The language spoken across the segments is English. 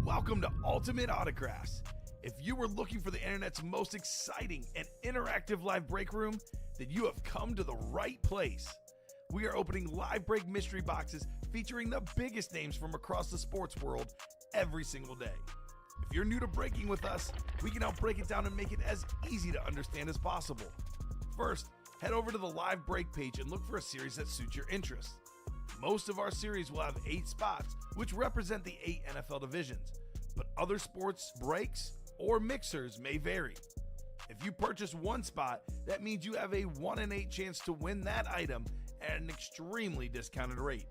Welcome to Ultimate Autographs. If you were looking for the internet's most exciting and interactive live break room, then you have come to the right place. We are opening live break mystery boxes featuring the biggest names from across the sports world every single day. If you're new to breaking with us, we can help break it down and make it as easy to understand as possible. First, head over to the live break page and look for a series that suits your interests. Most of our series will have 8 spots, which represent the 8 NFL divisions, but other sports breaks or mixers may vary. If you purchase one spot, that means you have a 1 in 8 chance to win that item at an extremely discounted rate.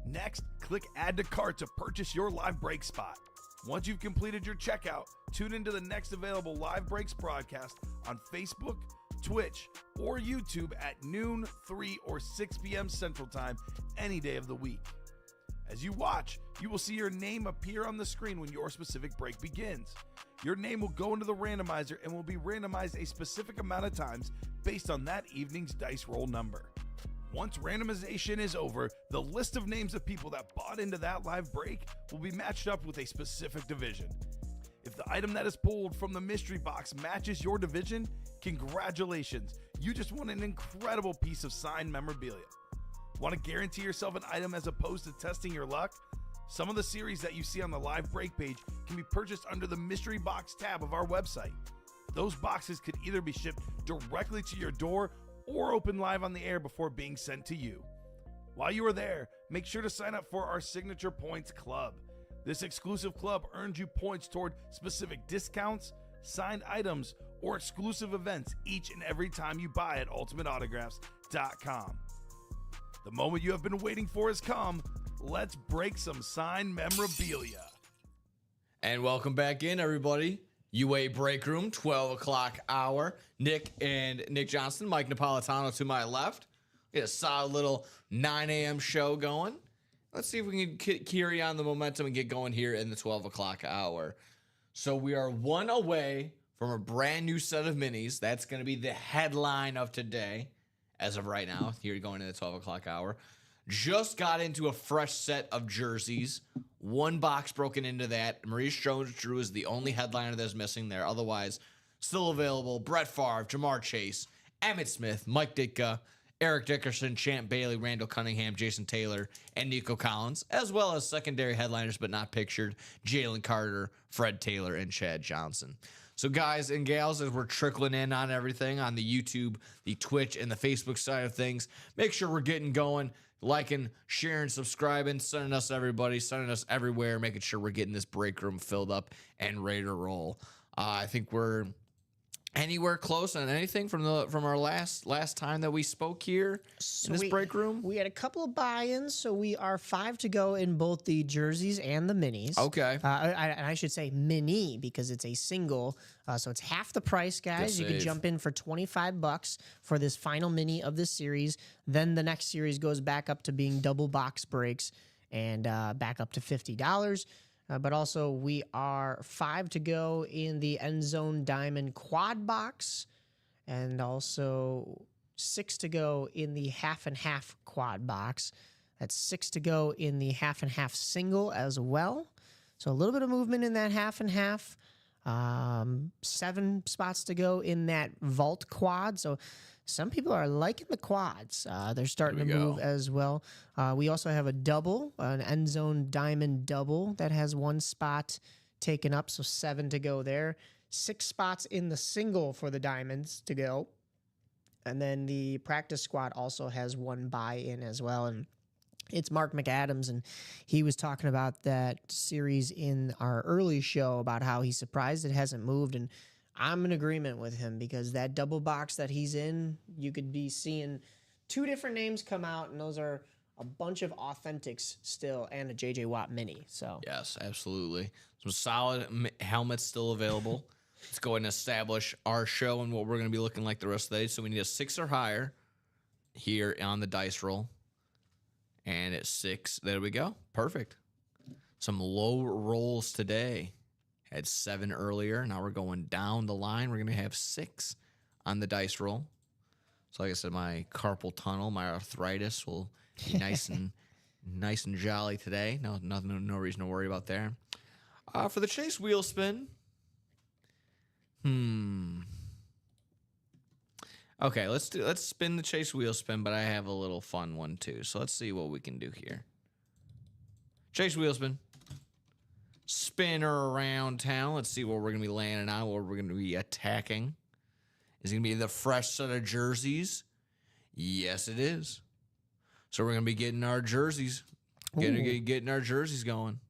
Next, click Add to Cart to purchase your live break spot. Once you've completed your checkout, tune into the next available live breaks broadcast on Facebook, Twitch, or YouTube at noon, 3, or 6 p.m. Central Time any day of the week. As you watch, you will see your name appear on the screen when your specific break begins. Your name will go into the randomizer and will be randomized a specific amount of times based on that evening's dice roll number. Once randomization is over, the list of names of people that bought into that live break will be matched up with a specific division. If the item that is pulled from the mystery box matches your division, congratulations, you just won an incredible piece of signed memorabilia. Want to guarantee yourself an item as opposed to testing your luck? Some of the series that you see on the live break page can be purchased under the mystery box tab of our website. Those boxes could either be shipped directly to your door or open live on the air before being sent to you. While you are there, make sure to sign up for our Signature Points Club. This exclusive club earns you points toward specific discounts, signed items, or exclusive events each and every time you buy at ultimateautographs.com. The moment you have been waiting for has come. Let's break some signed memorabilia. And welcome back in, everybody. UA Break Room, 12 o'clock hour. Nick Johnson, Mike Napolitano to my left. Get a solid little 9 a.m. show going. Let's see if we can carry on the momentum and get going here in the 12 o'clock hour. So we are one away from a brand new set of minis. That's going to be the headline of today, as of right now, here going into the 12 o'clock hour. Just got into a fresh set of jerseys. One box broken into that. Maurice Jones-Drew is the only headliner that's missing there. Otherwise, still available. Brett Favre, Jamar Chase, Emmitt Smith, Mike Ditka, Eric Dickerson, Champ Bailey, Randall Cunningham, Jason Taylor, and Nico Collins, as well as secondary headliners but not pictured, Jalen Carter, Fred Taylor, and Chad Johnson. So guys and gals, as we're trickling in on everything on the YouTube, the Twitch, and the Facebook side of things, make sure we're getting going, liking, sharing, subscribing, sending us everywhere, making sure we're getting this break room filled up and ready to roll. I think we're anywhere close on anything from our last time that we spoke here in this break room? We had a couple of buy-ins, so we are 5 to go in both the jerseys and the minis. Okay. I should say mini because it's a single, so it's half the price, guys. You can jump in for $25 for this final mini of this series. Then the next series goes back up to being double box breaks and back up to $50. But also, we are 5 to go in the End Zone Diamond Quad Box, and also 6 to go in the Half and Half Quad Box. That's 6 to go in the Half and Half Single as well. So a little bit of movement in that Half and Half. 7 spots to go in that Vault Quad. So some people are liking the quads. They're starting to move as well. We also have a double, an End Zone Diamond double that has 1 spot taken up, so 7 to go there. 6 spots in the single for the Diamonds to go. And then the practice squad also has 1 buy-in as well. And it's Mark McAdams, and he was talking about that series in our early show about how he's surprised it hasn't moved, and I'm in agreement with him because that double box that he's in, you could be seeing 2 different names come out, and those are a bunch of authentics still and a J.J. Watt mini. So yes, absolutely. Some solid helmets still available. Let's go ahead and establish our show and what we're going to be looking like the rest of the day. So we need a 6 or higher here on the dice roll. And at 6, there we go. Perfect. Some low rolls today. Had 7 earlier. Now we're going down the line. We're going to have 6 on the dice roll. So like I said, my carpal tunnel, my arthritis will be nice and jolly today. No reason to worry about there. For the Chase wheel spin. Okay, let's spin the Chase wheel spin, but I have a little fun one too. So let's see what we can do here. Chase wheel spin. Spinner around town. Let's see what we're gonna be landing on, what we're gonna be attacking. Is it gonna be the fresh set of jerseys? Yes, it is. So we're gonna be getting our jerseys. Getting our jerseys going.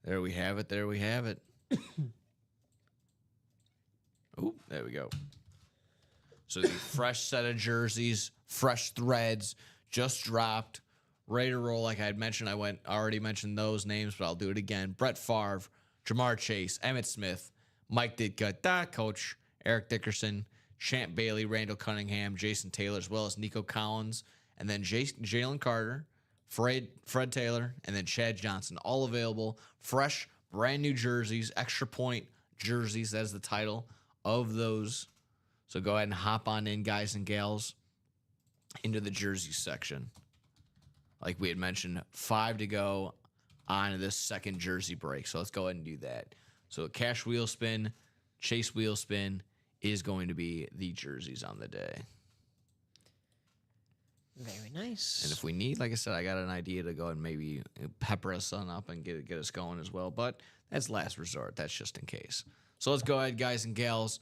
There we have it. There we have it. Oh, there we go. So the fresh set of jerseys, fresh threads, just dropped, ready to roll. Like I had mentioned, I already mentioned those names, but I'll do it again. Brett Favre, Jamar Chase, Emmitt Smith, Mike Ditka, Coach Eric Dickerson, Champ Bailey, Randall Cunningham, Jason Taylor, as well as Nico Collins, and then Jalen Carter, Fred Taylor, and then Chad Johnson, all available. Fresh, brand new jerseys, extra point jerseys. That is the title of those. So go ahead and hop on in, guys and gals, into the jersey section. Like we had mentioned, 5 to go on this second jersey break. So let's go ahead and do that. So cash wheel spin, Chase wheel spin is going to be the jerseys on the day. Very nice. And if we need, like I said, I got an idea to go and maybe pepper us on up and get us going as well. But that's last resort. That's just in case. So let's go ahead, guys and gals.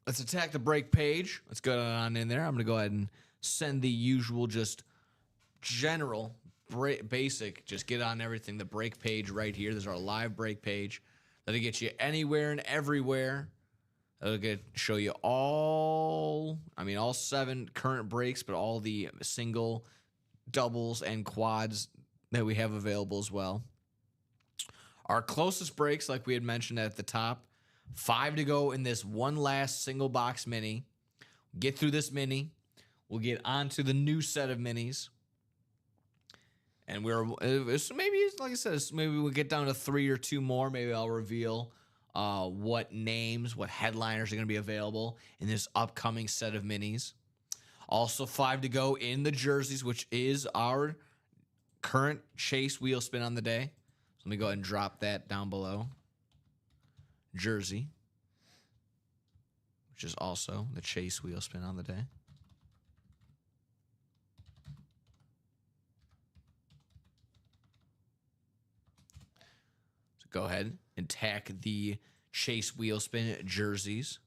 Let's attack the break page. Let's go on in there. I'm going to go ahead and send the usual just general basic. Just get on everything. The break page right here. There's our live break page. That'll get you anywhere and everywhere. That'll show you all 7 current breaks, but all the single, doubles, and quads that we have available as well. Our closest breaks, like we had mentioned at the top, 5 to go in this one last single box mini. Get through this mini. We'll get onto the new set of minis. And maybe, like I said, maybe we'll get down to 3 or 2 more. Maybe I'll reveal what names, what headliners are going to be available in this upcoming set of minis. Also 5 to go in the jerseys, which is our current Chase wheel spin on the day. So let me go ahead and drop that down below. Jersey, which is also the Chase wheel spin on the day. So go ahead and tack the Chase wheel spin jerseys.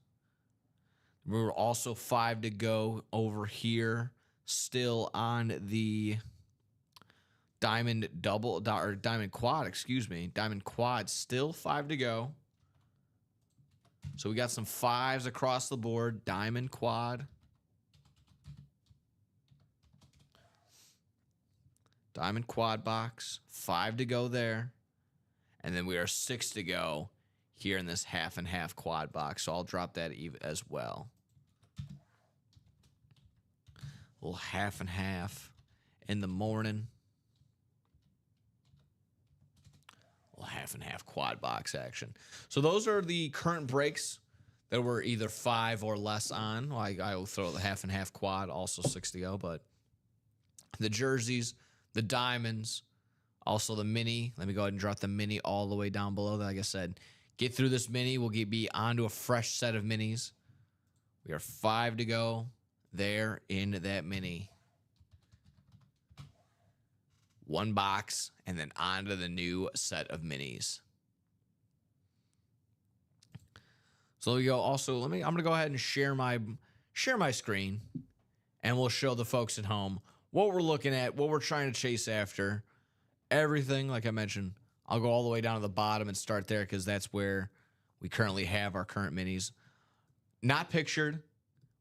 We're also 5 to go over here, still on the Diamond Quad, Diamond Quad, still 5 to go. So we got some 5s across the board. Diamond Quad. Diamond Quad box. 5 to go there. And then we are 6 to go here in this half and half quad box. So I'll drop that as well. A little half and half in the morning. Half and half quad box action. So those are the current breaks that were either 5 or less on. Well, I will throw the half and half quad, also 6 to go, but the jerseys, the diamonds, also the mini. Let me go ahead and drop the mini all the way down below. Like I said, get through this mini. We'll be onto a fresh set of minis. We are 5 to go there in that mini. 1 box, and then onto the new set of minis. So we go. Also, I'm gonna go ahead and share my screen, and we'll show the folks at home what we're looking at, what we're trying to chase after, everything. Like I mentioned, I'll go all the way down to the bottom and start there because that's where we currently have our current minis. Not pictured.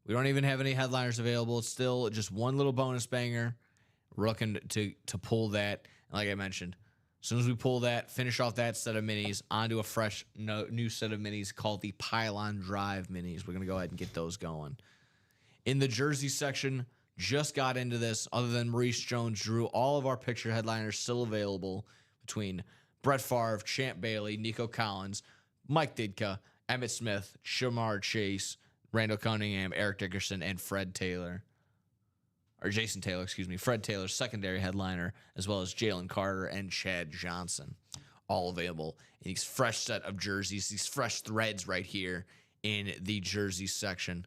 We don't even have any headliners available. It's still just one little bonus banger. We're looking to pull that. And like I mentioned, as soon as we pull that, finish off that set of minis, onto a fresh new set of minis called the Pylon Drive minis. We're going to go ahead and get those going. In the jersey section, just got into this. Other than Maurice Jones-Drew, all of our picture headliners still available between Brett Favre, Champ Bailey, Nico Collins, Mike Ditka, Emmitt Smith, Jamar Chase, Randall Cunningham, Eric Dickerson, and Fred Taylor. Or Jason Taylor, Fred Taylor, secondary headliner, as well as Jalen Carter and Chad Johnson. all available. And these fresh set of jerseys, these fresh threads right here in the jersey section.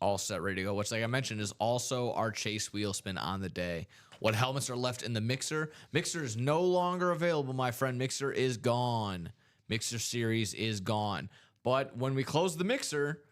All set, ready to go. Which, like I mentioned, is also our Chase wheel spin on the day. What helmets are left in the Mixer? Mixer is no longer available, my friend. Mixer is gone. Mixer series is gone. But when we closed the Mixer,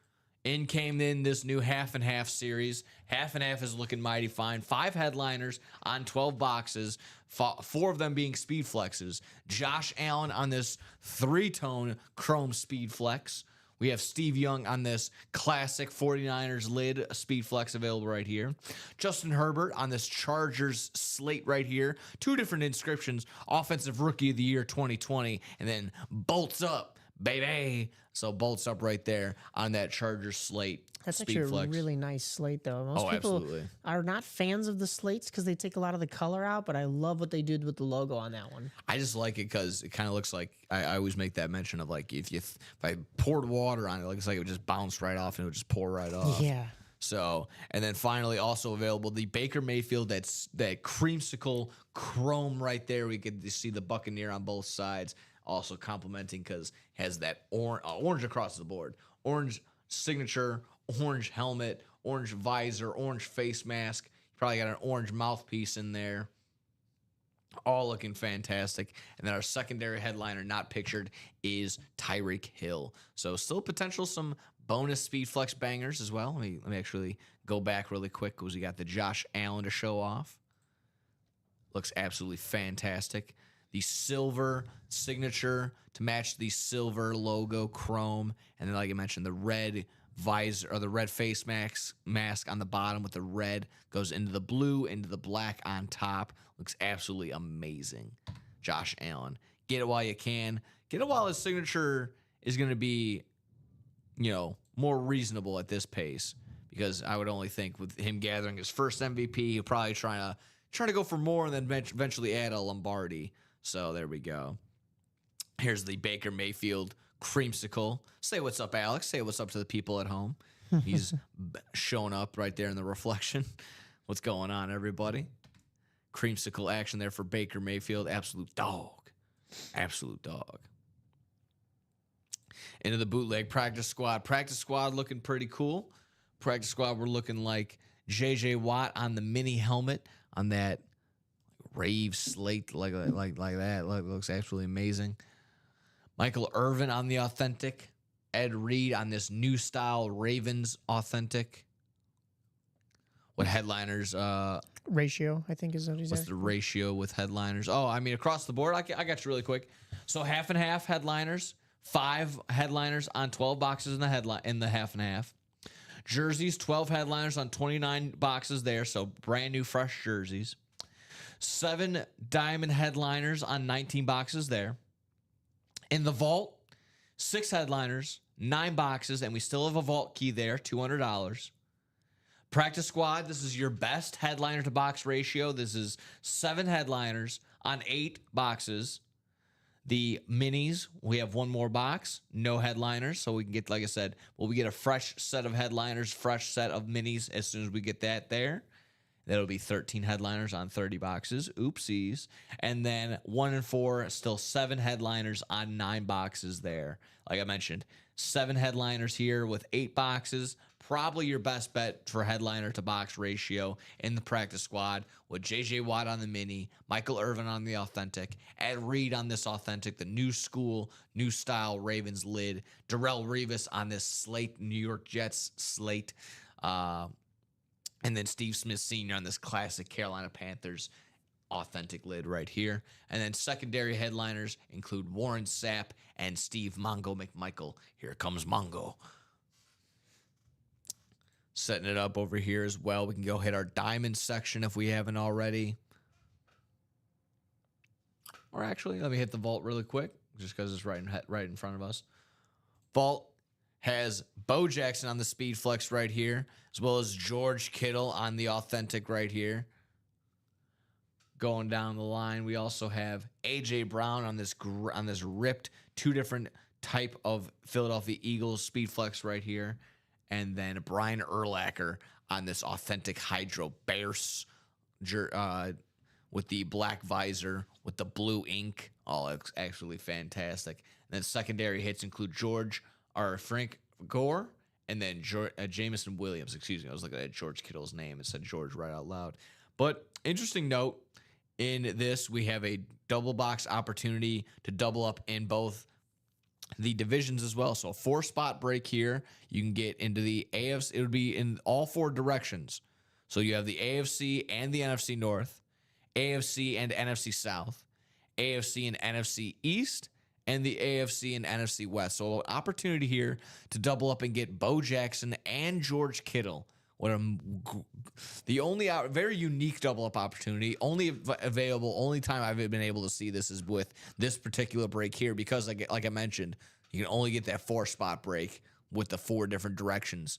in came this new half and half series. Half and half is looking mighty fine. 5 headliners on 12 boxes, 4 of them being Speed Flexes. Josh Allen on this 3-tone chrome Speed Flex. We have Steve Young on this classic 49ers lid Speed Flex available right here. Justin Herbert on this Chargers slate right here. 2 different inscriptions. Offensive Rookie of the Year 2020. And then Bolts Up, baby. So Bolts Up right there on that Chargers slate. That's Speed actually Flex. a really nice slate, though. Most people absolutely. are not fans of the slates because they take a lot of the color out, but I love what they did with the logo on that one. I just like it because it kind of looks like I always make that mention of like if I poured water on it, like it's like it would just bounce right off and it would just pour right off. Yeah. So, and then finally also available the Baker Mayfield, that creamsicle chrome right there. We get to see the Buccaneer on both sides, also complementing because has that orange across the board, orange signature, orange helmet, orange visor, orange face mask. Probably got an orange mouthpiece in there. All looking fantastic. And then our secondary headliner not pictured is Tyreek Hill. So still potential some bonus Speed Flex bangers as well. Let me actually go back really quick because we got the Josh Allen to show off. Looks absolutely fantastic. The silver signature to match the silver logo chrome. And then like I mentioned, the red visor or the red face mask on the bottom with the red goes into the blue, into the black on top. Looks absolutely amazing. Josh Allen. Get it while you can. Get it while his signature is going to be, more reasonable at this pace. Because I would only think with him gathering his first MVP, he'll probably trying to go for more and then eventually add a Lombardi. So there we go. Here's the Baker Mayfield creamsicle. Say what's up, Alex. Say what's up to the people at home. He's showing up right there in the reflection. What's going on, everybody? Creamsicle action there for Baker Mayfield. Absolute dog. Absolute dog. Into the bootleg practice squad. Practice squad looking pretty cool. Practice squad, we're looking like J.J. Watt on the mini helmet on that rave slate like that. Looks absolutely amazing. Michael Irvin on the authentic. Ed Reed on this new style Ravens authentic. What headliners? Ratio, I think, is what he's What's asking. the ratio with headliners? Oh, I mean, across the board, I got you really quick. So half and half headliners, 5 headliners on 12 boxes in the half and half. Jerseys, 12 headliners on 29 boxes there, so brand new fresh jerseys. 7 diamond headliners on 19 boxes there. In the vault, 6 headliners, 9 boxes, and we still have a vault key there, $200. Practice squad, this is your best headliner to box ratio. This is 7 headliners on 8 boxes. The minis, we have 1 more box, no headliners, so we can get, like I said, we get a fresh set of headliners, fresh set of minis as soon as we get that there. That'll be 13 headliners on 30 boxes. Oopsies. And then 1 and 4, still 7 headliners on 9 boxes there. Like I mentioned, 7 headliners here with 8 boxes. Probably your best bet for headliner to box ratio in the practice squad with J.J. Watt on the mini, Michael Irvin on the authentic, Ed Reed on this authentic, the new school, new style Ravens lid, Darrelle Revis on this slate, New York Jets slate, and then Steve Smith Sr. on this classic Carolina Panthers authentic lid right here. And then secondary headliners include Warren Sapp and Steve Mongo McMichael. Here comes Mongo. Setting it up over here as well. We can go hit our diamond section if we haven't already. Or actually, let me hit the vault really quick, just because it's right in front of us. Vault has Bo Jackson on the Speed Flex right here, as well as George Kittle on the authentic right here. Going down the line, we also have A.J. Brown on this ripped 2 different type of Philadelphia Eagles Speed Flex right here. And then Brian Urlacher on this authentic Hydro Bears with the black visor with the blue ink. Oh, it's actually fantastic. And then secondary hits include Frank Gore, and then Jameson Williams. Excuse me, I was looking at George Kittle's name. It said George right out loud. But interesting note, in this, we have a double box opportunity to double up in both the divisions as well. So a 4-spot break here. You can get into the AFC. It would be in all 4 directions. So you have the AFC and the NFC North, AFC and NFC South, AFC and NFC East, and the AFC and NFC West. So an opportunity here to double up and get Bo Jackson and George Kittle. The only very unique double up opportunity, only available, only time I've been able to see this is with this particular break here, because like I mentioned, you can only get that 4-spot break with the 4 different directions.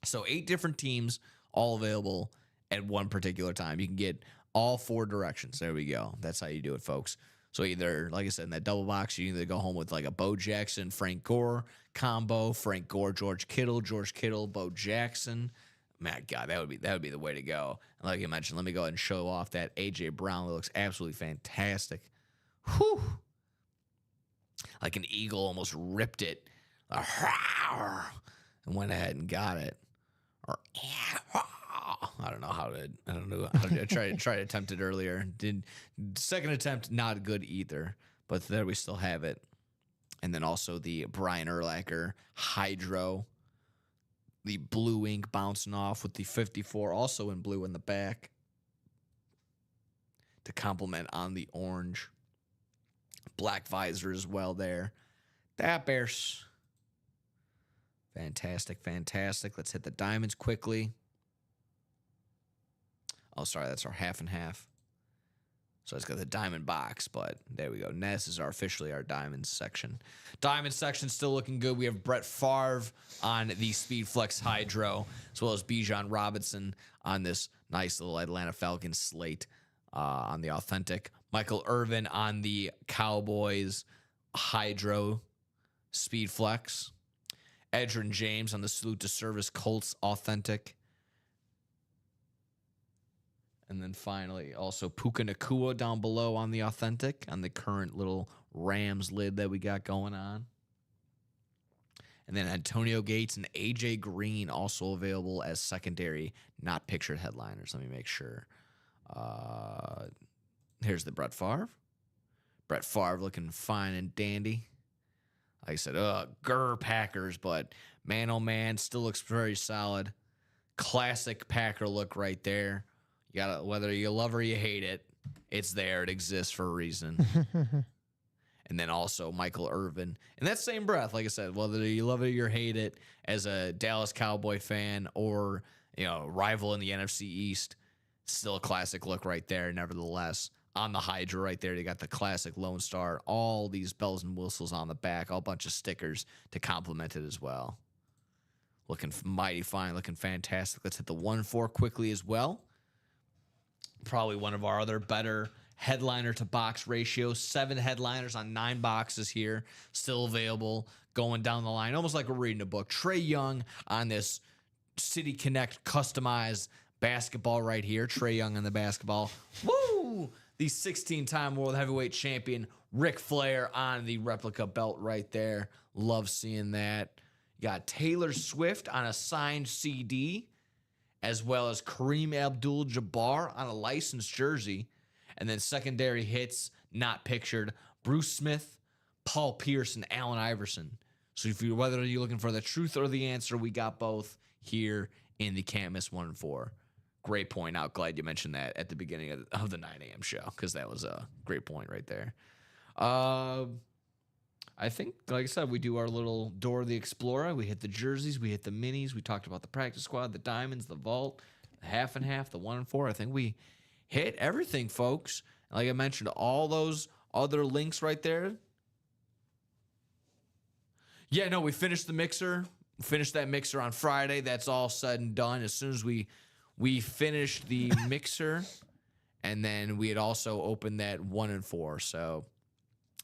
So 8 different teams all available at one particular time. You can get all 4 directions. There we go. That's how you do it, folks. So either, like I said, in that double box, you either go home with like a Bo Jackson, Frank Gore combo, Frank Gore, George Kittle, Bo Jackson. Man, God, that would be the way to go. And like I mentioned, let me go ahead and show off that A.J. Brown that looks absolutely fantastic. Whew. Like an eagle almost ripped it and went ahead and got it. Or I don't know. I tried to attempt it earlier. Second attempt, not good either. But there we still have it. And then also the Brian Urlacher Hydro. The blue ink bouncing off with the 54, also in blue in the back. To complement on the orange. Black visor as well there. That bears. Fantastic. Let's hit the diamonds quickly. Oh, sorry, that's our half and half. So it's got the diamond box, but there we go. This is officially our diamonds section. Diamond section still looking good. We have Brett Favre on the Speedflex Hydro, as well as Bijan Robinson on this nice little Atlanta Falcons slate on the Authentic. Michael Irvin on the Cowboys Hydro Speedflex. Edgerrin James on the Salute to Service Colts Authentic. And then finally, also Puka Nacua down below on the Authentic, on the current little Rams lid that we got going on. And then Antonio Gates and A.J. Green also available as secondary, not pictured headliners. Let me make sure. Here's the Brett Favre. Brett Favre looking fine and dandy. Like I said, Packers, but man, oh man, still looks very solid. Classic Packer look right there. You gotta, whether you love or you hate it, it's there. It exists for a reason. And then also Michael Irvin. In that same breath, like I said, whether you love it or you hate it, as a Dallas Cowboy fan or rival in the NFC East, still a classic look right there. Nevertheless, on the Hydra right there, you got the classic Lone Star, all these bells and whistles on the back, all bunch of stickers to complement it as well. Looking mighty fine, looking fantastic. Let's hit the 1-4 quickly as well. Probably one of our other better headliner to box ratios. 7 headliners on 9 boxes here, still available, going down the line, almost like we're reading a book. Trae Young on this City Connect customized basketball right here. Trae Young on the basketball. Woo! The 16-time world heavyweight champion Ric Flair on the replica belt right there. Love seeing that. You got Taylor Swift on a signed CD, as well as Kareem Abdul-Jabbar on a licensed jersey. And then secondary hits, not pictured, Bruce Smith, Paul Pierce, and Allen Iverson. So whether you're looking for the truth or the answer, we got both here in the Can't Miss 1-4. Great point out. Glad you mentioned that at the beginning of the 9 a.m. show, because that was a great point right there. I think, like I said, we do our little Dora the Explorer. We hit the jerseys. We hit the minis. We talked about the practice squad, the diamonds, the vault, the half and half, the 1-4. I think we hit everything, folks. Like I mentioned, all those other links right there. Yeah, no, we finished the mixer. Finished that mixer on Friday. That's all said and done. As soon as we finished the mixer, and then we had also opened that 1-4. So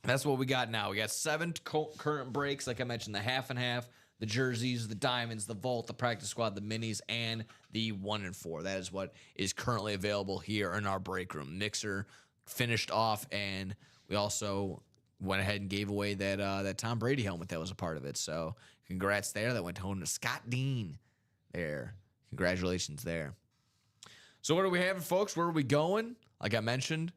that's what we got now. We got 7 current breaks. Like I mentioned, the half and half, the jerseys, the diamonds, the vault, the practice squad, the minis, and the 1 and 4. That is what is currently available here in our break room. Mixer finished off, and we also went ahead and gave away that Tom Brady helmet that was a part of it. So congrats there. That went home to Scott Dean there. Congratulations there. So what are we having, folks? Where are we going? Like I mentioned,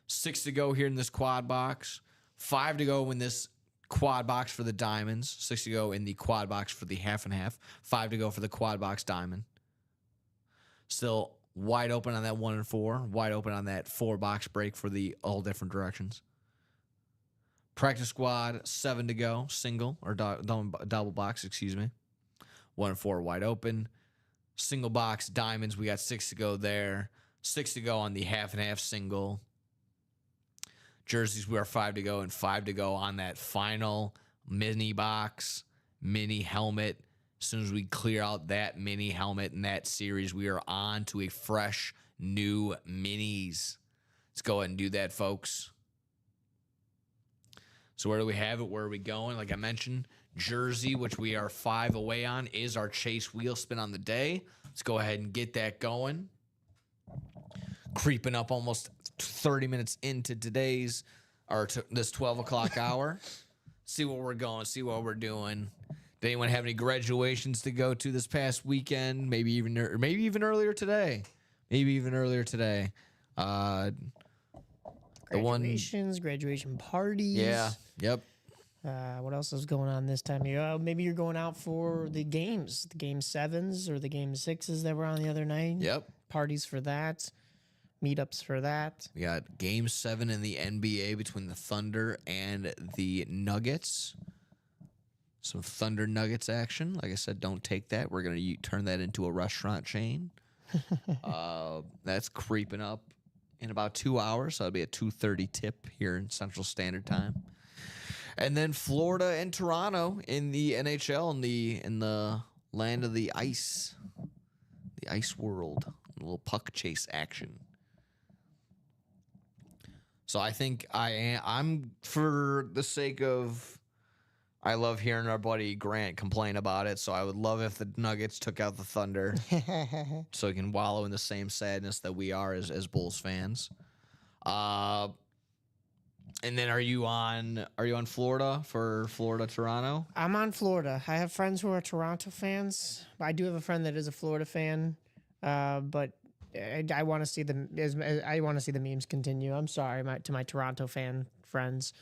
6 to go here in this quad box. 5 to go in this quad box for the diamonds. 6 to go in the quad box for the half and half. 5 to go for the quad box diamond. Still wide open on that 1 and 4. Wide open on that 4 box break for the all different directions. Practice squad, 7 to go. Single or double box, excuse me. 1 and 4 wide open. Single box diamonds, we got 6 to go there. 6 to go on the half and half single. Jerseys, we are 5 to go, and 5 to go on that final mini box, mini helmet. As soon as we clear out that mini helmet in that series, we are on to a fresh new minis. Let's go ahead and do that, folks. So where do we have it? Where are we going? Like I mentioned, jersey, which we are 5 away on, is our chase wheel spin on the day. Let's go ahead and get that going. Creeping up almost 30 minutes into today's, or this 12 o'clock hour. See where we're going, see what we're doing. Did anyone have any graduations to go to this past weekend? Maybe even earlier today. Graduations, graduation parties. Yeah, yep. What else is going on this time of year? Maybe you're going out for the games, the game 7s or the game 6s that were on the other night. Yep. Parties for that. Meetups for that. We got Game 7 in the NBA between the Thunder and the Nuggets. Some Thunder Nuggets action. Like I said, don't take that. We're going to turn that into a restaurant chain. That's creeping up in about 2 hours. So it'll be a 2:30 tip here in Central Standard Time. And then Florida and Toronto in the NHL in the land of the ice world. A little puck chase action. So I think I'm for the sake of, I love hearing our buddy Grant complain about it. So I would love if the Nuggets took out the Thunder, so we can wallow in the same sadness that we are as Bulls fans. And then are you on Florida for Florida Toronto? I'm on Florida. I have friends who are Toronto fans. I do have a friend that is a Florida fan, but I want to see I want to see the memes continue. I'm sorry to my Toronto fan friends.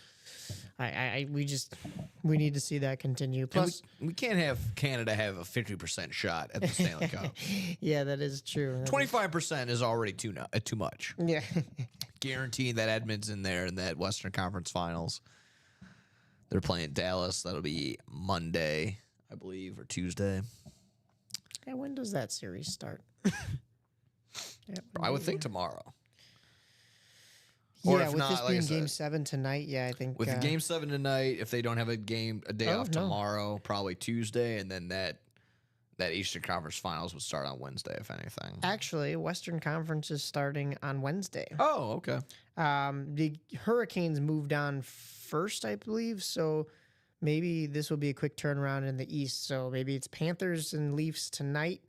We need to see that continue. Plus, we can't have Canada have a 50% shot at the Stanley Cup. Yeah, that is true. 25% is already too much. Yeah. Guaranteeing that Edmonton's in there in that Western Conference Finals. They're playing Dallas. That'll be Monday, I believe, or Tuesday. Yeah, when does that series start? I would think tomorrow. Or if with not, this being Game 7 tonight, I think with Game 7 tonight, if they don't have a day off tomorrow, probably Tuesday, and then that Eastern Conference Finals would start on Wednesday, if anything. Actually, Western Conference is starting on Wednesday. Oh, okay. The Hurricanes moved on first, I believe, so maybe this will be a quick turnaround in the East. So maybe it's Panthers and Leafs tonight.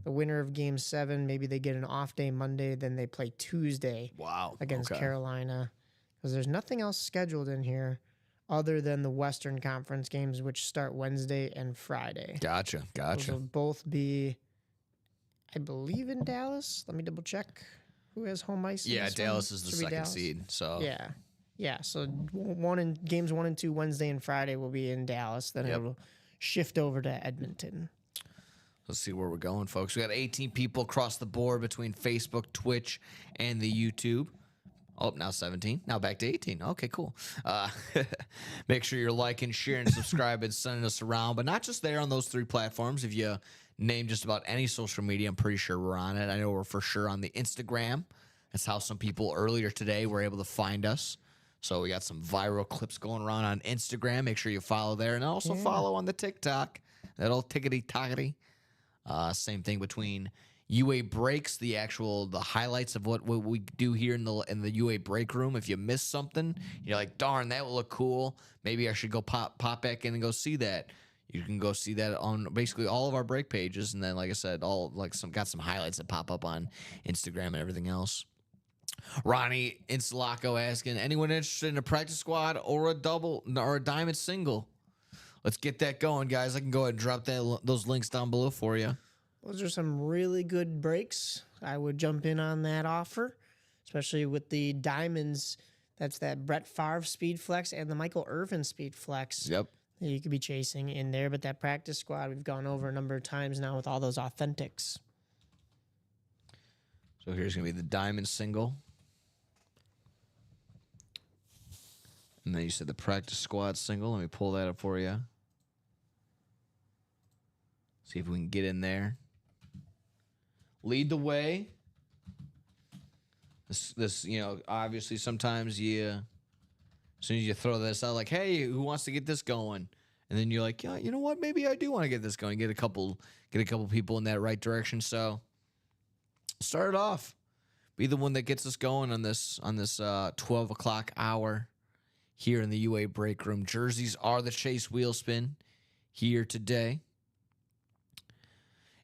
The winner of Game 7, maybe they get an off day Monday, then they play Tuesday. Wow. Against Carolina. Because there's nothing else scheduled in here other than the Western Conference games, which start Wednesday and Friday. Gotcha. Those will both be, I believe, in Dallas. Let me double check who has home ice. Yeah, Dallas is the second seed. So yeah. So games 1 and 2 Wednesday and Friday will be in Dallas. Then it'll shift over to Edmonton. Let's see where we're going, folks. We got 18 people across the board between Facebook, Twitch, and the YouTube. Oh, now 17. Now back to 18. Okay, cool. Make sure you're liking, sharing, subscribing, sending us around. But not just there on those 3 platforms. If you name just about any social media, I'm pretty sure we're on it. I know we're for sure on the Instagram. That's how some people earlier today were able to find us. So we got some viral clips going around on Instagram. Make sure you follow there. And also follow on the TikTok. That old tickety-tockety. Same thing between UA breaks, the highlights of what we do here in the UA break room. If you miss something, you're like, darn, that will look cool. Maybe I should go pop back in and go see that. You can go see that on basically all of our break pages, and then, like I said, got some highlights that pop up on Instagram and everything else. Ronnie Instalaco asking, anyone interested in a practice squad or a double or a diamond single? Let's get that going, guys. I can go ahead and drop those links down below for you. Those are some really good breaks. I would jump in on that offer, especially with the diamonds. That's that Brett Favre Speed Flex and the Michael Irvin Speed Flex. Yep. That you could be chasing in there. But that practice squad, we've gone over a number of times now with all those authentics. So here's going to be the diamond single. And then you said the practice squad single. Let me pull that up for you. See if we can get in there. Lead the way. This, obviously sometimes as soon as you throw this out, like, hey, who wants to get this going? And then you're like, yeah, you know what? Maybe I do want to get this going. Get a couple people in that right direction. So start it off. Be the one that gets us going on this 12 o'clock hour here in the UA break room. Jerseys are the Chase wheel spin here today.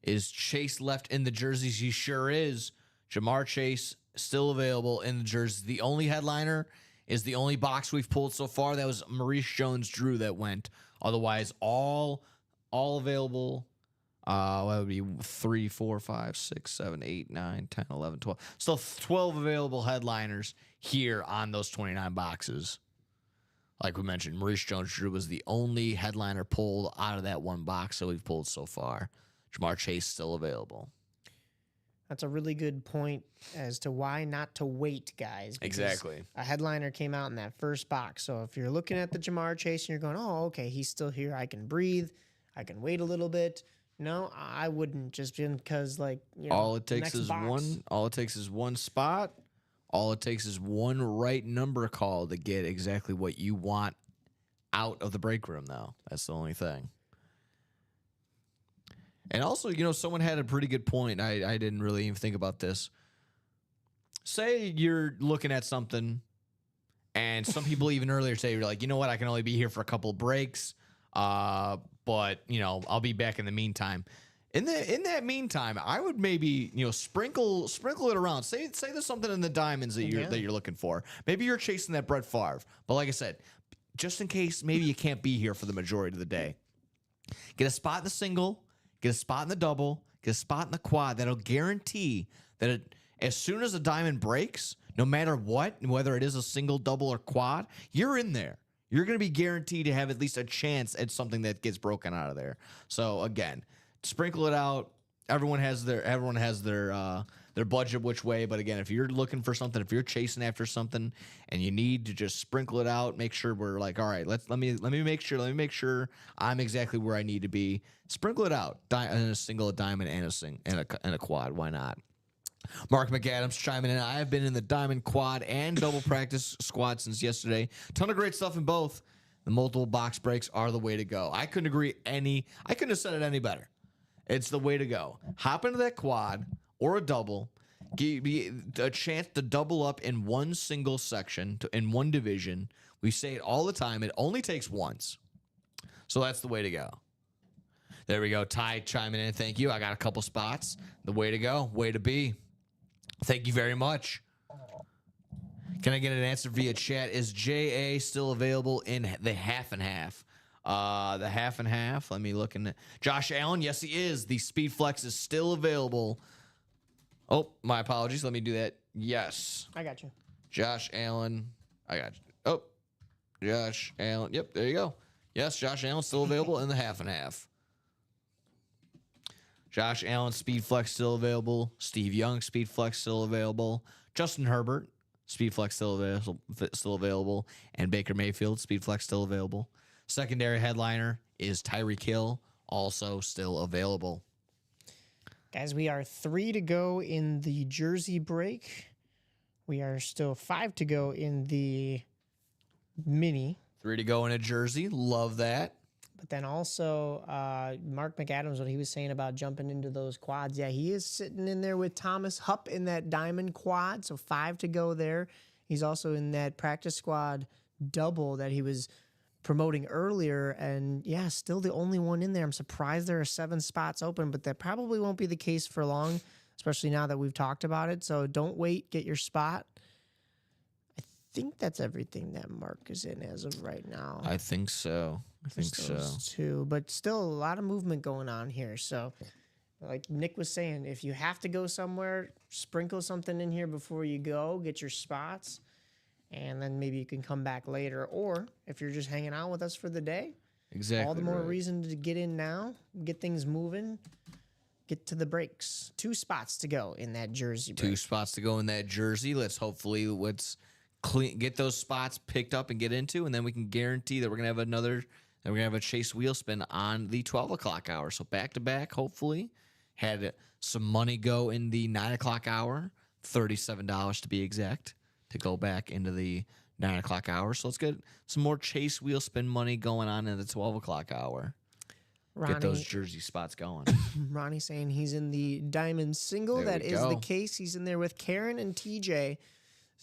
Is Chase left in the jerseys? He sure is. Ja'Marr Chase still available in the jerseys. The only headliner is the only box we've pulled so far. That was Maurice Jones-Drew that went. Otherwise, all available. That would be 3, 4, 5, 6, 7, 8, 9, 10, 11, 12. Still 12 available headliners here on those 29 boxes. Like we mentioned, Maurice Jones-Drew was the only headliner pulled out of that one box that we've pulled so far. Ja'Marr Chase still available. That's a really good point as to why not to wait, guys. Exactly. A headliner came out in that first box. So if you're looking at the Ja'Marr Chase and you're going, oh, okay, he's still here. I can breathe. I can wait a little bit. No, I wouldn't, just because, all it takes is one. All it takes is one spot. All it takes is one right number call to get exactly what you want out of the break room, though. That's the only thing. And also, someone had a pretty good point. I didn't really even think about this. Say you're looking at something, and some people even earlier say, you're like, you know what, I can only be here for a couple of breaks, but, I'll be back in the meantime. In that meantime, I would maybe, sprinkle it around. Say there's something in the diamonds that you're looking for. Maybe you're chasing that Brett Favre. But like I said, just in case maybe you can't be here for the majority of the day, get a spot in the single, get a spot in the double, get a spot in the quad. That'll guarantee that as soon as a diamond breaks, no matter what, whether it is a single, double, or quad, you're in there. You're going to be guaranteed to have at least a chance at something that gets broken out of there. So again, sprinkle it out. Everyone has their budget which way, but again, if you're looking for something, if you're chasing after something and you need to just sprinkle it out, make sure we're like, all right, let me make sure I'm exactly where I need to be. Sprinkle it out. In a single, a diamond, and a quad. Why not? Mark McAdams chiming in. I have been in the diamond, quad, and double practice squad since yesterday. Ton of great stuff in both. The multiple box breaks are the way to go. I couldn't have said it any better. It's the way to go. Hop into that quad or a double. Give me a chance to double up in one single section, in one division. We say it all the time. It only takes once. So that's the way to go. There we go. Ty chiming in. Thank you. I got a couple spots. The way to go. Way to be. Thank you very much. Can I get an answer via chat? Is JA still available in the half and half? The half and half. Let me look in it. Josh Allen, yes, he is. The Speed Flex is still available. Oh, my apologies. Let me do that. Yes. I got you. Josh Allen. I got you. Oh, Josh Allen. Yep, there you go. Yes, Josh Allen still available in the half and half. Josh Allen, Speed Flex still available. Steve Young, Speed Flex still available. Justin Herbert, Speed Flex still available. And Baker Mayfield, Speed Flex still available. Secondary headliner is Tyreek Hill, also still available. Guys, we are 3 to go in the jersey break. We are still 5 to go in the mini. 3 to go in a jersey. Love that. But then also Mark McAdams, what he was saying about jumping into those quads. Yeah, he is sitting in there with Thomas Hupp in that diamond quad. So 5 to go there. He's also in that practice squad double that he was promoting earlier. And yeah, still the only one in there. I'm surprised there are 7 spots open, but that probably won't be the case for long, especially now that we've talked about it. So don't wait, get your spot. I think that's everything that Mark is in as of right now. I think so. Too, but still a lot of movement going on here. So, like Nick was saying, if you have to go somewhere, sprinkle something in here before you go, get your spots, and then maybe you can come back later. Or if you're just hanging out with us for the day, exactly, all the more reason to get in now, get things moving, get to the breaks. 2 spots to go in that jersey break. 2 spots to go in that jersey. Let's hopefully get those spots picked up and get into, and then we can guarantee that we're gonna have a Chase wheel spin on the 12 o'clock hour. So back to back, hopefully. Had some money go in the 9 o'clock hour, $37 to be exact, to go back into the 9 o'clock hour. So let's get some more Chase wheel spin money going on in the 12 o'clock hour. Get those jersey spots going. Ronnie saying he's in the diamond single. That is the case. He's in there with Karen and TJ.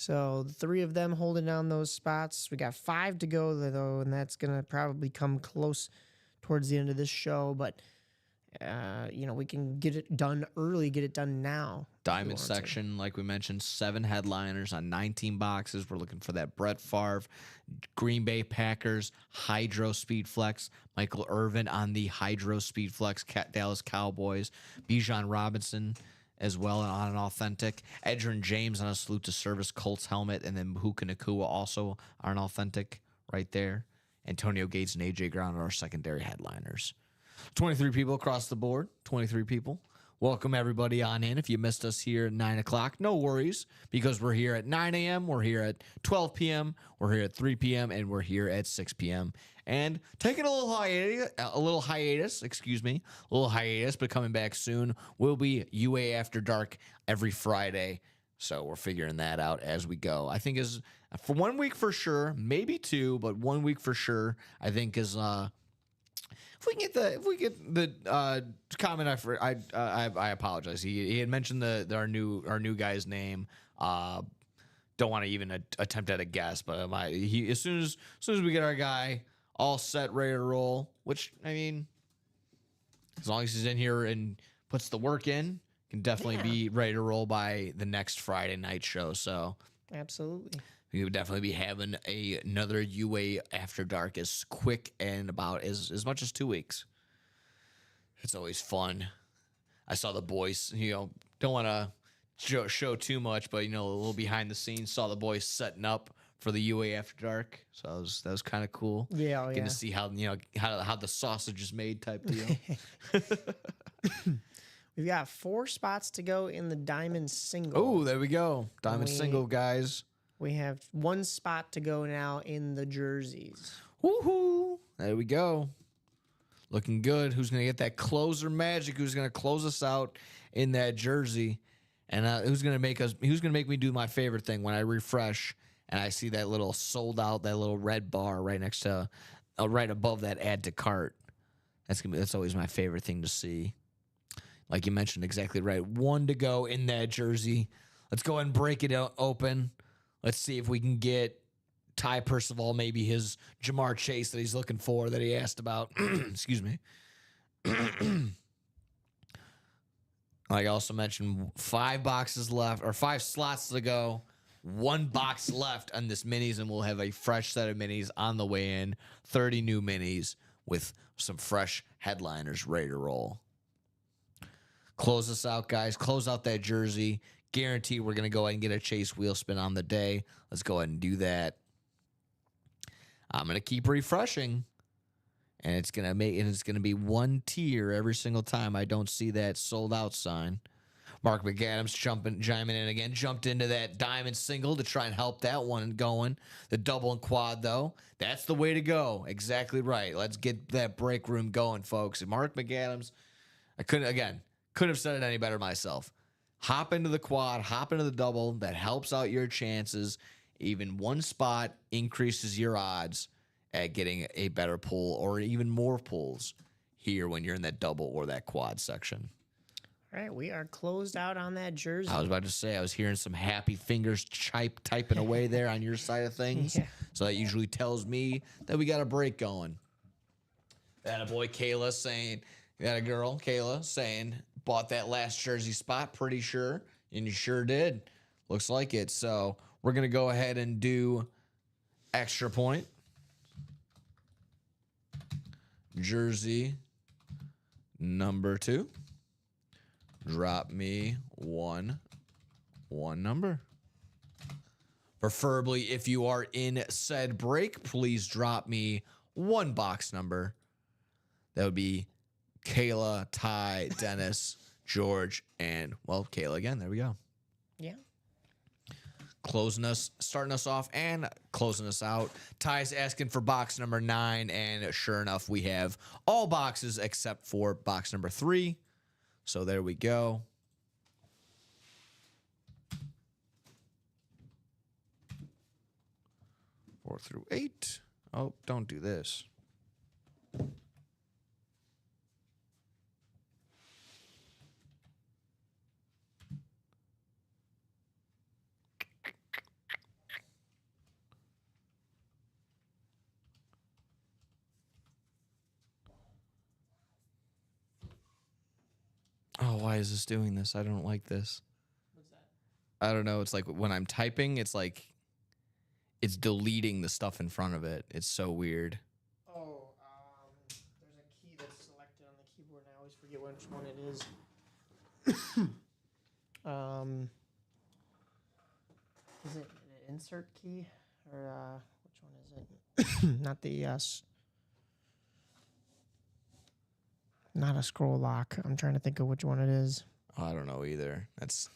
So the 3 of them holding down those spots. We got 5 to go, though, and that's going to probably come close towards the end of this show. But, we can get it done early, get it done now. Diamond section, like we mentioned, 7 headliners on 19 boxes. We're looking for that Brett Favre, Green Bay Packers, Hydro Speed Flex, Michael Irvin on the Hydro Speed Flex, Dallas Cowboys, Bijan Robinson as well on an authentic, Edgerrin James on a Salute to Service Colts helmet, and then Puka Nacua also on an authentic right there. Antonio Gates and AJ Brown are our secondary headliners. 23 people across the board, 23 people. Welcome everybody on in. If you missed us here at 9 o'clock, no worries, because we're here at 9 a.m., we're here at 12 p.m., we're here at 3 p.m., and we're here at 6 p.m. And taking a little hiatus, but coming back soon. Will be UA After Dark every Friday. So we're figuring that out as we go. I think is for 1 week for sure, maybe 2, but 1 week for sure. I think is if we get the comment, I apologize. He had mentioned our new guy's name. Don't want to even attempt at a guess, but as soon as we get our guy all set, ready to roll, which, I mean, as long as he's in here and puts the work in, can definitely be ready to roll by the next Friday night show. So absolutely, we would definitely be having another UA After Dark as quick and about as much as 2 weeks. It's always fun. I saw the boys, don't want to show too much, but, a little behind the scenes, saw the boys setting up for the UA After Dark. So that was kind of cool. Yeah, Getting to see how the sausage is made type deal. We've got 4 spots to go in the Diamond Single. Oh, there we go. Diamond Single, guys. We have 1 spot to go now in the jerseys. Woohoo! There we go. Looking good. Who's going to get that closer magic? Who's going to close us out in that jersey? And who's going to make me do my favorite thing when I refresh and I see that little sold out, that little red bar right next to, right above that add to cart. That's always my favorite thing to see. Like you mentioned, exactly right. 1 to go in that jersey. Let's go ahead and break it open. Let's see if we can get Ty Percival, maybe his Jamar Chase that he's looking for, that he asked about. Excuse me. Like I also mentioned, 5 boxes left, or 5 slots to go. 1 box left on this minis, and we'll have a fresh set of minis on the way in. 30 new minis with some fresh headliners ready to roll. Close us out, guys. Close out that jersey. Guarantee we're going to go ahead and get a Chase wheel spin on the day. Let's go ahead and do that. I'm going to keep refreshing. And it's going to be 1 tier every single time I don't see that sold out sign. Mark McAdams chiming in again. Jumped into that Diamond Single to try and help that one going. The double and quad, though, that's the way to go. Exactly right. Let's get that break room going, folks. And Mark McAdams, couldn't have said it any better myself. Hop into the quad, hop into the double. That helps out your chances. Even 1 spot increases your odds. at getting a better pull or even more pulls here when you're in that double or that quad section. All right, we are closed out on that jersey. I was about to say, I was hearing some happy fingers typing away there on your side of things. Yeah. So that usually tells me that we got a break going. That a boy Kayla saying, that a girl, Kayla, saying, bought that last jersey spot, pretty sure. And you sure did. Looks like it. So we're going to go ahead and do extra point. Jersey number 2. Drop me one number. Preferably, if you are in said break, please drop me one box number. That would be Kayla, Ty, Dennis, George, and, well, Kayla again. There we go. Yeah. Starting us off and closing us out. Ty's asking for box number 9, and sure enough, we have all boxes except for box number 3. So there we go. Four through 8. Oh, don't do this. Oh, why is this doing this? I don't like this. What's that? I don't know. It's like when I'm typing, it's like it's deleting the stuff in front of it. It's so weird. Oh, there's a key that's selected on the keyboard, and I always forget which one it is. Is it an insert key or which one is it? Not the not a scroll lock. I'm trying to think of which one it is. Oh, I don't know either. It's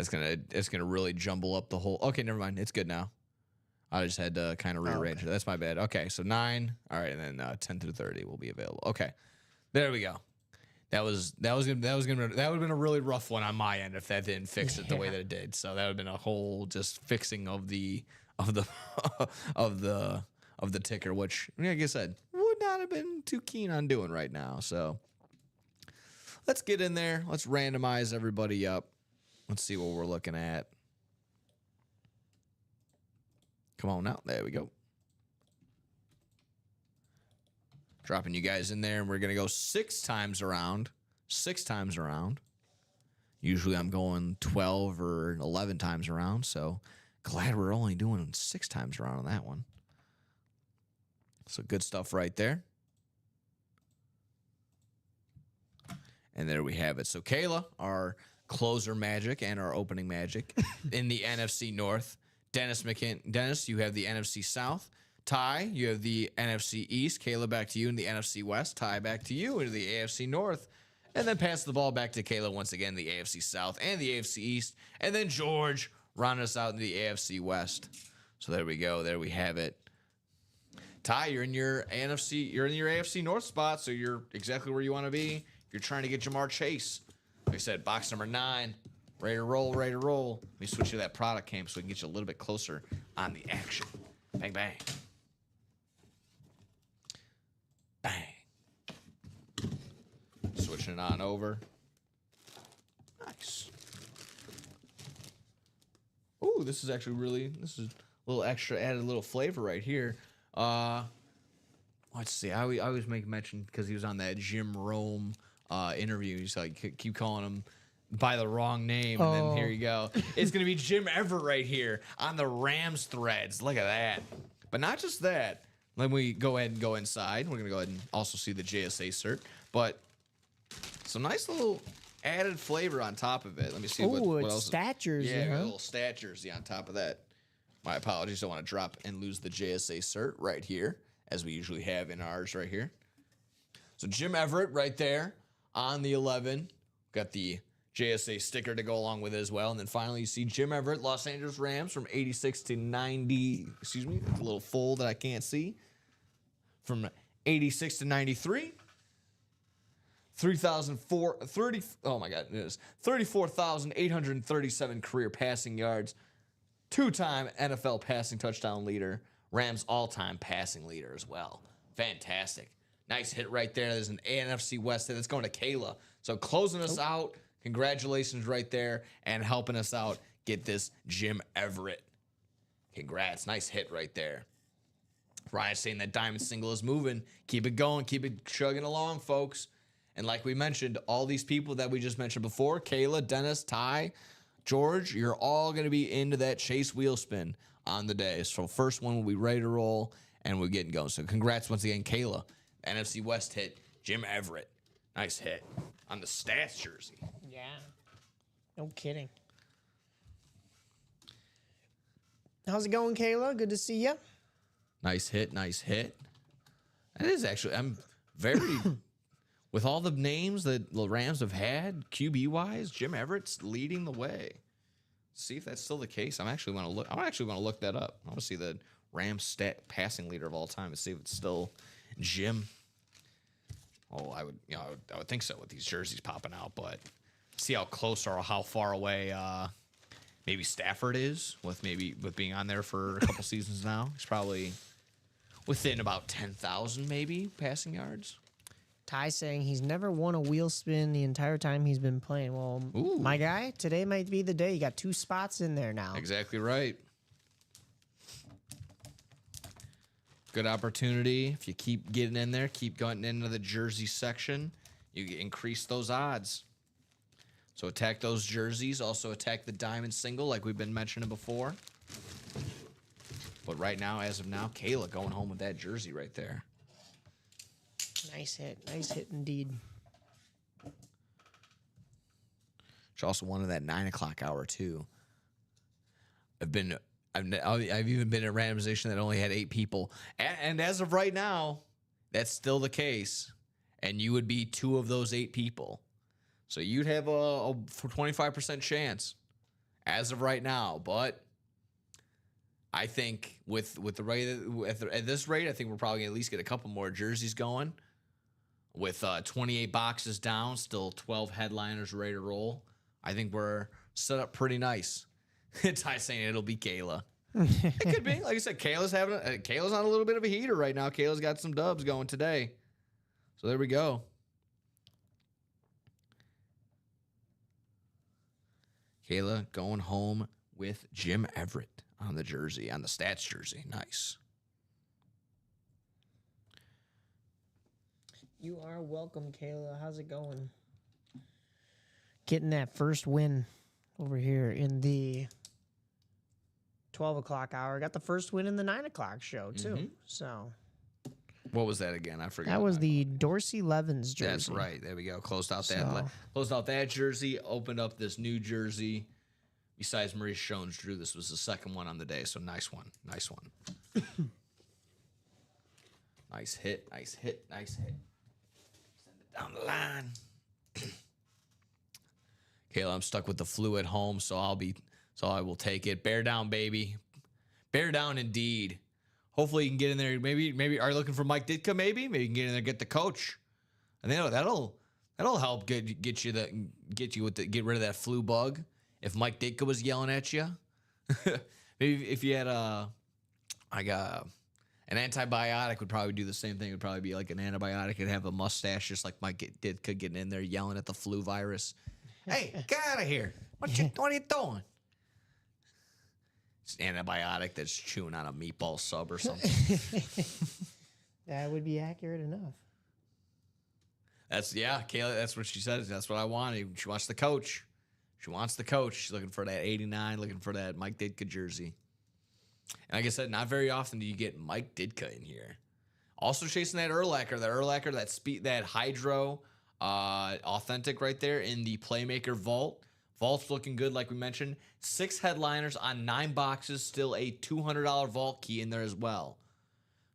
gonna really jumble up the whole. Okay, never mind. It's good now. I just had to kind of rearrange it. That's my bad. Okay, so 9. All right, and then 10 through 30 will be available. Okay, there we go. That would have been a really rough one on my end if that didn't fix it the way that it did. So that would have been a whole just fixing of the of the ticker, which, like I said, would not have been too keen on doing right now. So let's get in there. Let's randomize everybody up. Let's see what we're looking at. Come on now. There we go. Dropping you guys in there, and we're going to go 6 times around. 6 times around. Usually I'm going 12 or 11 times around, so glad we're only doing 6 times around on that one. So good stuff right there. And there we have it. So Kayla, our closer magic and our opening magic in the NFC North. Dennis, you have the NFC South. Ty, you have the NFC East. Kayla, back to you in the NFC West. Ty, back to you into the AFC North. And then pass the ball back to Kayla once again, the AFC South and the AFC East. And then George rounding us out in the AFC West. So there we go. There we have it. Ty, you're in your AFC North spot, so you're exactly where you want to be. If you're trying to get Ja'Marr Chase, like I said, box number 9, ready to roll, ready to roll. Let me switch to that product cam so we can get you a little bit closer on the action. Bang, bang. Bang. Switching it on over. Nice. Ooh, this is a little extra, added a little flavor right here. Let's see. I always make mention because he was on that Jim Rome interview. He's like, keep calling him by the wrong name, and then here you go. It's gonna be Jim Everett right here on the Rams threads. Look at that. But not just that. Let me go ahead and go inside. We're gonna go ahead and also see the JSA cert, but some nice little added flavor on top of it. Let me see what else. Stat jersey. Yeah, a little stat jersey on top of that. My apologies. I want to drop and lose the JSA cert right here, as we usually have in ours right here. So Jim Everett right there on the 11. Got the JSA sticker to go along with it as well. And then finally, you see Jim Everett, Los Angeles Rams from 86 to 90. Excuse me, it's a little fold that I can't see. From 86 to 93. 34,837 career passing yards. 2-time NFL passing touchdown leader. Rams all-time passing leader as well. Fantastic. Nice hit right there. There's an NFC West hit that's going to Kayla. So closing us out. Congratulations right there and helping us out get this Jim Everett. Congrats. Nice hit right there. Ryan's saying that diamond single is moving. Keep it going. Keep it chugging along, folks. And like we mentioned, all these people that we just mentioned before, Kayla, Dennis, Ty, George, you're all going to be into that chase wheel spin on the day. So first one will be ready to roll, and we're getting going. So congrats once again, Kayla. NFC West hit, Jim Everett. Nice hit on the Stats jersey. Yeah. No kidding. How's it going, Kayla? Good to see you. Nice hit, nice hit. That is actually, I'm very, with all the names that the Rams have had, QB-wise, Jim Everett's leading the way. See if that's still the case. I actually want to look that up. I want to see the Rams stat passing leader of all time and see if it's still Jim. Oh, I would think so with these jerseys popping out, but see how close or how far away maybe Stafford is with being on there for a couple seasons now. He's probably within about 10,000 maybe passing yards. Ty saying he's never won a wheel spin the entire time he's been playing. Well, Ooh. My guy, today might be the day. You got 2 spots in there now. Exactly right. Good opportunity. If you keep getting in there, keep going into the jersey section, you increase those odds. So attack those jerseys. Also attack the diamond single like we've been mentioning before. But right now, as of now, Kayla going home with that jersey right there. Nice hit. Nice hit indeed. She also wanted that 9 o'clock hour too. I've even been in a randomization that only had 8 people, and as of right now, that's still the case. And you would be 2 of those 8 people, so you'd have a 25% chance as of right now. But I think with the rate at this rate, I think we're probably gonna at least get a couple more jerseys going. With 28 boxes down, still 12 headliners ready to roll. I think we're set up pretty nice. Ty's saying it'll be Kayla. It could be. Like I said, Kayla's on a little bit of a heater right now. Kayla's got some dubs going today. So there we go. Kayla going home with Jim Everett on the jersey, on the Stats jersey. Nice. You are welcome, Kayla. How's it going? Getting that first win over here in the 12 o'clock hour. Got the first win in the 9 o'clock show, too. Mm-hmm. So, what was that again? I forgot. That was the Dorsey Levens jersey. That's right. There we go. Closed out that jersey. Opened up this new jersey. Besides Maurice Jones-Drew, this was the second one on the day. So nice one. Nice one. Nice hit. Nice hit. Nice hit. Send it down the line. Kayla, I'm stuck with the flu at home, so I will take it. Bear down, baby. Bear down indeed. Hopefully you can get in there. Maybe are you looking for Mike Ditka? Maybe you can get in there and get the coach. And then that'll help get rid of that flu bug. If Mike Ditka was yelling at you, maybe if you had an antibiotic would probably do the same thing. It would probably be like an antibiotic. It'd have a mustache just like Mike Ditka getting in there yelling at the flu virus. Hey, get out of here. What are you doing? It's an antibiotic that's chewing on a meatball sub or something. That would be accurate enough. Kayla, that's what she says. That's what I wanted. She wants the coach. She's looking for that 89, looking for that Mike Ditka jersey. And like I said, not very often do you get Mike Ditka in here. Also chasing that Urlacher, that Hydro Authentic right there in the Playmaker Vault. Vault's looking good, like we mentioned. 6 headliners on 9 boxes, still a $200 vault key in there as well.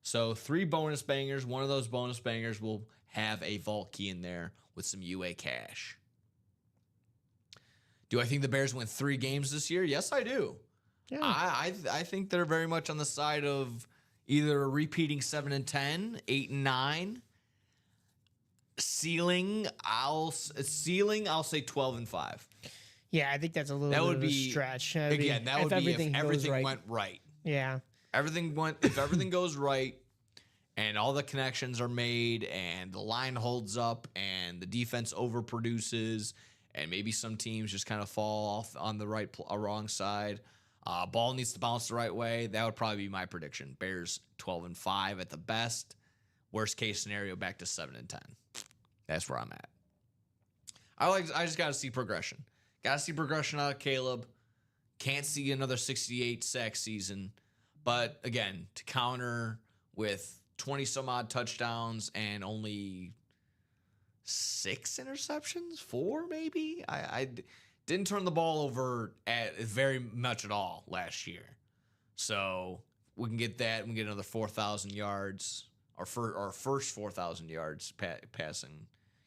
So 3 bonus bangers. One of those bonus bangers will have a vault key in there with some UA cash. Do I think the Bears win 3 games this year? Yes, I do. Yeah. I think they're very much on the side of either repeating 7-10, 8-9. Ceiling, I'll say 12-5. Yeah, I think that's a little bit of a stretch. That would be if everything went right. Yeah. if everything goes right and all the connections are made and the line holds up and the defense overproduces and maybe some teams just kind of fall off on the right or wrong side, ball needs to bounce the right way. That would probably be my prediction. Bears 12-5 at the best. Worst case scenario, back to 7-10. That's where I'm at. I just got to see progression. Got to see progression out of Caleb. Can't see another 68 sack season. But again, to counter with 20 some odd touchdowns and only 6 interceptions, 4 maybe. I didn't turn the ball over very much at all last year. So we can get that. We can get another 4,000 yards. Our first 4,000 yards passing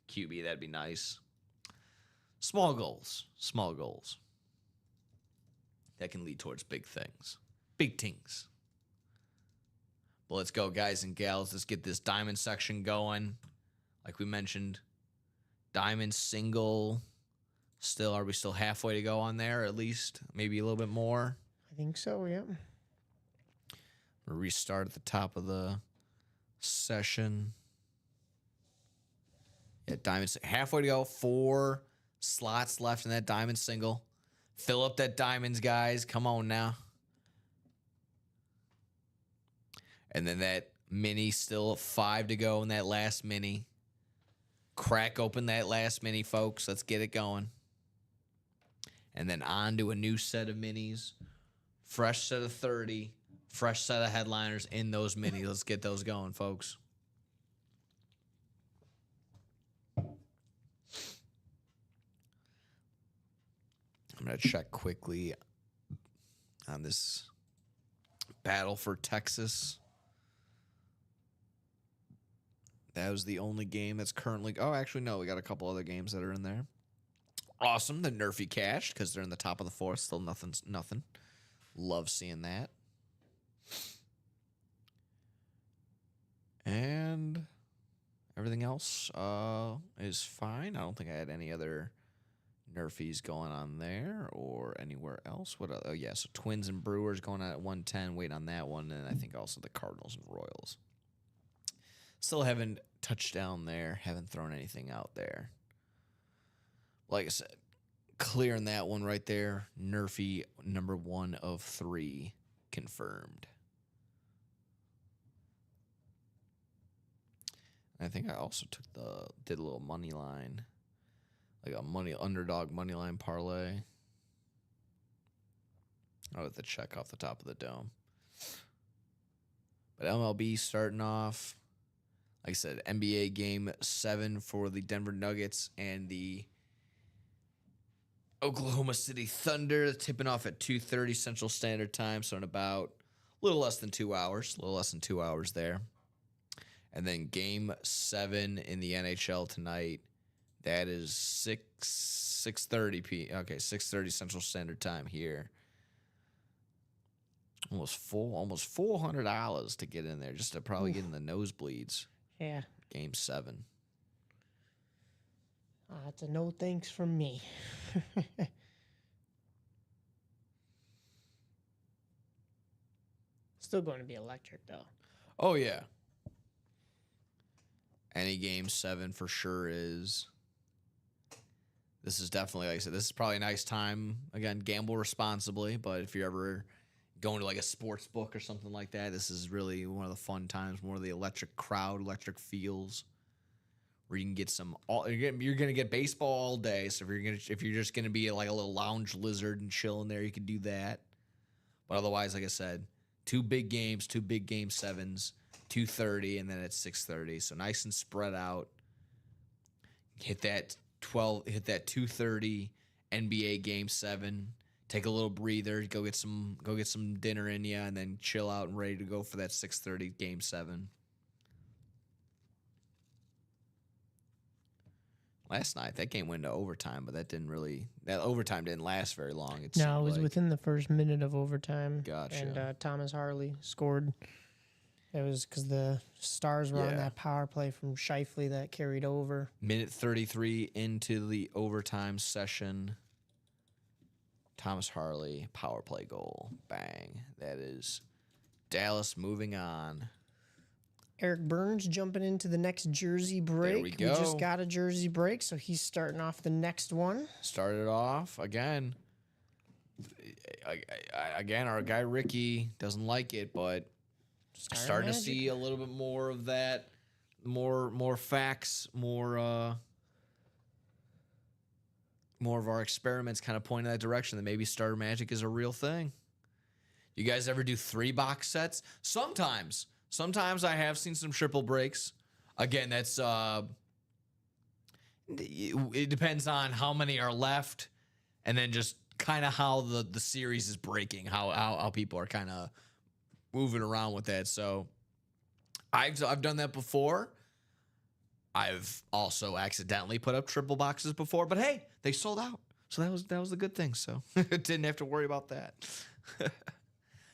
QB. That'd be nice. Small goals. That can lead towards big things. Big things. But let's go, guys and gals. Let's get this diamond section going. Like we mentioned, diamond single. Are we still halfway to go on there? At least maybe a little bit more. I think so, yeah. We'll restart at the top of the session. Yeah, diamond halfway to go. 4 slots left in that diamond single. Fill up that diamonds, guys. Come on now. And then that mini, still 5 to go in that last mini. Crack open that last mini, folks. Let's get it going. And then on to a new set of minis. Fresh set of 30. Fresh set of headliners in those minis. Let's get those going, folks. I'm going to check quickly on this battle for Texas. That was the only game that's currently... Oh, actually, no. We got a couple other games that are in there. Awesome. The Nerfy cashed because they're in the top of the 4th. Still nothing. Love seeing that. And everything else is fine. I don't think I had any other Nerfies going on there or anywhere else. Oh, yeah. So Twins and Brewers going on at 110. Waiting on that one. And I think also the Cardinals and Royals. Still haven't touched down there. Haven't thrown anything out there. Like I said, clearing that one right there. Nerfy number 1 of 3 confirmed. I think I also did a little money line, like a underdog money line parlay. I'll have to check off the top of the dome. But MLB starting off, like I said, NBA Game 7 for the Denver Nuggets and the Oklahoma City Thunder, tipping off at 2:30 Central Standard Time, so in about a little less than 2 hours. A little less than 2 hours there. And then Game 7 in the NHL tonight. That is 6:30 p.m. Okay, 6:30 Central Standard Time here. Almost $400 to get in there, just to probably get in the nosebleeds. Yeah. Game 7. That's a no thanks from me. Still going to be electric, though. Oh, yeah. Any Game 7 for sure is. This is definitely, like I said, this is probably a nice time. Again, gamble responsibly, but if you're ever going to like a sports book or something like that, this is really one of the fun times, more of the electric crowd, electric feels, where you can get you're gonna get baseball all day. So if you're just gonna be like a little lounge lizard and chill in there, you can do that. But otherwise, like I said, 2 big games, 2 big Game 7s, 2:30, and then at 6:30. So nice and spread out. Hit that 2:30 NBA Game 7. Take a little breather, go get some dinner in you, and then chill out and ready to go for that 6:30 Game 7. Last night, that game went to overtime, but that overtime didn't last very long. It was within the first minute of overtime. Gotcha. And Thomas Harley scored. It was because the Stars were on that power play from Scheifele that carried over. Minute 33 into the overtime session. Thomas Harley, power play goal. Bang. That is Dallas moving on. Eric Burns jumping into the next jersey break. we go. We just got a jersey break, so he's starting off the next one. Started off again. Again, our guy Ricky doesn't like it, but starting to see a little bit more of that. More facts, more of our experiments kind of point in that direction that maybe Starter Magic is a real thing. You guys ever do 3 box sets? Sometimes I have seen some triple breaks. Again, that's it depends on how many are left, and then just kind of how the series is breaking, how people are kind of moving around with that. So I've done that before. I've also accidentally put up triple boxes before, but hey, they sold out. So that was a good thing. So didn't have to worry about that.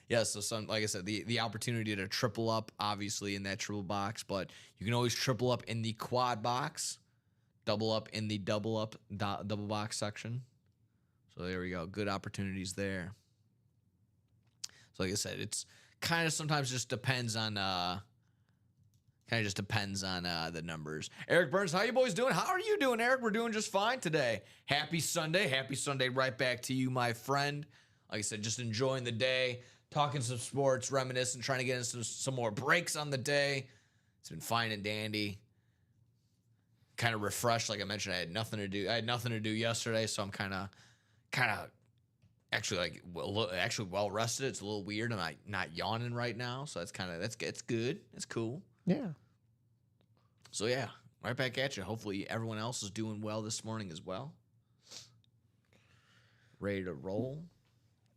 Yeah, so like I said, the opportunity to triple up, obviously, in that triple box, but you can always triple up in the quad box, double up in the double box section. So there we go. Good opportunities there. So like I said, it's kind of sometimes just depends on the numbers. Eric Burns, how you boys doing? How are you doing, Eric? We're doing just fine today. Happy Sunday. Happy Sunday right back to you, my friend. Like I said, just enjoying the day, talking some sports, reminiscing, trying to get into some more breaks on the day. It's been fine and dandy. Kind of refreshed. Like I mentioned, I had nothing to do yesterday, so I'm kind of actually well rested. It's a little weird. I'm not yawning right now, so it's good. It's cool. Yeah. So yeah, right back at you. Hopefully everyone else is doing well this morning as well. Ready to roll.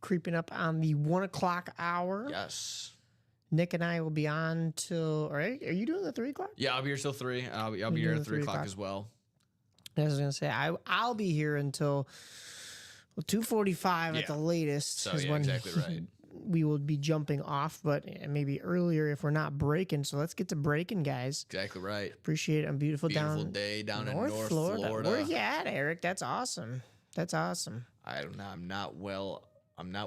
Creeping up on the 1 o'clock hour. Yes. Nick and I will be on till. All right, are you doing the 3 o'clock? Yeah, I'll be here till 3. I'll be here at 3 o'clock as well. I was gonna say I'll be here until 2:45 at the latest. So yeah, exactly right. We will be jumping off, but maybe earlier if we're not breaking. So let's get to breaking, guys. Exactly right. Appreciate it. Beautiful day down in North Florida. Where you at, Eric? That's awesome. I don't know. I'm not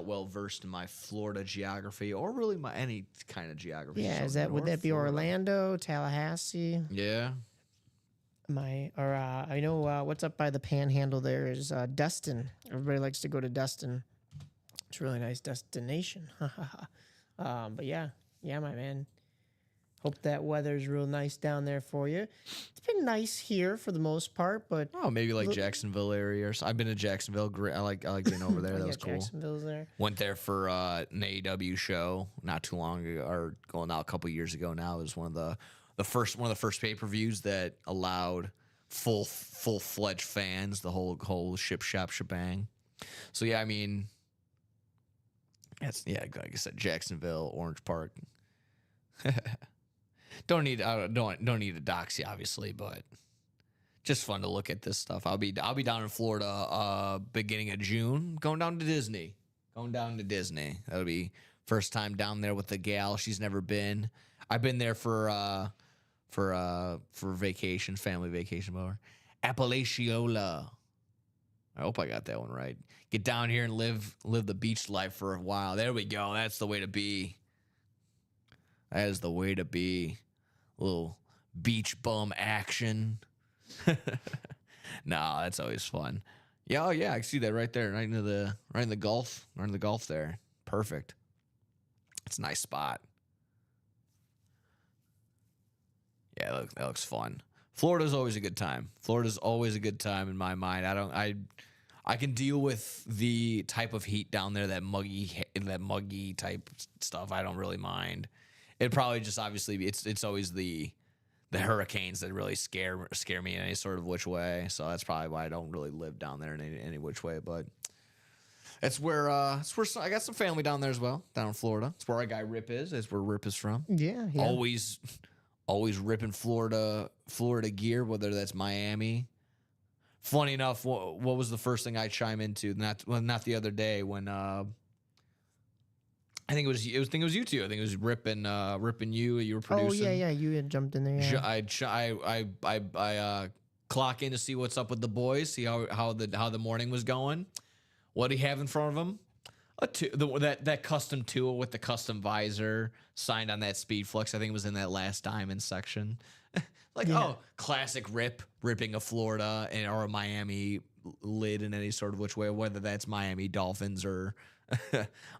well versed in my Florida geography or really my any kind of geography. Yeah, so would that be Florida. Orlando, Tallahassee? Yeah. I know what's up by the Panhandle there is Destin. Everybody likes to go to Destin. It's a really nice destination. But yeah, my man. Hope that weather's real nice down there for you. It's been nice here for the most part, but maybe like Jacksonville area. Or so. I've been to Jacksonville. I like getting over there. That was cool. Jacksonville's there. Went there for an AEW show not too long ago, or going out a couple years ago. Now it was one of the first pay-per-views that allowed full-fledged fans, the whole shebang. So yeah, I mean, like I said, Jacksonville, Orange Park. Don't need to dox you, obviously, but just fun to look at this stuff. I'll be down in Florida beginning of June, going down to Disney. That'll be first time down there with the gal. She's never been. I've been there for vacation, family vacation, over Apalachicola. I hope I got that one right. Get down here and live the beach life for a while. There we go. That's the way to be. That is the way to be. A little beach bum action. No, that's always fun. Yeah, oh yeah, I see that right there, right in the Gulf there. Perfect. It's a nice spot. Yeah, that looks fun. Florida's always a good time. In my mind. I can deal with the type of heat down there, that muggy type stuff. I don't really mind. It probably just obviously it's always the hurricanes that really scare me in any sort of which way. So that's probably why I don't really live down there in any which way. But it's where I got some family down there as well, down in Florida. It's where our guy Rip is. That's where Rip is from. Yeah. Always ripping Florida gear, whether that's Miami. Funny enough, what was the first thing I chime into? Not the other day when I think it was you two. I think it was ripping you. You were producing. Oh yeah, you had jumped in there. Yeah. I clock in to see what's up with the boys, see how the morning was going. What do you have in front of him? that custom tool with the custom visor signed on that Speedflex. I think it was in that last diamond section. Classic ripping a Florida or a Miami lid in any sort of which way, whether that's Miami Dolphins or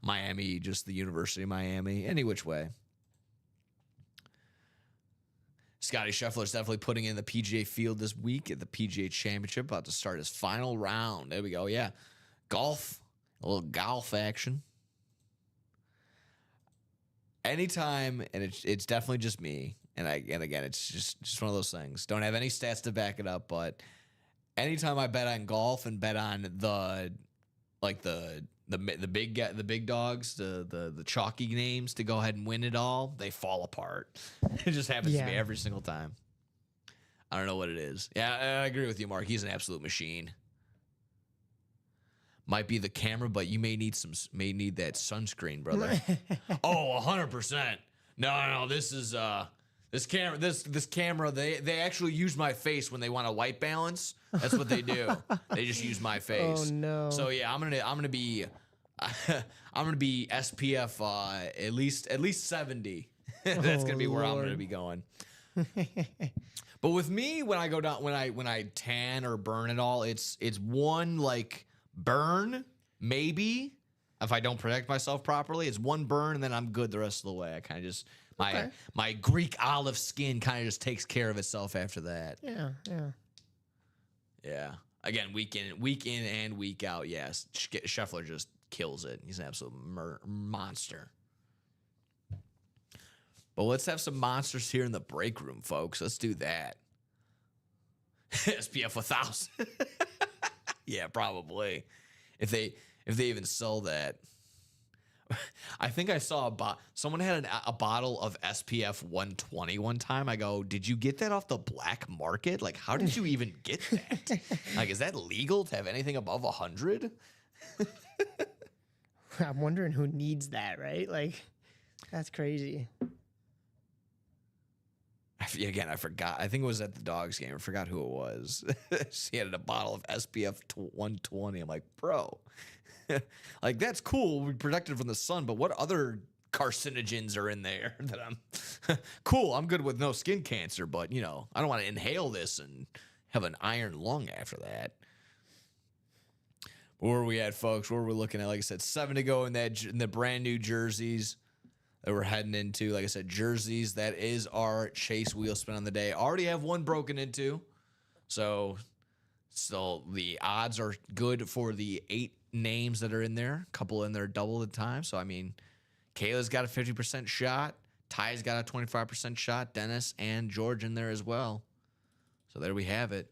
Miami, just the University of Miami, any which way. Scotty Scheffler's definitely putting in the PGA field this week at the PGA Championship, about to start his final round. There we go. Yeah. Golf, a little golf action. Anytime, and it's definitely just me. And again, it's just one of those things. Don't have any stats to back it up, but anytime I bet on golf and bet on the big dogs, the chalky names to go ahead and win it all, they fall apart. It just happens to me every single time. I don't know what it is. Yeah, I agree with you, Mark. He's an absolute machine. Might be the camera, but you may need that sunscreen, brother. Oh, 100%. No, this is this camera, they actually use my face when they want a white balance. That's what they do. They just use my face. Oh no. So yeah, I'm gonna be SPF at least 70. That's gonna be where I'm gonna be going. But with me, when I go down, when I tan or burn it all, it's one like burn maybe if I don't protect myself properly. It's one burn and then I'm good the rest of the way. I kind of just my Greek olive skin kind of just takes care of itself after that. Yeah. Again, week in and week out. Yes, Scheffler just kills it. He's an absolute monster. But let's have some monsters here in the break room, folks. Let's do that. SPF 1000. Yeah, probably. If they even sell that. I think I saw someone had a bottle of SPF 120 one time. I go, did you get that off the black market? Like, how did you even get that? Like, is that legal to have anything above 100? I'm wondering who needs that, right? Like, that's crazy. Again, I forgot. I think it was at the Dogs game. I forgot who it was. She had a bottle of SPF 120. I'm like, bro. Like, that's cool. We're protected from the sun, but what other carcinogens are in there that I'm cool? I'm good with no skin cancer, but I don't want to inhale this and have an iron lung after that. Where are we at, folks? Where are we looking at? Like I said, 7 to go in the brand new jerseys that we're heading into. Like I said, jerseys. That is our chase wheel spin on the day. Already have one broken into, so the odds are good for the 8 names that are in there. A couple in there double the time. So, I mean, Kayla's got a 50% shot. Ty's got a 25% shot. Dennis and George in there as well. So there we have it.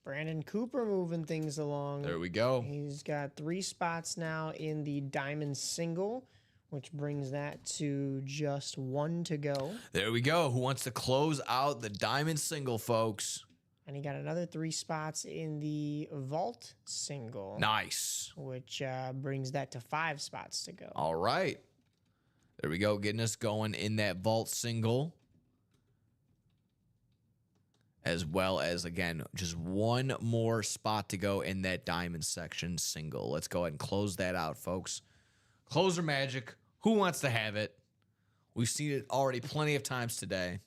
Brandon Cooper moving things along. There we go. He's got 3 spots now in the Diamond Single, which brings that to just 1 to go. There we go. Who wants to close out the Diamond Single, folks? And he got another 3 spots in the Vault Single. Nice. Which brings that to 5 spots to go. All right. There we go. Getting us going in that Vault Single. As well as, again, just 1 more spot to go in that Diamond Section Single. Let's go ahead and close that out, folks. Closer magic. Who wants to have it? We've seen it already plenty of times today.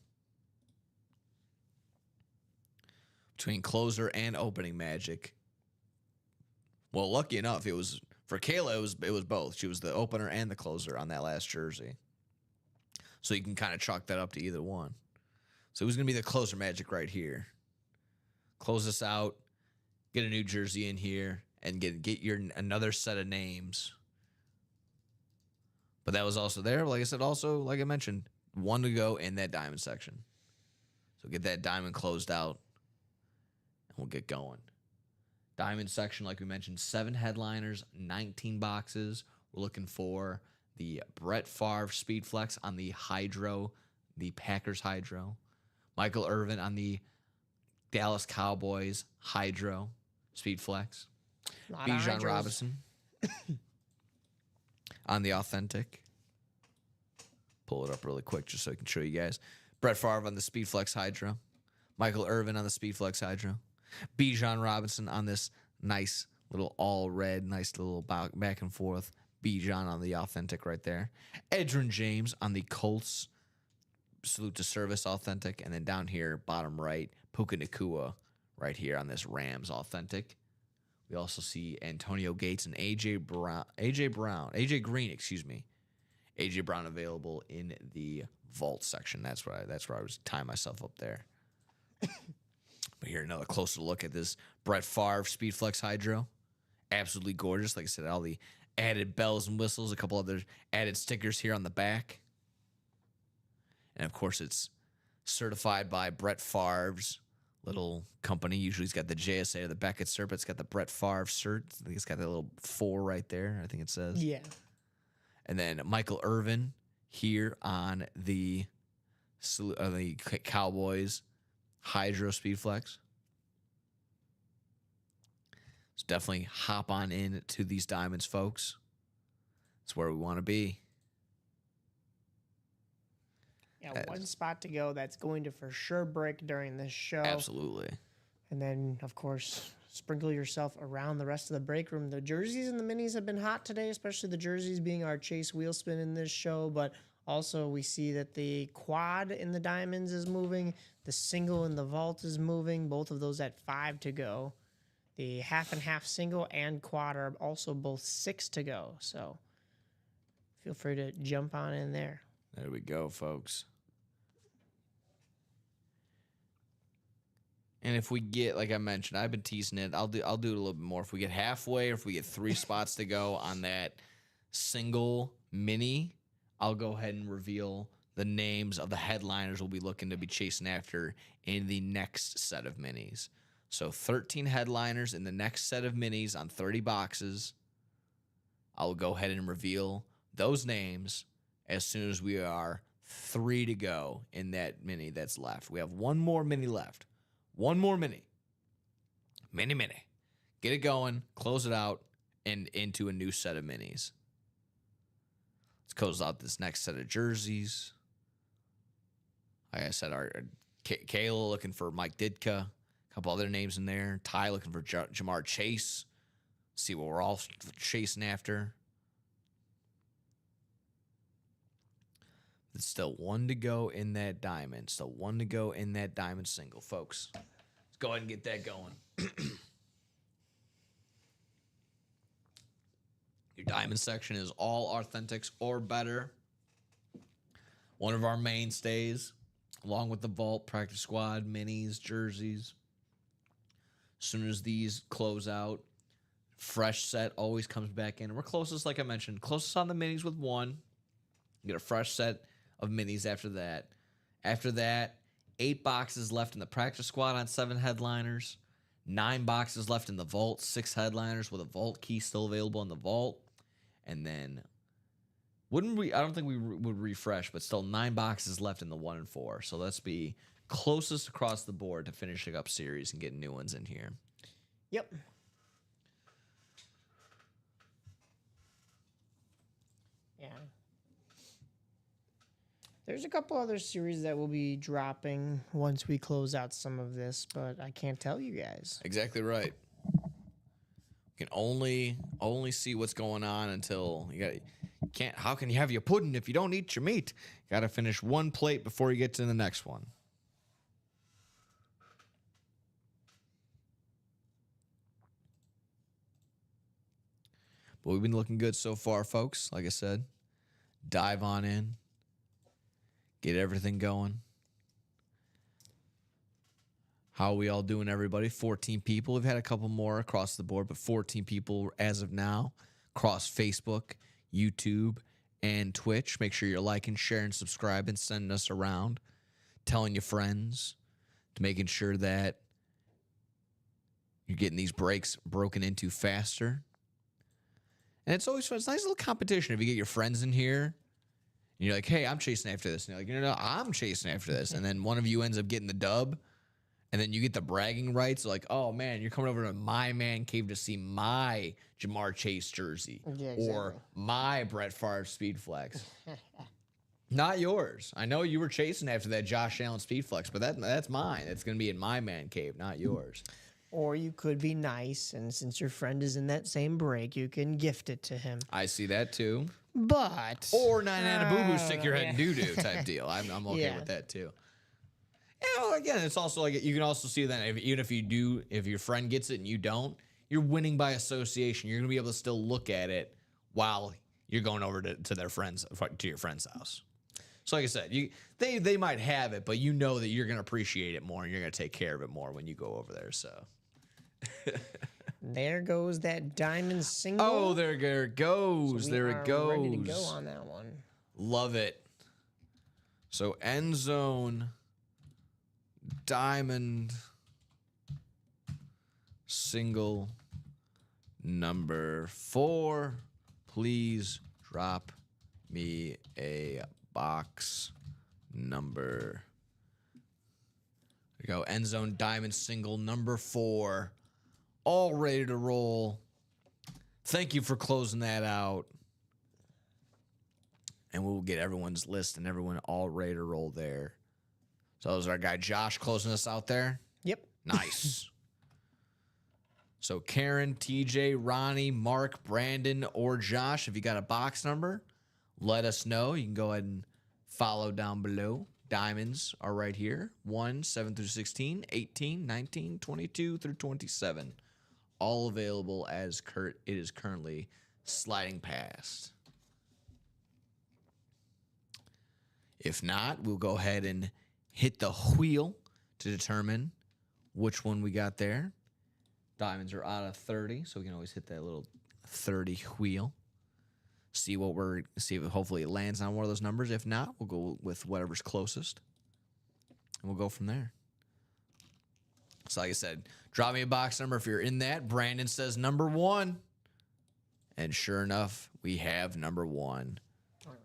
Between closer and opening magic. Well, lucky enough, it was for Kayla. It was both. She was the opener and the closer on that last jersey. So you can kind of chalk that up to either one. So it was gonna be the closer magic right here. Close this out, get a new jersey in here, and get your another set of names. But that was also there. Like I said, also like I mentioned, 1 to go in that diamond section. So get that diamond closed out. We'll get going. Diamond section, like we mentioned, 7 headliners, 19 boxes. We're looking for the Brett Favre Speedflex on the Hydro, the Packers Hydro. Michael Irvin on the Dallas Cowboys Hydro Speedflex. Bijan Robinson on the Authentic. Pull it up really quick just so I can show you guys. Brett Favre on the Speedflex Hydro. Michael Irvin on the Speedflex Hydro. Bijan Robinson on this nice little all red, nice little back and forth Bijan on the Authentic right there. Edgerrin James on the Colts Salute to Service Authentic. And then down here, bottom right, Puka Nacua right here on this Rams Authentic. We also see Antonio Gates and AJ Green, AJ Brown available in the vault section. That's where I was tying myself up there. But here, another closer look at this Brett Favre Speedflex Hydro. Absolutely gorgeous. Like I said, all the added bells and whistles, a couple other added stickers here on the back. And of course, it's certified by Brett Favre's little company. Usually he's got the JSA or the Beckett cert, but it's got the Brett Favre cert. I think it's got that little 4 right there, I think it says. Yeah. And then Michael Irvin here on the Cowboys Hydro Speedflex. So definitely hop on in to these diamonds, folks. It's where we want to be. Yeah, one spot to go that's going to for sure break during this show. Absolutely. And then, of course, sprinkle yourself around the rest of the break room. The jerseys and the minis have been hot today, especially the jerseys being our Chase wheel spin in this show. But also we see that the quad in the diamonds is moving. The single in the vault is moving. Both of those at 5 to go. The half and half single and quad are also both 6 to go. So feel free to jump on in there. There we go, folks. And if we get, like I mentioned, I've been teasing it. I'll do it a little bit more. If we get halfway, or if we get 3 spots to go on that single mini, I'll go ahead and reveal the names of the headliners we'll be looking to be chasing after in the next set of minis. So 13 headliners in the next set of minis on 30 boxes. I'll go ahead and reveal those names as soon as we are 3 to go in that mini that's left. We have 1 more mini left. 1 more mini. Mini. Get it going, close it out, and into a new set of minis. Let's close out this next set of jerseys. Like I said, our Kayla looking for Mike Ditka. A couple other names in there. Ty looking for Jamar Chase. See what we're all chasing after. There's still 1 to go in that diamond. Still 1 to go in that diamond single, folks. Let's go ahead and get that going. Your diamond section is all authentics or better. One of our mainstays, along with the vault, practice squad, minis, jerseys. As soon as these close out, fresh set always comes back in. We're closest, like I mentioned, closest on the minis with 1. You get a fresh set of minis after that. After that, 8 boxes left in the practice squad on 7 headliners. 9 boxes left in the vault, 6 headliners with a vault key still available in the vault. And then, I don't think we would refresh, but still 9 boxes left in the 1 and 4. So let's be closest across the board to finishing up series and getting new ones in here. Yep. Yeah. There's a couple other series that will be dropping once we close out some of this, but I can't tell you guys. Exactly right. You can only see what's going on until how can you have your pudding if you don't eat your meat? You got to finish 1 plate before you get to the next one. But we've been looking good so far, folks. Like I said, dive on in. Get everything going. How are we all doing, everybody? 14 people. We've had a couple more across the board, but 14 people as of now across Facebook, YouTube, and Twitch. Make sure you're liking, sharing, subscribing, sending us around, telling your friends, to making sure that you're getting these breaks broken into faster. And it's always fun. It's a nice little competition if you get your friends in here. And you're like, hey, I'm chasing after this. And you're like, no, I'm chasing after this. And then one of you ends up getting the dub. And then you get the bragging rights. Like, oh, man, you're coming over to my man cave to see my Jamar Chase jersey. Yeah, exactly. Or my Brett Favre Speedflex. Not yours. I know you were chasing after that Josh Allen Speedflex, but that's mine. It's going to be in my man cave, not yours. Or you could be nice, and since your friend is in that same break, you can gift it to him. I see that too. But Or Nana Boo Boo, stick your head in doo doo type deal. I'm okay Yeah. with that too. Again, it's also like you can also see that even if your friend gets it and you don't, you're winning by association. You're gonna be able to still look at it while you're going over to your friend's house. So like I said, they might have it, but you know that you're gonna appreciate it more and you're gonna take care of it more when you go over there. So there goes that diamond single. oh, there it goes. We There are it goes. Ready to go on that one. Love it. So end zone diamond single number 4. Please drop me a box number. There we go. End zone diamond single number 4. All ready to roll. Thank you for closing that out. And we'll get everyone's list and everyone all ready to roll there. So that was our guy Josh closing us out there. Yep. Nice. So Karen, TJ, Ronnie, Mark, Brandon, or Josh, if you got a box number, let us know. You can go ahead and follow down below. Diamonds are right here. 1, 7 through 16, 18, 19, 22 through 27. All available as it is currently sliding past. If not, we'll go ahead and hit the wheel to determine which one we got there. Diamonds are out of 30, so we can always hit that little 30 wheel. See if hopefully it lands on one of those numbers. If not, we'll go with whatever's closest. And we'll go from there. So like I said, drop me a box number if you're in that. Brandon says number 1. And sure enough, we have number 1. All right.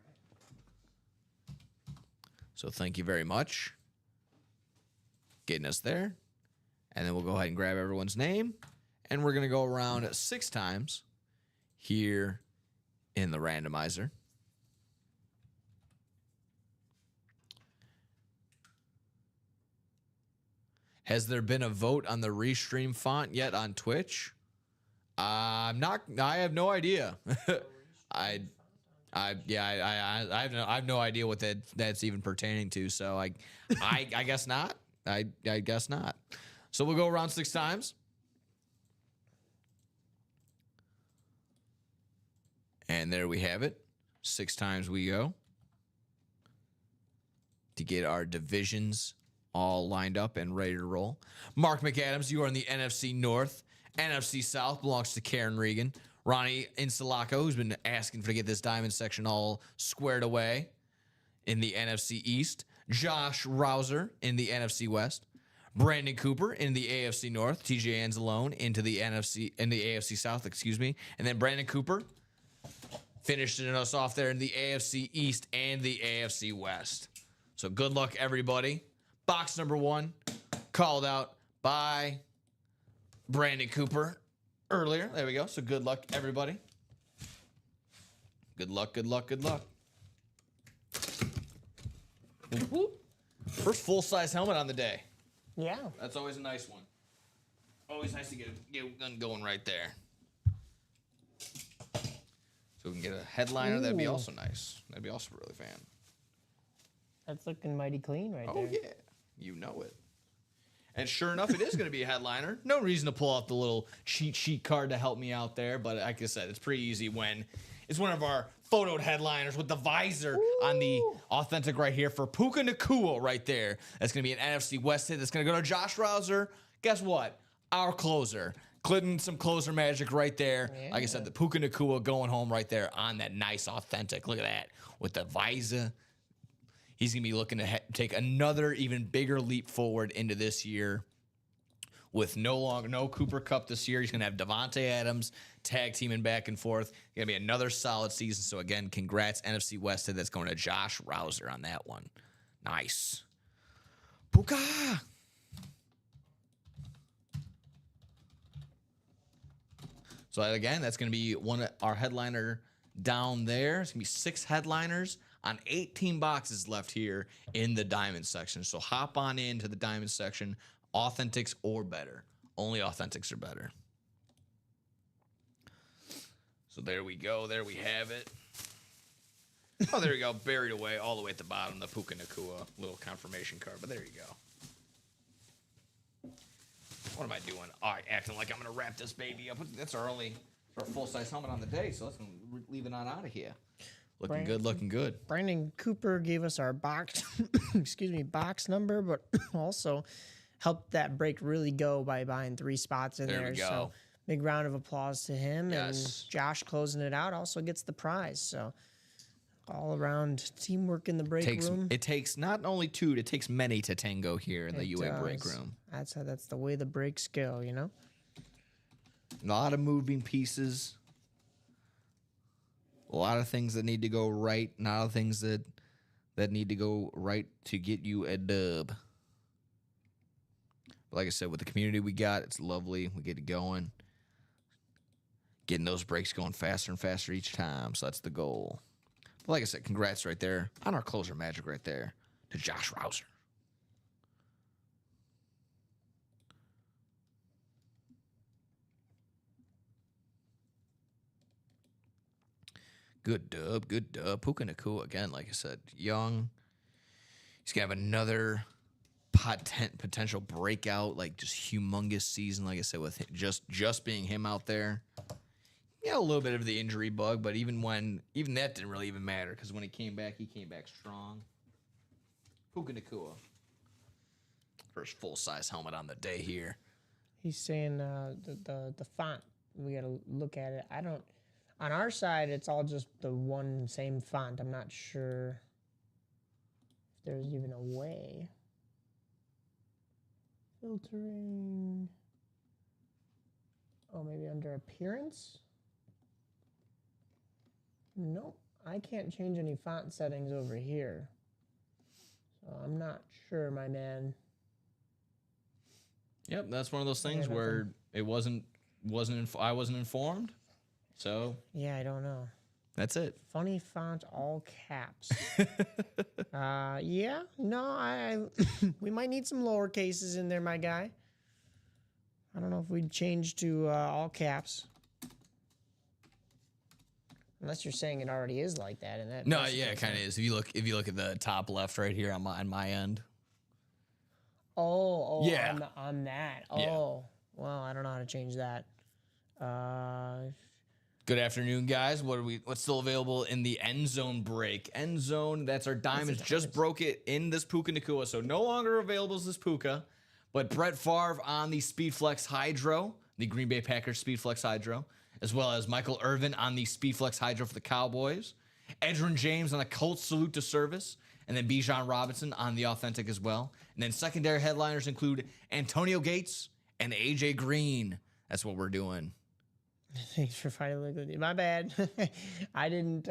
So thank you very much. Getting us there. And then we'll go ahead and grab everyone's name. And we're going to go around 6 times here in the randomizer. Has there been a vote on the Restream font yet on Twitch? I have no idea. I have no idea what that's even pertaining to. So I guess not. I guess not. So we'll go around 6 times. And there we have it. 6 times we go to get our divisions all lined up and ready to roll. Mark McAdams, you are in the NFC North. NFC South belongs to Karen Regan. Ronnie Insulaco, who's been asking to get this diamond section all squared away, in the NFC East. Josh Rouser in the NFC West. Brandon Cooper in the AFC North. TJ Anzalone in the AFC South, And then Brandon Cooper finishing us off there in the AFC East and the AFC West. So good luck, everybody. Box number 1 called out by Brandon Cooper earlier. There we go. So good luck, everybody. Good luck, good luck, good luck. First full-size helmet on the day. Yeah. That's always a nice one. Always nice to get one going right there. So we can get a headliner. That'd be also nice. That'd be also really fan. That's looking mighty clean right there. Oh, yeah. You know it. And sure enough, it is going to be a headliner. No reason to pull out the little cheat sheet card to help me out there. But like I said, it's pretty easy when it's one of our photoed headliners with the visor on the authentic right here for Puka Nacua right there. That's going to be an NFC West hit. That's going to go to Josh Rouser. Guess what? Our closer. Clipping some closer magic right there. Yeah. Like I said, the Puka Nacua going home right there on that nice authentic. Look at that. With the visor. He's going to be looking to take another even bigger leap forward into this year with no Cooper Kupp this year. He's going to have Devontae Adams tag teaming back and forth. Going to be another solid season. So, again, congrats, NFC West. That's going to Josh Rouser on that one. Nice. Puka! So, again, that's going to be our headliner down there. It's going to be 6 headliners on 18 boxes left here in the diamond section. So hop on into the diamond section, authentics or better. Only authentics are better. So there we go. There we have it. Oh, there you go. Buried away all the way at the bottom, the Puka Nakua little confirmation card. But there you go. What am I doing? All right, acting like I'm going to wrap this baby up. That's our full-size helmet on the day, so let's leave it on out of here. Looking good, looking good. Brandon Cooper gave us our box, box number, but also helped that break really go by buying 3 spots in there. There we go. So big round of applause to him. Yes. And Josh closing it out also gets the prize. So all around teamwork in the break room. It takes not only 2, it takes many to tango here in the UA break does. room. That's the way the breaks go, you know? A lot of moving pieces. A lot of things that need to go right. A lot of things that need to go right to get you a dub. But like I said, with the community we got, it's lovely. We get it going. Getting those breaks going faster and faster each time. So that's the goal. But like I said, congrats right there on our closer magic right there to Josh Rouser. Good dub, good dub. Puka Nakua, again, like I said, young. He's going to have another potential breakout, like just humongous season, like I said, with just being him out there. Yeah, a little bit of the injury bug, but even that didn't really even matter because when he came back strong. Puka Nakua. First full-size helmet on the day here. He's saying the font, we got to look at it. On our side, it's all just the one same font. I'm not sure if there's even a way. Filtering. Oh, maybe under appearance? Nope, I can't change any font settings over here. So I'm not sure, my man. Yep, that's one of those things where I wasn't informed. So yeah, I don't know. That's it. Funny font, all caps. Yeah, no, we might need some lower cases in there, my guy. I don't know if we'd change to all caps. Unless you're saying it already is like that, and that. No, yeah, it kind of is. If you look at the top left right here on my end. Oh, yeah. on that. Yeah. Oh, well, I don't know how to change that. Good afternoon, guys. What's still available in the end zone break? End zone, that's our diamonds. Just broke it in this Puka Nakua, so no longer available is this Puka. But Brett Favre on the Speedflex Hydro, the Green Bay Packers Speedflex Hydro, as well as Michael Irvin on the Speedflex Hydro for the Cowboys. Edgerrin James on the Colts Salute to Service, and then Bijan Robinson on the Authentic as well. And then secondary headliners include Antonio Gates and AJ Green. That's what we're doing. Thanks for fighting liquidity. My bad. I didn't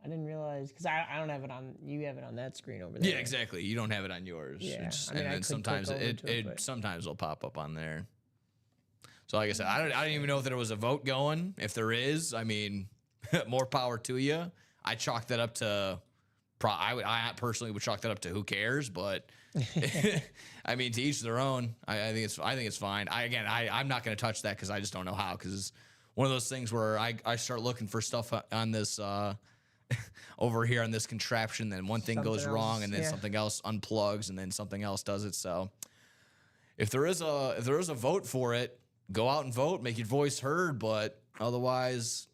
realize because I don't have it on. You have it on that screen over there. Yeah, exactly. You don't have it on yours. Yeah, And then sometimes sometimes it'll pop up on there. So like I said, I don't even know if there was a vote going. If there is, I mean, more power to you. I chalk that up to. I personally would chalk that up to who cares, but I mean, to each their own. I think it's fine. I'm not going to touch that because I just don't know how. Because it's one of those things where I start looking for stuff on this over here on this contraption, then one thing goes wrong, and then something else unplugs, and then something else does it. So if there is a vote for it, go out and vote, make your voice heard. But otherwise,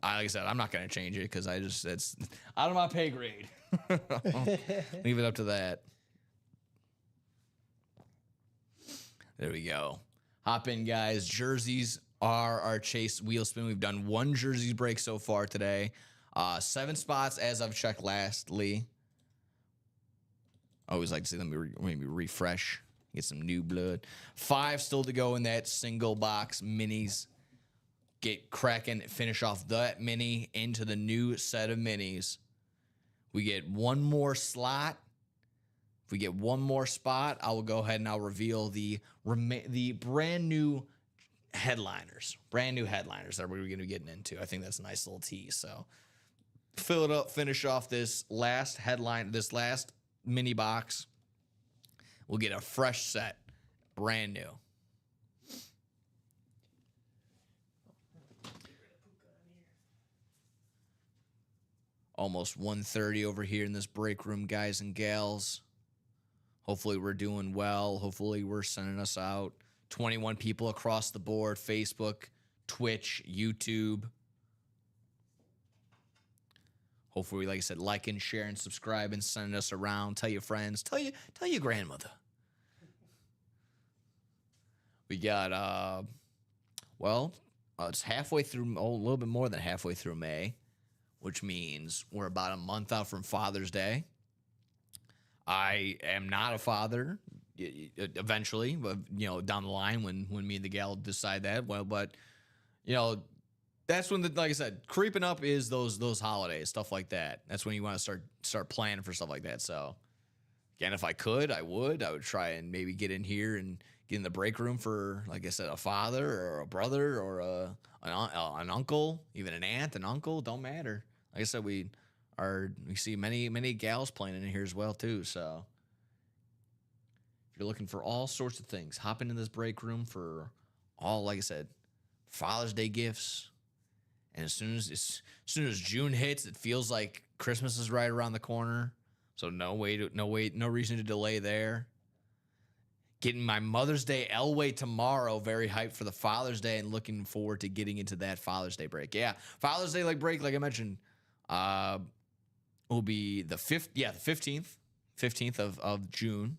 like I said, I'm not going to change it because it's out of my pay grade. Leave it up to that. There we go. Hop in, guys. Jerseys are our chase wheel spin. We've done 1 jerseys break so far today. 7 spots as I've checked lastly. I always like to see them maybe refresh, get some new blood. 5 still to go in that single box minis. Get cracking, finish off that mini into the new set of minis. We get 1 more slot. If we get 1 more spot, I will go ahead and I'll reveal the brand new headliners. Brand new headliners that we're going to be getting into. I think that's a nice little tease. So fill it up, finish off this last headline, this last mini box. We'll get a fresh set, brand new. almost 1:30 over here in this break room, guys and gals. Hopefully we're doing well. Hopefully we're sending us out. 21 people across the board, Facebook, Twitch, YouTube. Hopefully, like I said, like and share and subscribe and send us around. Tell your friends. Tell your grandmother. We got, it's halfway through, a little bit more than halfway through May, which means we're about a month out from Father's Day. I am not a father eventually, but, down the line when me and the gal decide that. Well, but, that's when, like I said, creeping up is those holidays, stuff like that. That's when you want to start planning for stuff like that. So, again, if I could, I would try and maybe get in here and get in the break room for, like I said, a father or a brother or an uncle, even an aunt, an uncle, don't matter. Like I said, we see many gals playing in here as well too. So if you're looking for all sorts of things, hop into this break room for all, like I said, Father's Day gifts. And as soon as June hits, it feels like Christmas is right around the corner. So no reason to delay there. Getting my Mother's Day Elway tomorrow. Very hyped for the Father's Day and looking forward to getting into that Father's Day break. Yeah, Father's Day break, like I mentioned, will be the 15th of June.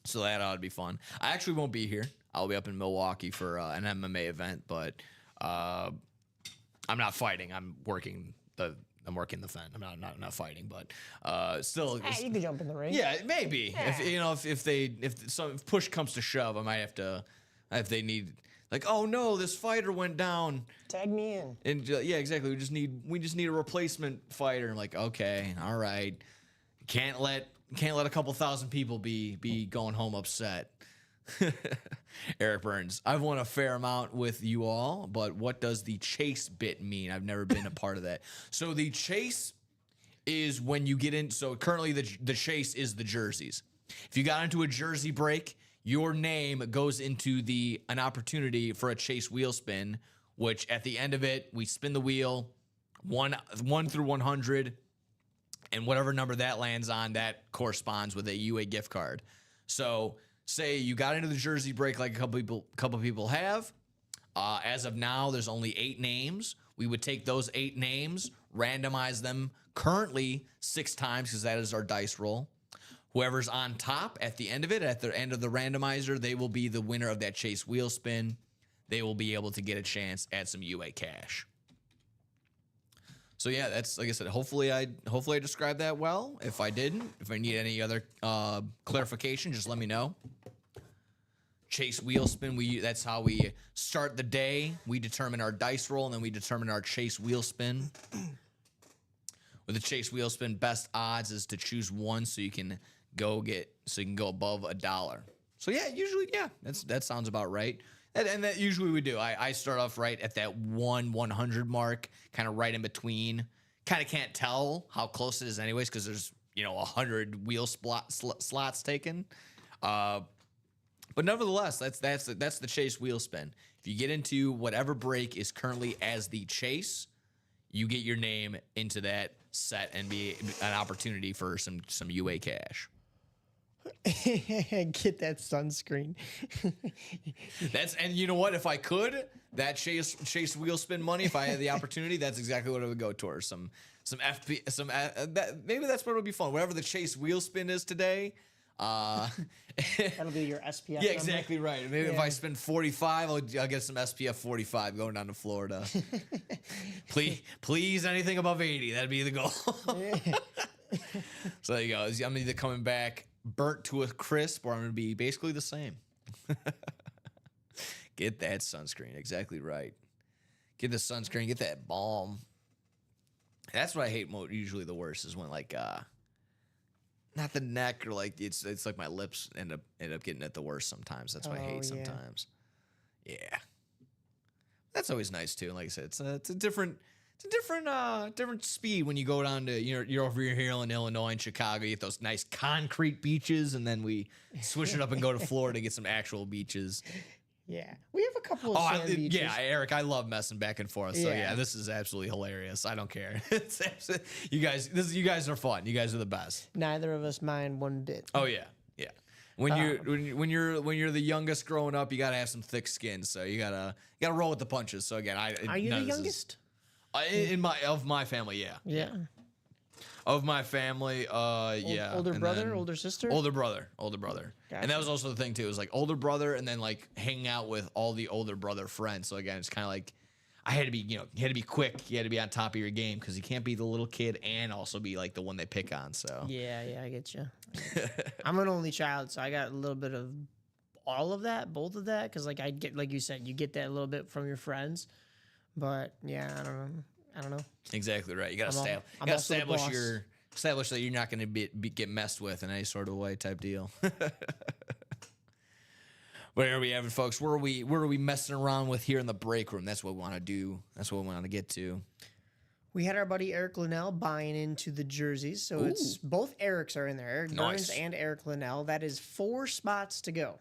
So that ought to be fun. I actually won't be here. I'll be up in Milwaukee for an MMA event, but I'm not fighting. I'm working the Fenn. I'm not fighting, but still. You could jump in the ring. Yeah, maybe. Yeah. If push comes to shove, I might have to. If they need, like, oh no, this fighter went down. Tag me in. And yeah, exactly. We just need a replacement fighter. I'm like, okay, all right. Can't let a couple thousand people be going home upset. Eric Burns, I've won a fair amount with you all, but what does the chase bit mean? I've never been a part of that. So the chase is when you get in. So currently the chase is the jerseys. If you got into a jersey break, your name goes into an opportunity for a chase wheel spin, which at the end of it, we spin the wheel 1 through 100, and whatever number that lands on, that corresponds with a UA gift card. So say you got into the jersey break like a couple people have. As of now, there's only 8 names. We would take those 8 names, randomize them currently 6 times because that is our dice roll. Whoever's on top at the end of it, at the end of the randomizer, they will be the winner of that chase wheel spin. They will be able to get a chance at some UA cash. So yeah, that's, like I said, hopefully I described that well. If I didn't, if I need any other clarification, just let me know. Chase wheel spin, that's how we start the day. We determine our dice roll, and then we determine our chase wheel spin. With the chase wheel spin, best odds is to choose one so you can go above $1. So yeah, usually, yeah, that sounds about right. And that usually we do. I start off right at that 100 mark, kind of right in between. Kind of can't tell how close it is anyways because there's 100 wheel slots taken. But nevertheless, that's the chase wheel spin. If you get into whatever break is currently as the chase, you get your name into that set and be an opportunity for some UA cash. Get that sunscreen. And you know what? If I could, that chase wheel spin money, if I had the opportunity, that's exactly what it would go towards. Some FP, maybe that's what would be fun. Whatever the chase wheel spin is today. That'll be your SPF. Yeah, exactly right. Maybe if I spend 45, I'll get some SPF 45 going down to Florida. please, anything above 80, that'd be the goal. So there you go. I'm either coming back burnt to a crisp, or I'm going to be basically the same. Get that sunscreen. Exactly right. Get the sunscreen. Get that balm. That's what I hate usually the worst is when not the neck or it's like my lips end up getting it the worst sometimes. That's what I hate sometimes. Yeah. That's always nice too. Like I said, it's a different speed when you go down to you're over here in Illinois and Chicago. You get those nice concrete beaches, and then we switch it up and go to Florida to get some actual beaches. Yeah, we have a couple of sand beaches. Yeah, Eric, I love messing back and forth. So Yeah. yeah, this is absolutely hilarious. I don't care. It's you guys are fun. You guys are the best. Neither of us mind one bit. Oh yeah, yeah. When you're the youngest growing up, you gotta have some thick skin. So you gotta roll with the punches. So again, Are you the youngest? In my family? Yeah. Yeah. Of my family, yeah. Older And brother, then older sister? older brother. And that was also the thing too. It was like older brother, and then like hanging out with all the older brother friends. So again, it's kind of like I had to be, you had to be quick. You had to be on top of your game because you can't be the little kid and also be like the one they pick on. So Yeah, I get you. I'm an only child, so I got a little bit of all of that, both of that, because like I get, like you said, you get that a little bit from your friends. But yeah, I don't know. Exactly right. You got to I'm also the establish that you're not going to get messed with in any sort of way type deal. But here we have it, folks. Where are we messing around with here in the break room? That's what we want to do. That's what we want to get to. We had our buddy Eric Linnell buying into the jerseys. So it's both Erics are in there. Eric Burns and Eric Linnell. That is 4 spots to go.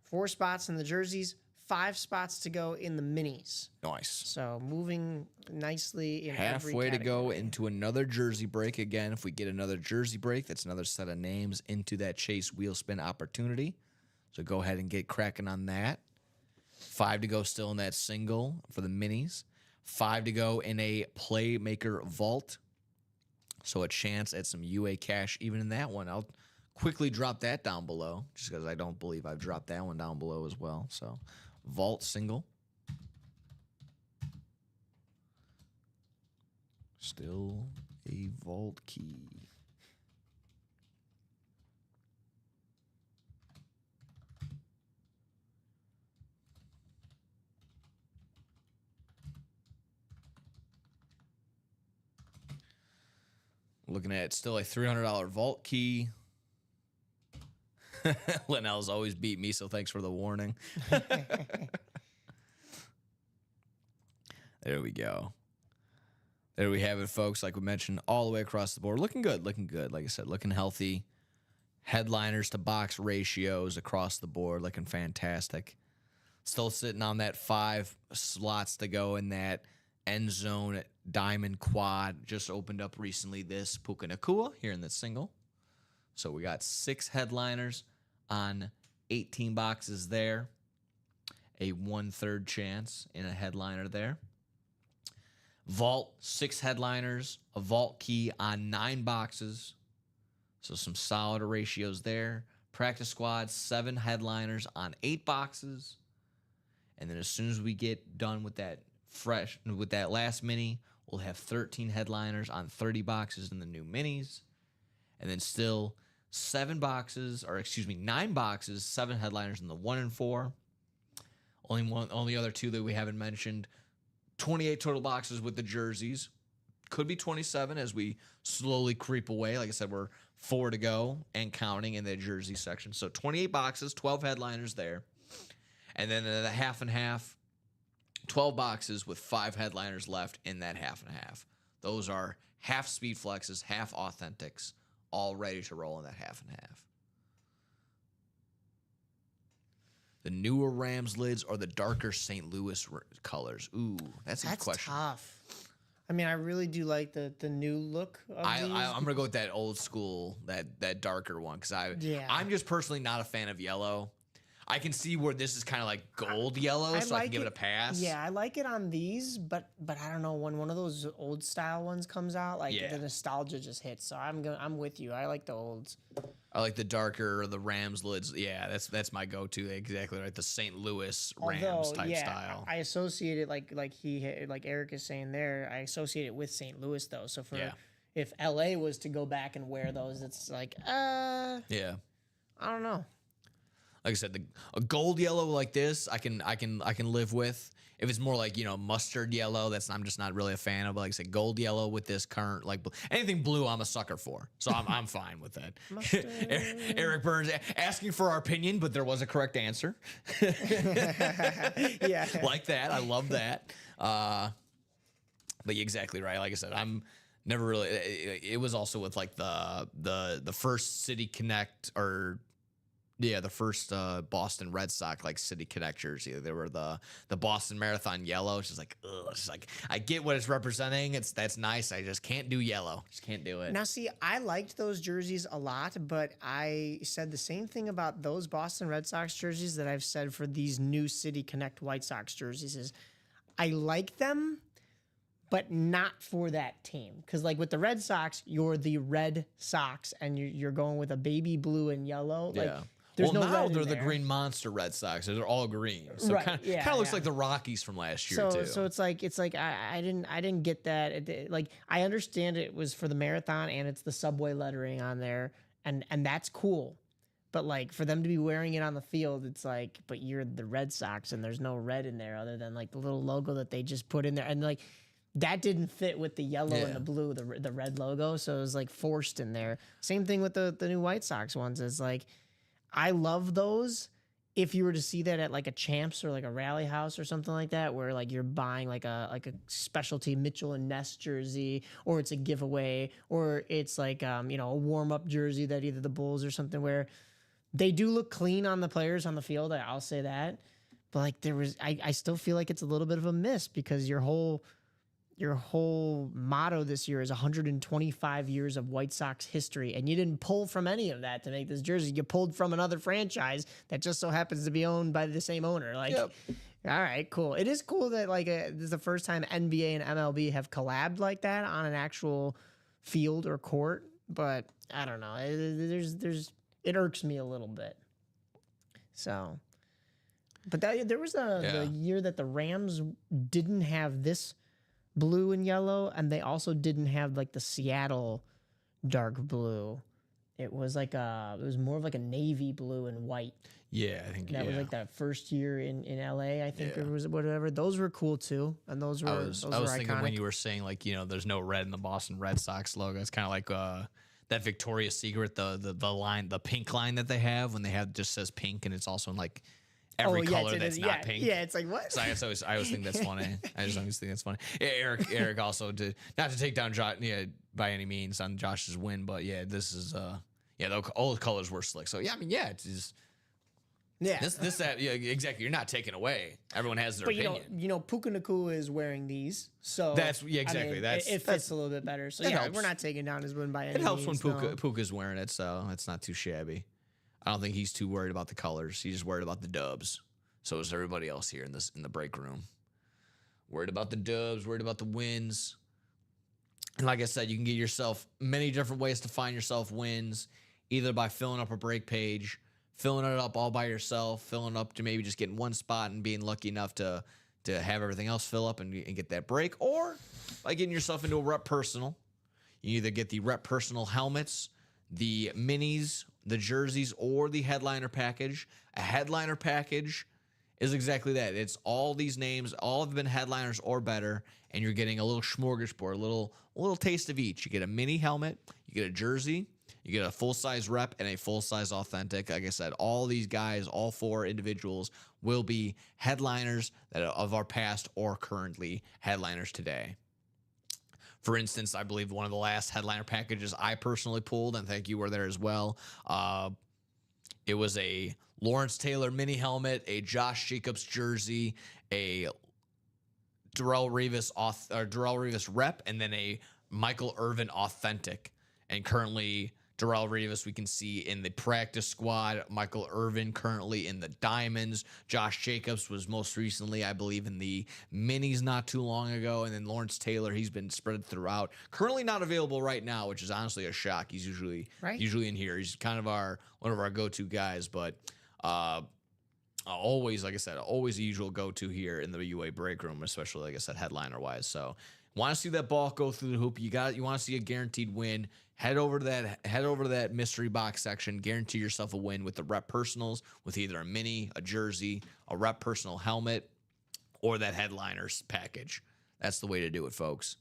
4 spots in the jerseys, 5 spots to go in the minis. Nice. So moving nicely in halfway to go into another jersey break. Again, if we get another jersey break, that's another set of names into that Chase wheel spin opportunity. So go ahead and get cracking on that. 5 to go still in that single for the minis. 5 to go in a Playmaker vault. So a chance at some UA cash even in that one. I'll quickly drop that down below just because I don't believe I've dropped that one down below as well. So vault single. Still a vault key. Looking at still a $300 vault key. Linnell's always beat me, so thanks for the warning. There we go. There we have it, folks. Like we mentioned, all the way across the board. Looking good, looking good. Like I said, looking healthy. Headliners to box ratios across the board, looking fantastic. Still sitting on that 5 slots to go in that end zone diamond quad. Just opened up recently this Puka Nacua here in the single. So we got 6 headliners on 18 boxes there. A 1/3 chance in a headliner there. Vault, 6 headliners, a vault key on 9 boxes. So some solid ratios there. Practice squad, 7 headliners on 8 boxes. And then as soon as we get done with that last mini, we'll have 13 headliners on 30 boxes in the new minis. And then still 9 boxes, 7 headliners in the 1 and 4. Only other 2 that we haven't mentioned. 28 total boxes with the jerseys. Could be 27 as we slowly creep away. Like I said, we're 4 to go and counting in the jersey section. So 28 boxes, 12 headliners there. And then the half and half, 12 boxes with 5 headliners left in that half and half. Those are half speed flexes, half authentics, all ready to roll in that half and half. The newer Rams lids or the darker St. Louis colors? Ooh, that's a good question. Tough. I mean, I really do like the new look of these. I'm gonna go with that old school, that darker one, because I'm just personally not a fan of yellow. I can see where this is kind of like gold yellow, so I can give it a pass. Yeah, I like it on these, but I don't know, when one of those old style ones comes out, like the nostalgia just hits. So I'm with you. I like the olds. I like the darker, the Rams lids. Yeah, that's my go-to. Exactly right. The St. Louis Rams type style. I associate it like Eric is saying there. I associate it with St. Louis though. So if LA was to go back and wear those, it's like I don't know. Like I said, a gold yellow like this, I can live with. If it's more like mustard yellow, I'm just not really a fan of. But like I said, gold yellow with this current anything blue, I'm a sucker for. So I'm fine with that. Eric Burns asking for our opinion, but there was a correct answer. Yeah, like that. I love that. But you're exactly right. Like I said, I'm never really. It was also with like the first City Connect or Yeah, the first Boston Red Sox like City Connect jersey. They were the Boston Marathon yellow. It's just like, ugh. It's just like, I get what it's representing. That's nice. I just can't do yellow. Just can't do it. Now, see, I liked those jerseys a lot, but I said the same thing about those Boston Red Sox jerseys that I've said for these new City Connect White Sox jerseys. Is I like them, but not for that team. Because like with the Red Sox, you're the Red Sox, and you're going with a baby blue and yellow. Like, Yeah. there's Well, no now red in they're the there. Green Monster Red Sox. They're all green. So Right, kind of yeah, looks yeah. like the Rockies from last year So too. so it's like I didn't get that. Like I understand it was for the marathon and it's the Subway lettering on there, and that's cool. But like for them to be wearing it on the field, it's like, but you're the Red Sox and there's no red in there other than like the little logo that they just put in there, and like that didn't fit with the yellow Yeah. and the blue, the red logo, so it was like forced in there. Same thing with the new White Sox ones. It's like I love those. If you were to see that at like a Champs or like a Rally House or something like that, where like you're buying like a specialty Mitchell and Ness jersey, or it's a giveaway, or it's like a warm up jersey that either the Bulls or something, where they do look clean on the players on the field. I'll say that, but like I still feel like it's a little bit of a miss because your whole motto this year is 125 years of White Sox history, and you didn't pull from any of that to make this jersey. You pulled from another franchise that just so happens to be owned by the same owner. Like, Yep. all right, cool. It is cool that like this is the first time NBA and MLB have collabed like that on an actual field or court, but I don't know. It irks me a little bit. So, but there was the year that the Rams didn't have this blue and yellow, and they also didn't have like the Seattle dark blue. It was like it was more of like a navy blue and white. Yeah, I think That was like that first year in LA, I think, Yeah. or was it whatever. Those were cool too, and those were I was thinking iconic. when you were saying like there's no red in the Boston Red Sox logo. It's kind of like that Victoria's Secret the line, the pink line that they have when they have just says pink and it's also in like every color that's not pink. Yeah, it's like what? So I always think that's funny. I just always think that's funny. Yeah, Eric also did not to take down Josh by any means on Josh's win, but yeah, this is all the colors were slick. So yeah, I mean it's just. Yeah, Exactly. You're not taking away. Everyone has their but opinion. Puka Nacua is wearing these, so exactly. It fits a little bit better. So that yeah, helps. we're not taking down his win by any It helps when means, no. Puka's wearing it, so it's not too shabby. I don't think he's too worried about the colors. He's just worried about the dubs. So is everybody else here in the break room. Worried about the dubs, worried about the wins. And like I said, you can get yourself many different ways to find yourself wins, either by filling up a break page, filling it up all by yourself, filling up to maybe just getting one spot and being lucky enough to have everything else fill up and get that break, or by getting yourself into a Rep Personal. You either get the Rep Personal helmets, the minis, the jerseys, or the headliner package. A headliner package is exactly that. It's all these names, all have been headliners or better, and you're getting a little smorgasbord, a little taste of each. You get a mini helmet, you get a jersey, you get a full-size rep and a full-size authentic. Like I said, all these guys, all four individuals, will be headliners that are of our past or currently headliners today. For instance, I believe one of the last headliner packages I personally pulled, and thank you were there as well, it was a Lawrence Taylor mini helmet, a Josh Jacobs jersey, a Darrelle Revis rep, and then a Michael Irvin authentic. And currently, Darrelle Revis we can see in the practice squad. Michael Irvin currently in the Diamonds. Josh Jacobs was most recently, I believe, in the Minis not too long ago. And then Lawrence Taylor, he's been spread throughout. Currently not available right now, which is honestly a shock. He's usually in here. He's kind of one of our go-to guys, but always, like I said, always the usual go-to here in the UA break room, especially, like I said, headliner-wise. So want to see that ball go through the hoop. You want to see a guaranteed win. Head over to that mystery box section. Guarantee yourself a win with the Rep Personals, with either a mini, a jersey, a Rep Personal helmet, or that headliners package. That's the way to do it, folks.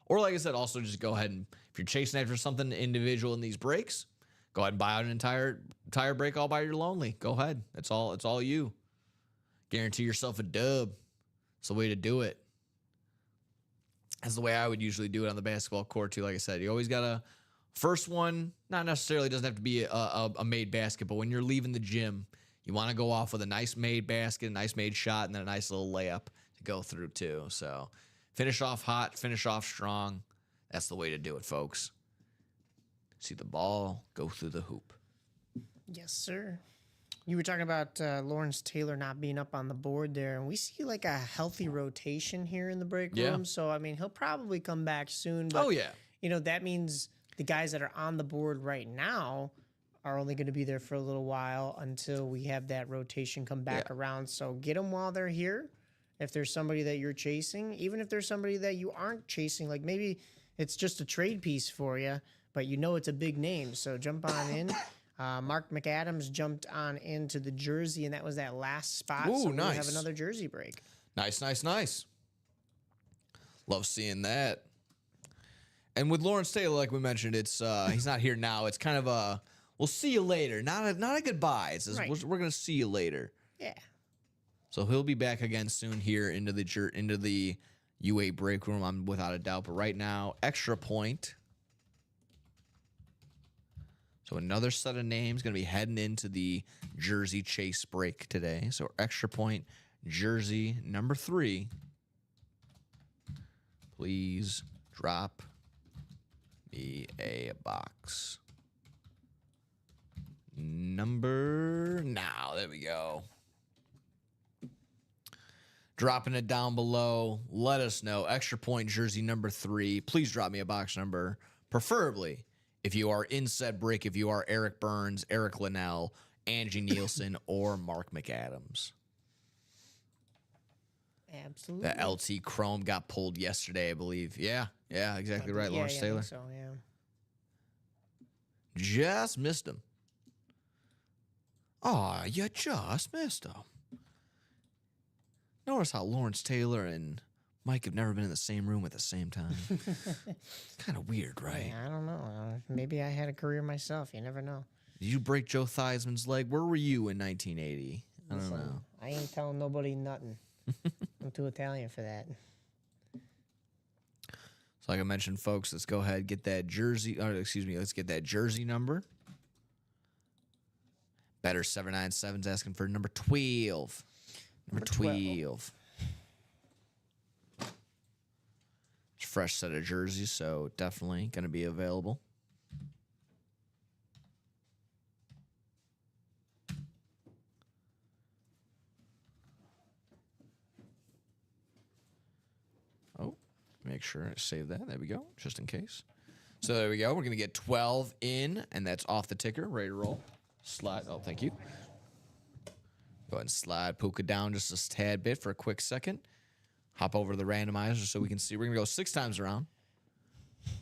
Or like I said, also just go ahead and if you're chasing after something individual in these breaks, go ahead and buy out an entire break all by your lonely. Go ahead. It's all you. Guarantee yourself a dub. It's the way to do it. That's the way I would usually do it on the basketball court too. Like I said, you always gotta First one, not necessarily doesn't have to be a made basket, but when you're leaving the gym, you want to go off with a nice made basket, a nice made shot, and then a nice little layup to go through too. So finish off hot, finish off strong. That's the way to do it, folks. See the ball go through the hoop. Yes, sir. You were talking about Lawrence Taylor not being up on the board there, and we see like a healthy rotation here in the break room. So, I mean, he'll probably come back soon. But, you know, that means the guys that are on the board right now are only going to be there for a little while until we have that rotation come back around. So get them while they're here. If there's somebody that you're chasing, even if there's somebody that you aren't chasing, like maybe it's just a trade piece for you, but you know it's a big name. So jump on in. Mark McAdams jumped on into the jersey, and that was that last spot. Ooh, so nice. We'll have another jersey break. Nice, nice, nice. Love seeing that. And with Lawrence Taylor, like we mentioned, it's he's not here now. It's kind of a we'll see you later, not a goodbye. It's just, we're gonna see you later. Yeah. So he'll be back again soon here into the UA break room. I'm without a doubt. But right now, Extra Point. So another set of names going to be heading into the jersey chase break today. So Extra Point jersey number 3. Please drop me a box. Number now. There we go. Dropping it down below. Let us know. Extra Point jersey number 3. Please drop me a box number, preferably. If you are in said break, if you are Eric Burns, Eric Linnell, Angie Nielsen, or Mark McAdams. Absolutely. The LT Chrome got pulled yesterday, I believe. Yeah, exactly right. Lawrence Taylor. I think so, yeah. Just missed him. Oh, you just missed him. Notice how Lawrence Taylor and Mike have never been in the same room at the same time. Kind of weird, right? Yeah, I don't know. Maybe I had a career myself. You never know. Did you break Joe Theismann's leg? Where were you in 1980? I don't know. I ain't telling nobody nothing. I'm too Italian for that. So like I mentioned, folks, let's go ahead and get that jersey. Let's get that jersey number. Better 797's asking for number 12. Number 12. It's a fresh set of jerseys, so definitely going to be available. Oh, make sure I save that. There we go, just in case. So there we go. We're going to get 12 in, and that's off the ticker. Ready to roll. Slide. Oh, thank you. Go ahead and slide Puka down just a tad bit for a quick second. Hop over to the randomizer so we can see. We're going to go 6 times around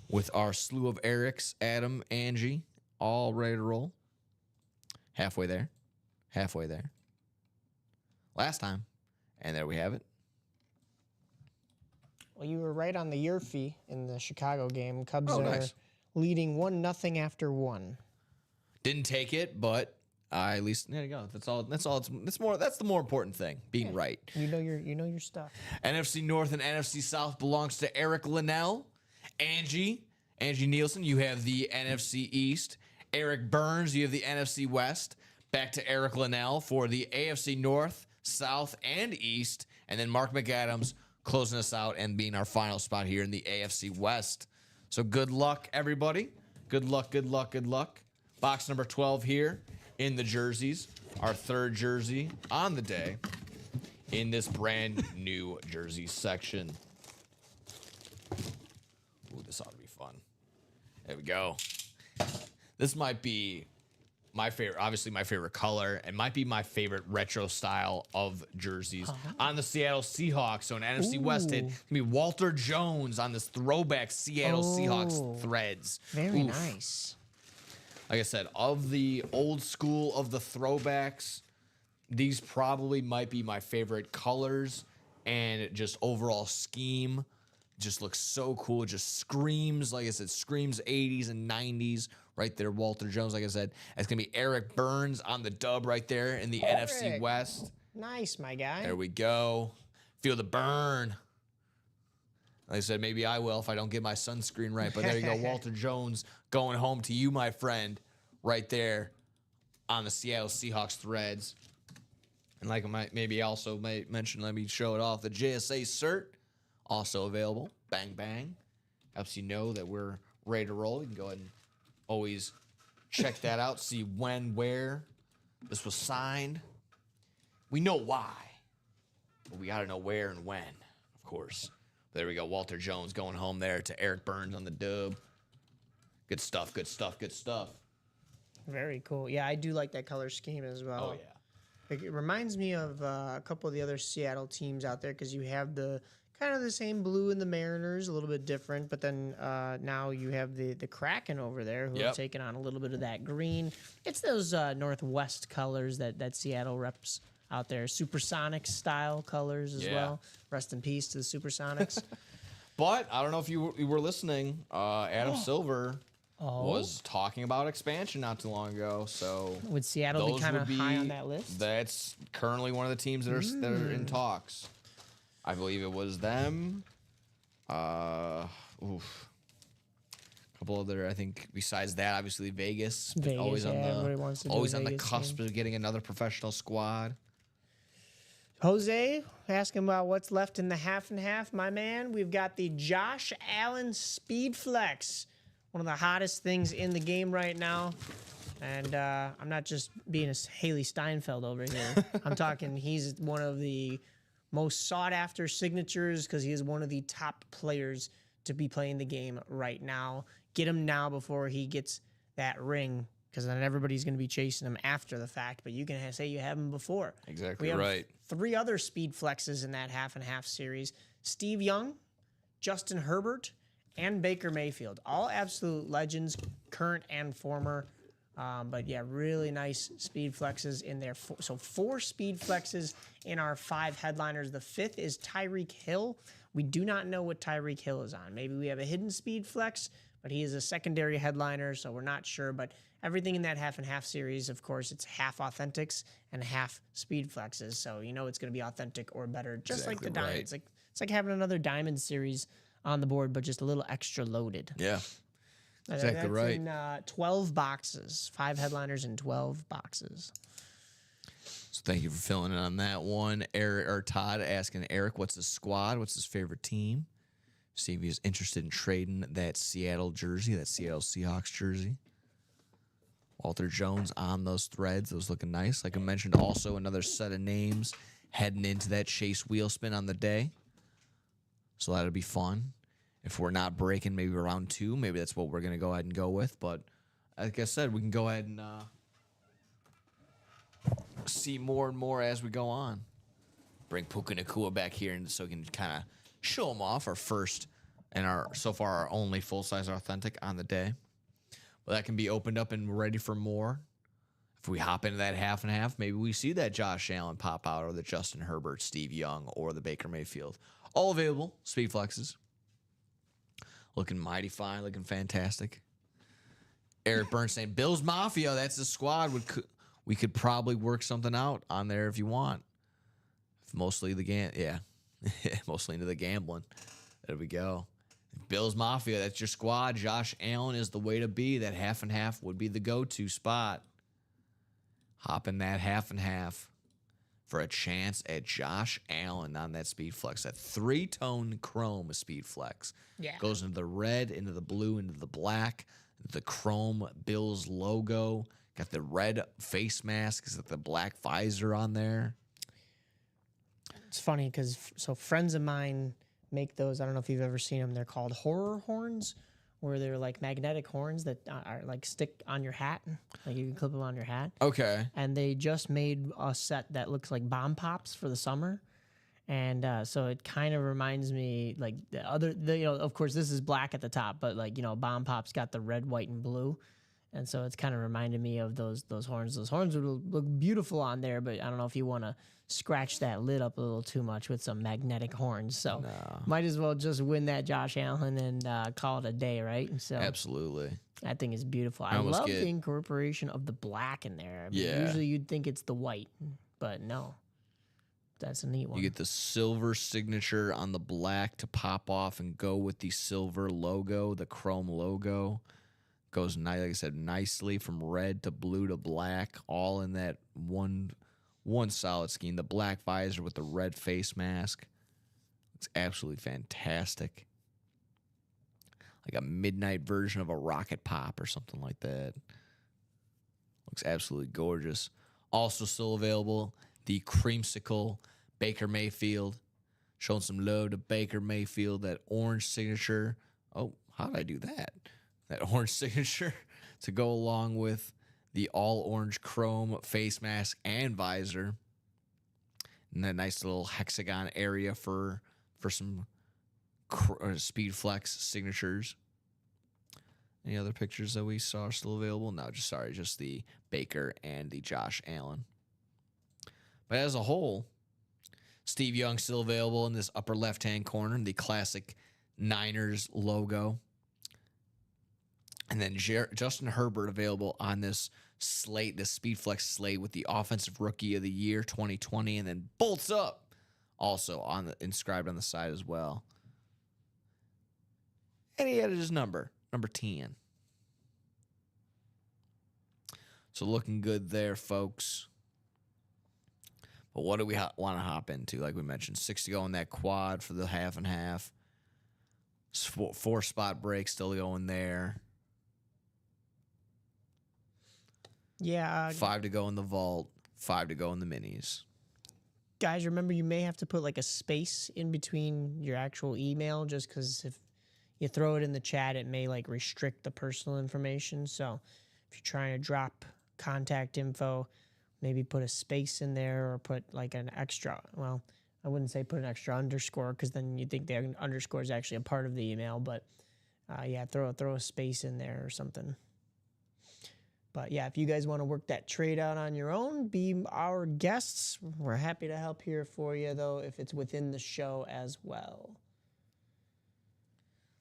with our slew of Erics, Adam, Angie, all ready to roll. Halfway there. Halfway there. Last time. And there we have it. Well, you were right on the Yurfie in the Chicago game. Cubs are leading 1-0 after 1. Didn't take it, but at least there you go. That's all. That's the more important thing. Being right. You know your stuff. NFC North and NFC South belongs to Eric Linnell, Angie Nielsen. You have the NFC East. Eric Burns. You have the NFC West. Back to Eric Linnell for the AFC North, South, and East, and then Mark McAdams closing us out and being our final spot here in the AFC West. So good luck, everybody. Good luck. Good luck. Good luck. Box number 12 here in the jerseys. Our third jersey on the day in this brand new jersey section. Ooh, this ought to be fun. There we go. This might be my favorite, obviously my favorite color, and might be my favorite retro style of jerseys on the Seattle Seahawks. So an NFC West hit, it's gonna be Walter Jones on this throwback Seattle Seahawks threads. Very nice. Like I said, of the old school of the throwbacks, these probably might be my favorite colors and just overall scheme. Just looks so cool. It just screams, like I said, screams 80s and 90s right there. Walter Jones, like I said. It's going to be Eric Burns on the dub right there in the NFC West. Nice, my guy. There we go. Feel the burn. Like I said, maybe I will if I don't get my sunscreen right. But there you go. Walter Jones going home to you, my friend, right there on the Seattle Seahawks threads. And like I might mention, let me show it off. The JSA cert, also available. Bang, bang. Helps you know that we're ready to roll. You can go ahead and always check that out, see when, where this was signed. We know why, but we got to know where and when, of course. There we go. Walter Jones going home there to Eric Burns on the dub. Good stuff, good stuff, good stuff. Very cool. Yeah, I do like that color scheme as well. Oh, yeah. It reminds me of a couple of the other Seattle teams out there because you have the kind of the same blue in the Mariners, a little bit different, but then now you have the Kraken over there who have taken on a little bit of that green. It's those Northwest colors that Seattle reps out there, Supersonics style colors as well. Rest in peace to the Supersonics. But I don't know if you were listening. Adam Silver was talking about expansion not too long ago. So would Seattle be kind of high on that list? That's currently one of the teams that are in talks. I believe it was them. A couple other, I think, besides that, obviously Vegas always on the cusp of getting another professional squad. Jose, asking about what's left in the half and half, my man. We've got the Josh Allen Speed Flex, one of the hottest things in the game right now. And I'm not just being a Haley Steinfeld over here. I'm talking he's one of the most sought-after signatures because he is one of the top players to be playing the game right now. Get him now before he gets that ring, because then everybody's going to be chasing him after the fact. But you can say you have him before. Exactly we have right. 3 other speed flexes in that half and half series: Steve Young, Justin Herbert, and Baker Mayfield. All absolute legends, current and former. But yeah, really nice speed flexes in there. So 4 speed flexes in our 5 headliners. The 5th is Tyreek Hill. We do not know what Tyreek Hill is on. Maybe we have a hidden speed flex, but he is a secondary headliner, so we're not sure. But everything in that half and half series, of course, it's half authentics and half speed flexes. So you know it's going to be authentic or better, just like the diamonds. It's like having another diamond series on the board, but just a little extra loaded. Yeah. Exactly that's right. In 12 boxes, 5 headliners in 12 boxes. So thank you for filling in on that one. Todd asking Eric, what's his squad? What's his favorite team? See if he's interested in trading that Seattle jersey, that Seattle Seahawks jersey. Walter Jones on those threads. Those looking nice. Like I mentioned, also another set of names heading into that Chase wheel spin on the day. So that'll be fun. If we're not breaking maybe round 2, maybe that's what we're going to go ahead and go with. But like I said, we can go ahead and see more and more as we go on. Bring Puka Nacua back here and so we can kind of show him off our first and so far our only full-size authentic on the day. But that can be opened up and ready for more. If we hop into that half and half, maybe we see that Josh Allen pop out or the Justin Herbert, Steve Young, or the Baker Mayfield. All available, speed flexes. Looking mighty fine, looking fantastic. Eric Burns saying, Bills Mafia, that's the squad. We could probably work something out on there if you want. Mostly mostly into the gambling. There we go. Bills Mafia, that's your squad. Josh Allen is the way to be. That half and half would be the go-to spot. Hop in that half and half for a chance at Josh Allen on that speed flex. That 3-tone chrome speed flex. Yeah. Goes into the red, into the blue, into the black. The chrome Bills logo. Got the red face mask. Got the black visor on there. It's funny because friends of mine make those. I don't know if you've ever seen them. They're called horror horns, where they're like magnetic horns that are like stick on your hat. Like you can clip them on your hat. Okay. And they just made a set that looks like bomb pops for the summer. And so it kind of reminds me like of course this is black at the top, but like, bomb pops got the red, white, and blue. And so it's kind of reminded me of those horns. Those horns would look beautiful on there, but I don't know if you want to scratch that lid up a little too much with some magnetic horns. So might as well just win that Josh Allen and call it a day, right? And so absolutely. That thing is beautiful. I love the incorporation of the black in there. Usually you'd think it's the white, but no. That's a neat one. You get the silver signature on the black to pop off and go with the silver logo, the chrome logo. Goes nice, like I said, nicely from red to blue to black, all in that one solid scheme. The black visor with the red face mask. Looks absolutely fantastic. Like a midnight version of a rocket pop or something like that. Looks absolutely gorgeous. Also still available, the Creamsicle Baker Mayfield. Showing some love to Baker Mayfield. That orange signature. Oh, how did I do that? That orange signature to go along with the all orange chrome face mask and visor. And that nice little hexagon area for some Speed Flex signatures. Any other pictures that we saw are still available? No, just the Baker and the Josh Allen. But as a whole, Steve Young still available in this upper left-hand corner, the classic Niners logo. And then Justin Herbert available on this slate, this Speedflex slate with the Offensive Rookie of the Year 2020, and then bolts up also inscribed on the side as well. And he added his number 10. So looking good there, folks. But what do we want to hop into? Like we mentioned, 6 to go in that quad for the half and half. 4 spot break still going there. Yeah. 5 to go in the vault. 5 to go in the minis. Guys, remember you may have to put like a space in between your actual email, just because if you throw it in the chat, it may like restrict the personal information. So if you're trying to drop contact info, maybe put a space in there or put like an extra, well, I wouldn't say put an extra underscore because then you think the underscore is actually a part of the email, but yeah, throw a space in there or something. But yeah, if you guys want to work that trade out on your own, be our guests. We're happy to help here for you, though, if it's within the show as well.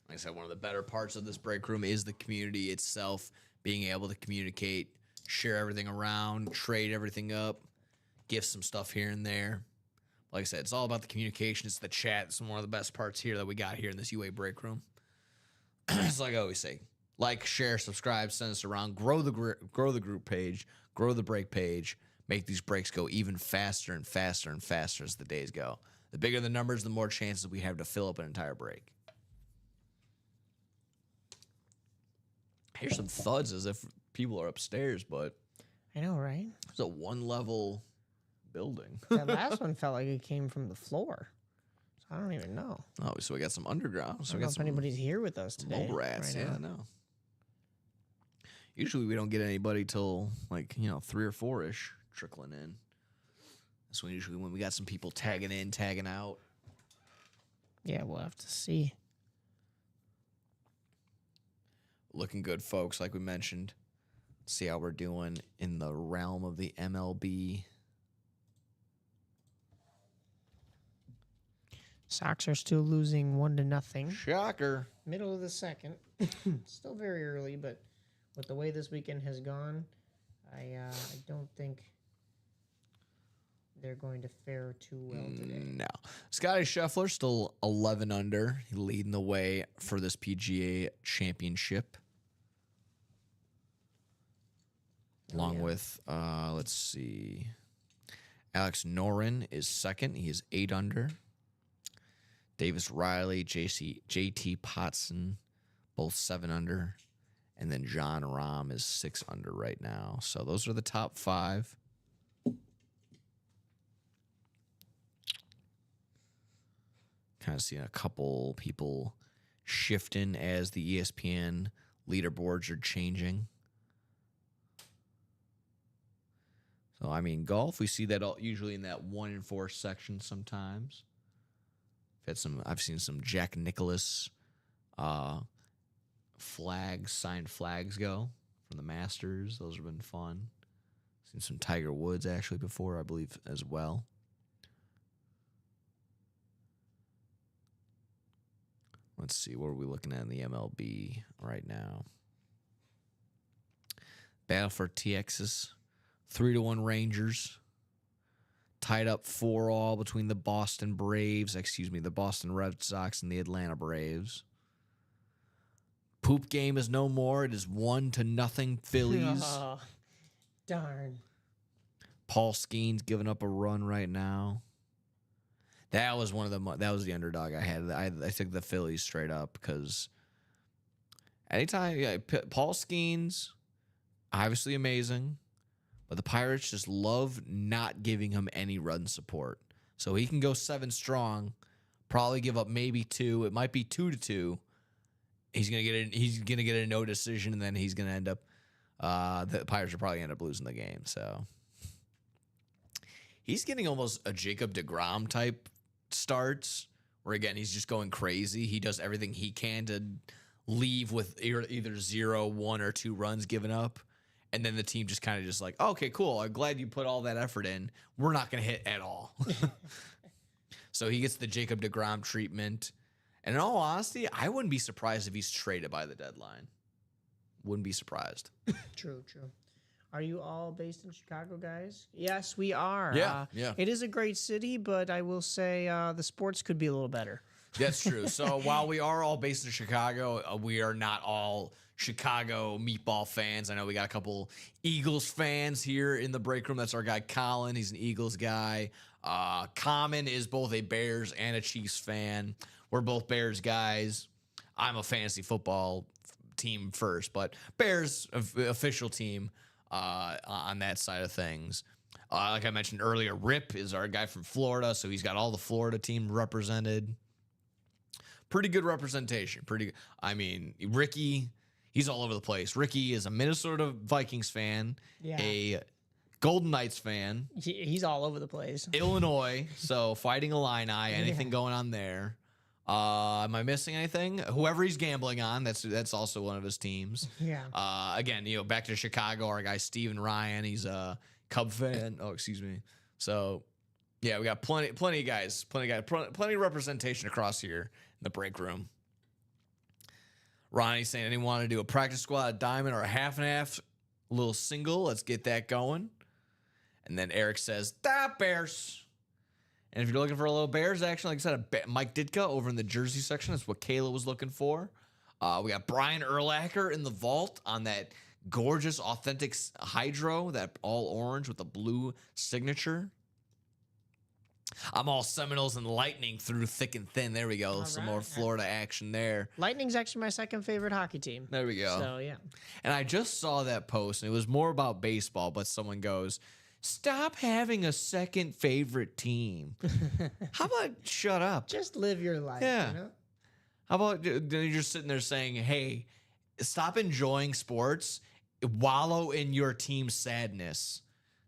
Like I said, one of the better parts of this break room is the community itself, being able to communicate, share everything around, trade everything up, give some stuff here and there. Like I said, it's all about the communication. It's the chat. It's one of the best parts here that we got here in this UA break room. It's like I always say, like, share, subscribe, send us around, grow the group page, grow the break page, make these breaks go even faster and faster and faster as the days go. The bigger the numbers, the more chances we have to fill up an entire break. I hear some thuds as if people are upstairs, but I know, right? it's a 1-level building. That last one felt like it came from the floor. So I don't even know. Oh, so we got some underground. So I don't know if anybody's here with us today. mole rats. Right Yeah, now. no. Usually we don't get anybody till 3 or 4-ish trickling in. That's when we got some people tagging in, tagging out. Yeah, we'll have to see. Looking good, folks, like we mentioned. See how we're doing in the realm of the MLB. Sox are still losing 1-0. Shocker. Middle of the second. Still very early, but with the way this weekend has gone, I don't think they're going to fare too well today. No. Scotty Scheffler still 11 under, leading the way for this PGA championship. Along with, let's see, Alex Noren is second. He is 8 under. Davis Riley, JT Potson, both 7 under. And then John Rahm is 6 under right now. So those are the top 5. Kind of seeing a couple people shifting as the ESPN leaderboards are changing. So, I mean, golf, we see that usually in that 1 in 4 section sometimes. I've seen some Jack Nicklaus signed flags go from the Masters. Those have been fun. Seen some Tiger Woods actually before, I believe, as well. Let's see, what are we looking at in the MLB right now? Battle for Texas, 3-1 Rangers. Tied up 4-all between the Boston Red Sox and the Atlanta Braves. Poop game is no more. It is 1-0 Phillies. Oh, darn. Paul Skeens giving up a run right now. That was that was the underdog I had. I took the Phillies straight up because anytime, Paul Skeens, obviously amazing, but the Pirates just love not giving him any run support. So he can go 7 strong, probably give up maybe 2. It might be 2-2. He's gonna get a no decision, and then he's gonna end up. The Pirates will probably end up losing the game. So he's getting almost a Jacob deGrom type starts, where again he's just going crazy. He does everything he can to leave with either 0, 1, or 2 runs given up, and then the team just kind of just like, oh, okay, cool. I'm glad you put all that effort in. We're not gonna hit at all. So he gets the Jacob deGrom treatment. And in all honesty, I wouldn't be surprised if he's traded by the deadline. Wouldn't be surprised. True. Are you all based in Chicago, guys? Yes, we are. Yeah. It is a great city, but I will say the sports could be a little better. That's true. So while we are all based in Chicago, we are not all Chicago meatball fans. I know we got a couple Eagles fans here in the break room. That's our guy Colin. He's an Eagles guy. Common is both a Bears and a Chiefs fan. We're both Bears guys. I'm a fantasy football team first, but Bears official team on that side of things. Like I mentioned earlier, Rip is our guy from Florida, so he's got all the Florida team represented. Pretty good representation. I mean, Ricky, he's all over the place. Ricky is a Minnesota Vikings fan, a Golden Knights fan. He's all over the place. Illinois, so Fighting Illini, anything going on there. Am I missing anything? Whoever he's gambling on, that's also one of his teams. Yeah. Again, back to Chicago, our guy Steven Ryan, he's a Cub fan. Oh, excuse me. So, yeah, we got plenty of guys, plenty of representation across here in the break room. Ronnie's saying, anyone want to do a practice squad, a diamond, or a half and half, little single? Let's get that going. And then Eric says, Bears. And if you're looking for a little Bears action, like I said, Mike Ditka over in the jersey section. That's what Kayla was looking for. We got Brian Urlacher in the vault on that gorgeous, authentic hydro, that all orange with the blue signature. I'm all Seminoles and Lightning through thick and thin. There we go. All Some right. more Florida action there. Lightning's actually my second favorite hockey team. There we go. So, yeah. And I just saw that post, and it was more about baseball, but someone goes, stop having a second favorite team. How about shut up? Just live your life. Yeah. You know? How about you're just sitting there saying, hey, stop enjoying sports, wallow in your team's sadness,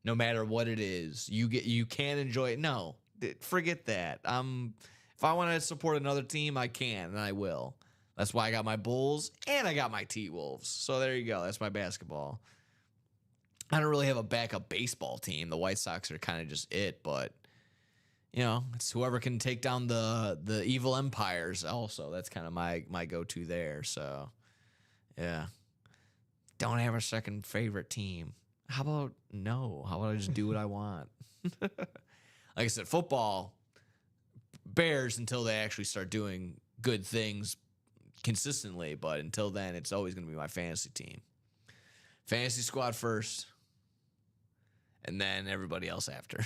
no matter what it is. You can't enjoy it. No, forget that. If I want to support another team, I can, and I will. That's why I got my Bulls and I got my T-Wolves. So there you go. That's my basketball. I don't really have a backup baseball team. The White Sox are kind of just it, but it's whoever can take down the evil empires. Also, that's kind of my go-to there. So, yeah, don't have a second favorite team. How about I just do what I want? Like I said, football, Bears until they actually start doing good things consistently. But until then, it's always going to be my fantasy team. Fantasy squad first. And then everybody else after.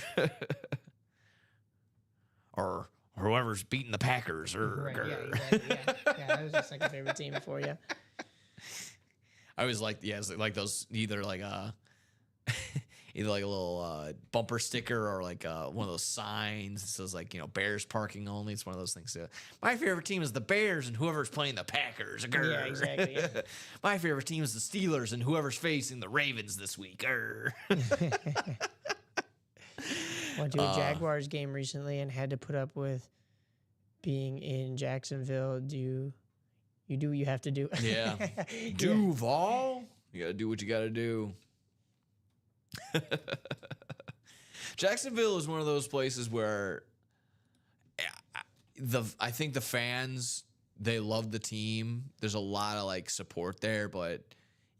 Or whoever's beating the Packers. Right, yeah, exactly. Yeah, that was the second favorite team for you. I always like those either like a little bumper sticker or like one of those signs that says like, Bears parking only. It's one of those things. My favorite team is the Bears and whoever's playing the Packers. Yeah, exactly. Yeah. My favorite team is the Steelers and whoever's facing the Ravens this week. Went to a Jaguars game recently and had to put up with being in Jacksonville. You do what you have to do. Yeah. Duval. You got to do what you got to do. Jacksonville is one of those places where I think the fans, they love the team. There's a lot of like support there, but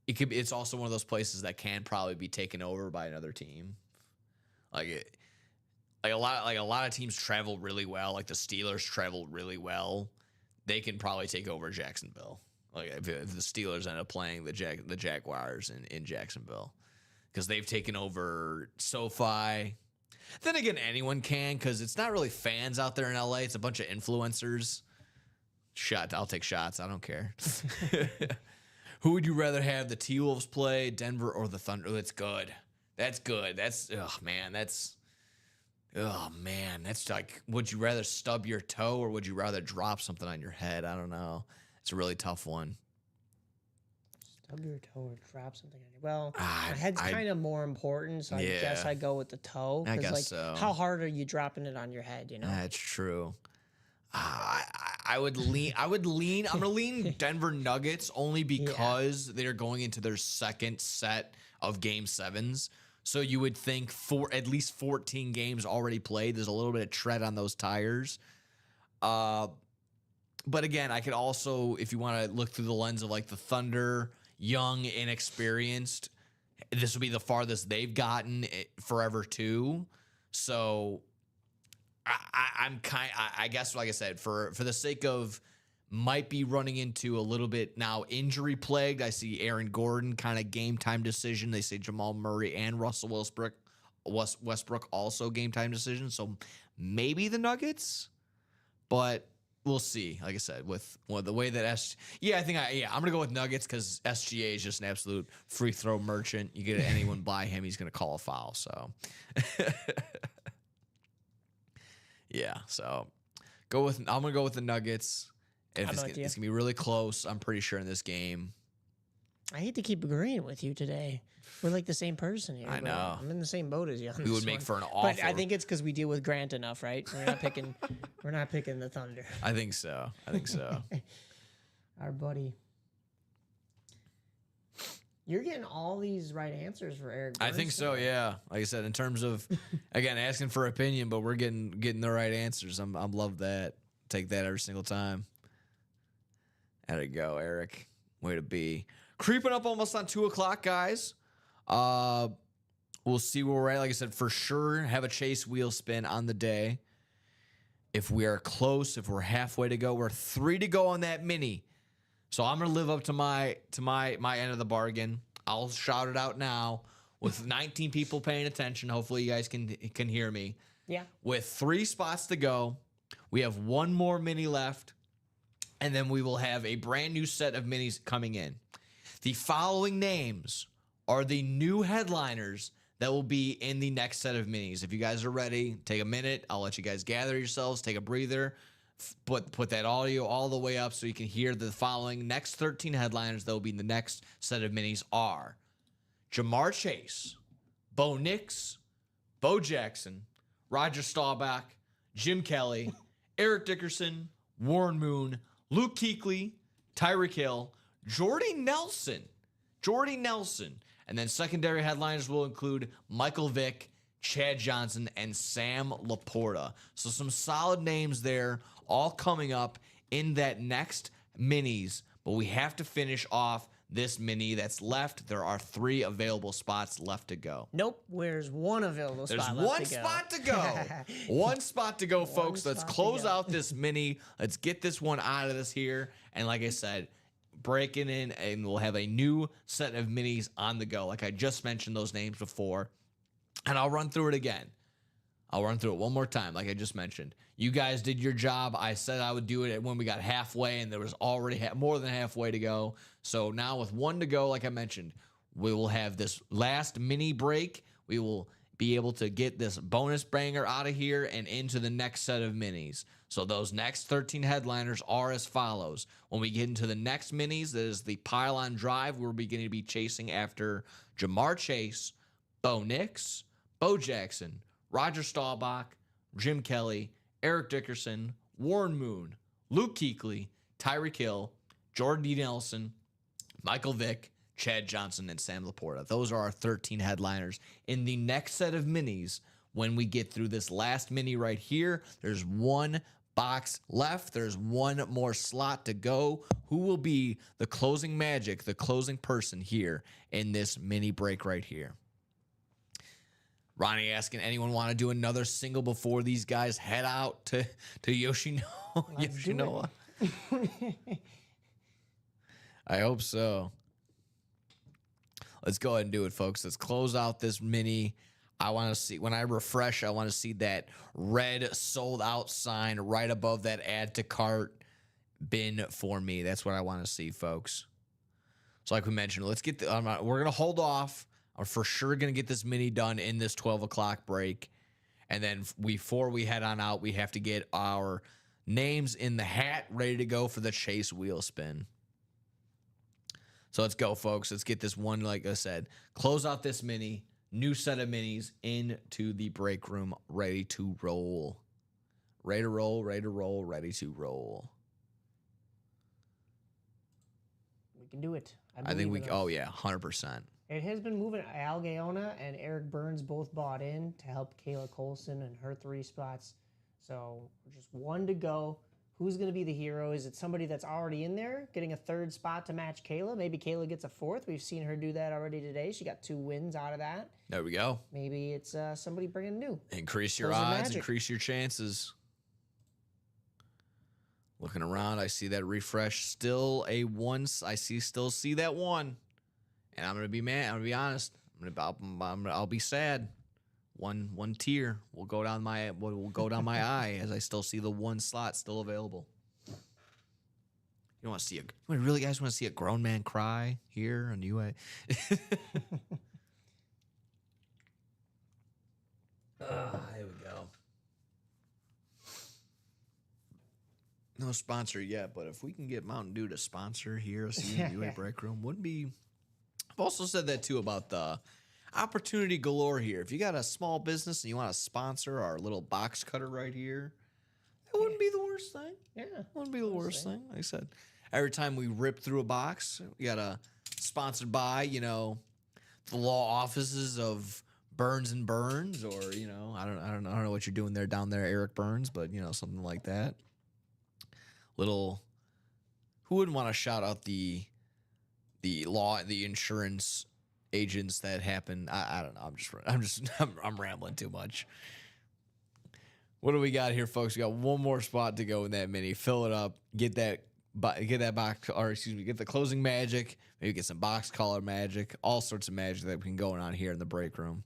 it's also one of those places that can probably be taken over by another team. A lot of teams travel really well. Like the Steelers travel really well. They can probably take over Jacksonville. Like if the Steelers end up playing the Jaguars in Jacksonville, because they've taken over SoFi. Then again, anyone can, because it's not really fans out there in LA. It's a bunch of influencers. I'll take shots. I don't care. Who would you rather have, the T-Wolves play, Denver or the Thunder? Oh, that's good. That's good. Oh man, that's like, would you rather stub your toe or would you rather drop something on your head? I don't know. It's a really tough one. Stub your toe or drop something on your... Well, my head's kind of more important, so I guess I go with the toe. I guess like, so. How hard are you dropping it on your head, you know? That's true. I would lean. I'm gonna lean Denver Nuggets only because they're going into their second set of Game 7s. So you would think for at least 14 games already played, there's a little bit of tread on those tires. But again, I could also, if you want to look through the lens of like the Thunder, young, inexperienced, this would be the farthest they've gotten forever too. So I guess, like I said, for the sake of might be running into a little bit now injury plagued. I see Aaron Gordon kind of game time decision. They say Jamal Murray and Russell Westbrook also game time decision. So maybe the Nuggets, but we'll see. Like I said, with the way that I'm gonna go with Nuggets because SGA is just an absolute free throw merchant. You get anyone by him, he's gonna call a foul. So. Yeah, so I'm gonna go with the Nuggets. It's gonna be really close, I'm pretty sure, in this game. I hate to keep agreeing with you today. We're like the same person here. I know. I'm in the same boat as you. We would make for an awful. But I think it's because we deal with Grant enough, right? We're not picking. We're not picking the Thunder. I think so. Our buddy. You're getting all these right answers for Eric Bernstein. I think so, yeah. Like I said, in terms of, again, asking for opinion, but we're getting the right answers. I'm love that. Take that every single time. There you go, Eric. Way to be. Creeping up almost on 2 o'clock, guys. We'll see where we're at. Like I said, for sure, have a chase wheel spin on the day. If we are close, if we're halfway to go, we're 3 to go on that mini. So I'm gonna live up to my end of the bargain. I'll shout it out now with 19 people paying attention. Hopefully you guys can hear me. Yeah. With 3 spots to go, we have 1 more mini left, and then we will have a brand new set of minis coming in. The following names are the new headliners that will be in the next set of minis. If you guys are ready, take a minute. I'll let you guys gather yourselves, take a breather. Put that audio all the way up so you can hear the following next 13 headliners that will be in the next set of minis are Jamar Chase, Bo Nix, Bo Jackson, Roger Staubach, Jim Kelly, Eric Dickerson, Warren Moon, Luke Kuechly, Tyreek Hill, Jordy Nelson. And then secondary headliners will include Michael Vick, Chad Johnson, and Sam Laporta. So some solid names there, all coming up in that next minis. But we have to finish off this mini that's left. There are 3 available spots left to go. Nope. There's 1 available spot left to go. There's 1 spot to go. 1 spot to go, folks. Let's close out this mini. Let's get this one out of this here. And like I said, breaking in, and we'll have a new set of minis on the go. Like I just mentioned those names before. And I'll run through it again. I'll run through it one more time, like I just mentioned. You guys did your job. I said I would do it when we got halfway, and there was already more than halfway to go. So now with 1 to go, like I mentioned, we will have this last mini break. We will be able to get this bonus banger out of here and into the next set of minis. So those next 13 headliners are as follows. When we get into the next minis, that is the Pylon Drive, we're beginning to be chasing after Jamar Chase, Bo Nix, Bo Jackson, Roger Staubach, Jim Kelly, Eric Dickerson, Warren Moon, Luke Kuechly, Tyreek Hill, Jordy Nelson, Michael Vick, Chad Johnson, and Sam Laporta. Those are our 13 headliners. In the next set of minis, when we get through this last mini right here, there's 1 box left. There's 1 more slot to go. Who will be the closing magic, the closing person here in this mini break right here? Ronnie asking, anyone want to do another single before these guys head out to Yoshinoya? I hope so. Let's go ahead and do it, folks. Let's close out this mini. I want to see, when I refresh, I want to see that red sold out sign right above that add to cart bin for me. That's what I want to see, folks. So like we mentioned, let's get we're going to hold off. I'm for sure going to get this mini done in this 12 o'clock break. And then before we head on out, we have to get our names in the hat ready to go for the Chase wheel spin. So let's go, folks. Let's get this one, like I said, close out this mini, new set of minis into the break room, ready to roll. Ready to roll, ready to roll, ready to roll. We can do it. I think we, oh yeah, 100%. It has been moving. Al Gaona and Eric Burns both bought in to help Kayla Colson and her 3 spots. So just one to go. Who's going to be the hero? Is it somebody that's already in there getting a 3rd spot to match Kayla? Maybe Kayla gets a 4th. We've seen her do that already today. She got 2 wins out of that. There we go. Maybe it's somebody bringing new. Increase your odds, increase your chances. Looking around, I see that refresh. Still a 1. I still see that 1. And I'm gonna be mad. I'm gonna be honest. I'll be sad. One tear will go down my eye as I still see the 1 slot still available. You don't want to see you really guys want to see a grown man cry here on UA? Here we go. No sponsor yet, but if we can get Mountain Dew to sponsor here, UA Break Room, wouldn't be. I've also said that too about the opportunity galore here. If you got a small business and you want to sponsor our little box cutter right here, that wouldn't be the worst thing. Yeah. Wouldn't be the worst thing. Like I said, every time we rip through a box, we got a sponsored by, the law offices of Burns and Burns, or, I don't know what you're doing there down there, Eric Burns, but, something like that. Who wouldn't want to shout out the insurance agents that happen? I don't know. I'm rambling too much. What do we got here, folks? We got one more spot to go in that mini. Fill it up. Get that box, or excuse me, get the closing magic. Maybe get some box collar magic. All sorts of magic that we can go on here in the break room.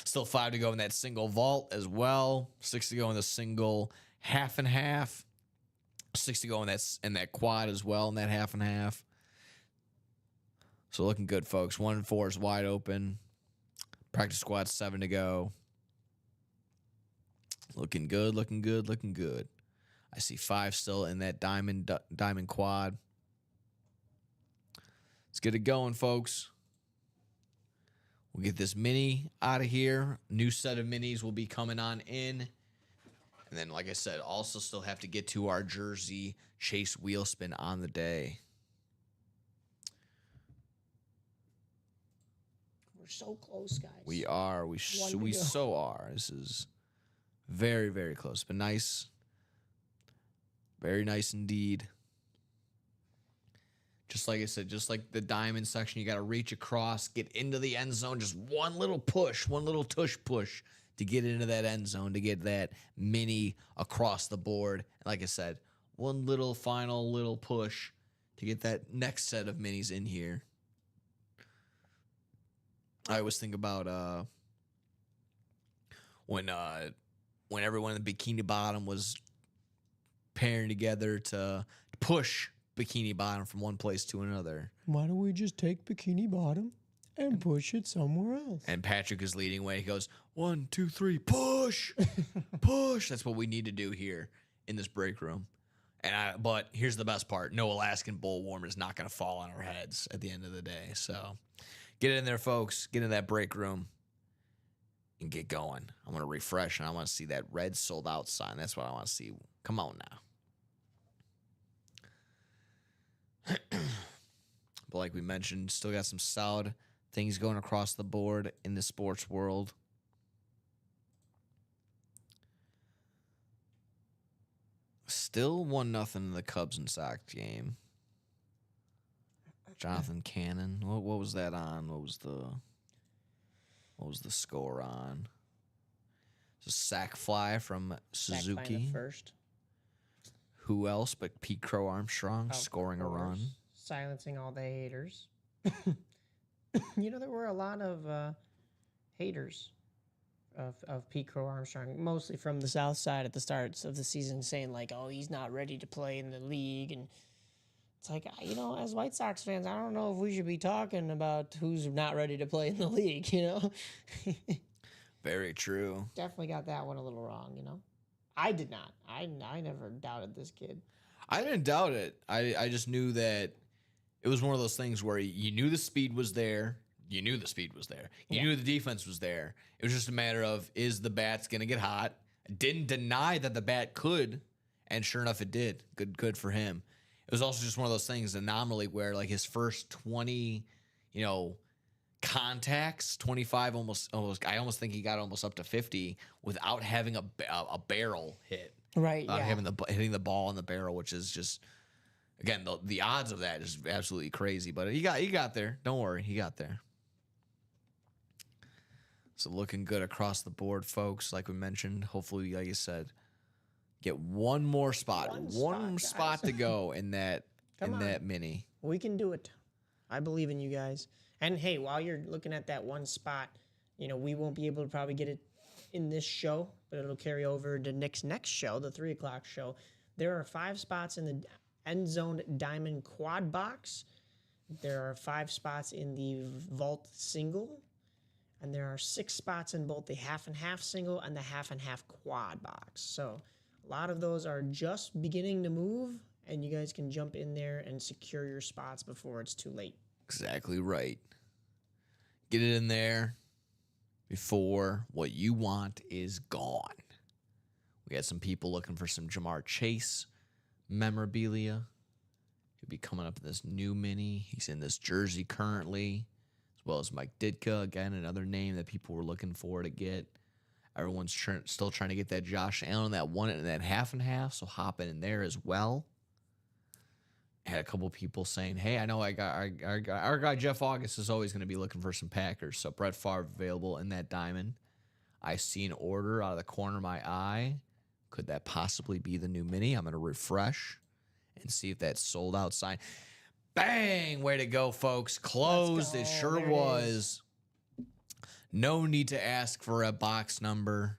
Still 5 to go in that single vault as well. 6 to go in the single half and half. 6 to go in that quad as well in that half and half. So looking good, folks. 1 and 4 is wide open. Practice squad 7 to go. Looking good, looking good, looking good. I see 5 still in that diamond quad. Let's get it going, folks. We'll get this mini out of here. New set of minis will be coming on in. And then, like I said, also still have to get to our Jersey Chase wheel spin on the day. We're so close, guys. We are. We so are. This is very, very close. But nice. Very nice indeed. Just like I said, just like the diamond section, you got to reach across, get into the end zone. Just one little push, one little tush push to get into that end zone, to get that mini across the board. And like I said, one little final little push to get that next set of minis in here. I always think about when everyone in the Bikini Bottom was pairing together to push Bikini Bottom from one place to another. Why don't we just take Bikini Bottom and push it somewhere else? And Patrick is leading away. He goes, 1, 2, 3, push, push. That's what we need to do here in this break room. But here's the best part: no Alaskan bullworm is not going to fall on our heads at the end of the day. So get in there, folks. Get in that break room and get going. I'm going to refresh, and I want to see that red sold out sign. That's what I want to see. Come on now. But like we mentioned, still got some solid things going across the board in the sports world. Still 1-0 in the Cubs and Sox game. Jonathan Cannon. What was that on? What was the score on? It's a sac fly from Suzuki. Sac fly in the first. Who else but Pete Crow Armstrong scoring a run? silencing all the haters. There were a lot of haters of Pete Crow Armstrong, mostly from the South Side at the starts of the season, saying like, "Oh, he's not ready to play in the league," and it's like, as White Sox fans, I don't know if we should be talking about who's not ready to play in the league. Very true. Definitely got that one a little wrong. I did not. I never doubted this kid. I didn't doubt it. I just knew that it was one of those things where you knew the speed was there. You knew the speed was there. You knew the defense was there. It was just a matter of, is the bat's going to get hot? Didn't deny that the bat could, and sure enough, it did. Good for him. It was also just one of those things, anomaly, where like his first 20, contacts, 25, almost. I almost think he got almost up to 50 without having a barrel hit. Right. Hitting the ball in the barrel, which is just, again, the odds of that is absolutely crazy. But he got there. Don't worry, he got there. So looking good across the board, folks. Like we mentioned, hopefully, like you said, get one more spot, one spot to go in that that mini. We can do it. I believe in you guys. And hey, while you're looking at that one spot, we won't be able to probably get it in this show, but it'll carry over to Nick's next show, the 3:00 show. There are 5 spots in the end zone diamond quad box. There are 5 spots in the vault single. And there are 6 spots in both the half and half single and the half and half quad box. So a lot of those are just beginning to move, and you guys can jump in there and secure your spots before it's too late. Exactly right. Get it in there before what you want is gone. We had some people looking for some Jamar Chase memorabilia. He'll be coming up in this new mini. He's in this jersey currently, as well as Mike Ditka, again, another name that people were looking for to get. Everyone's still trying to get that Josh Allen, that one and that half and half, so hop in there as well. Had a couple people saying, hey, I know our guy Jeff August is always going to be looking for some Packers, so Brett Favre available in that diamond. I see an order out of the corner of my eye. Could that possibly be the new mini? I'm going to refresh and see if that's sold out sign. Bang! Way to go, folks. Closed. It sure was. No need to ask for a box number.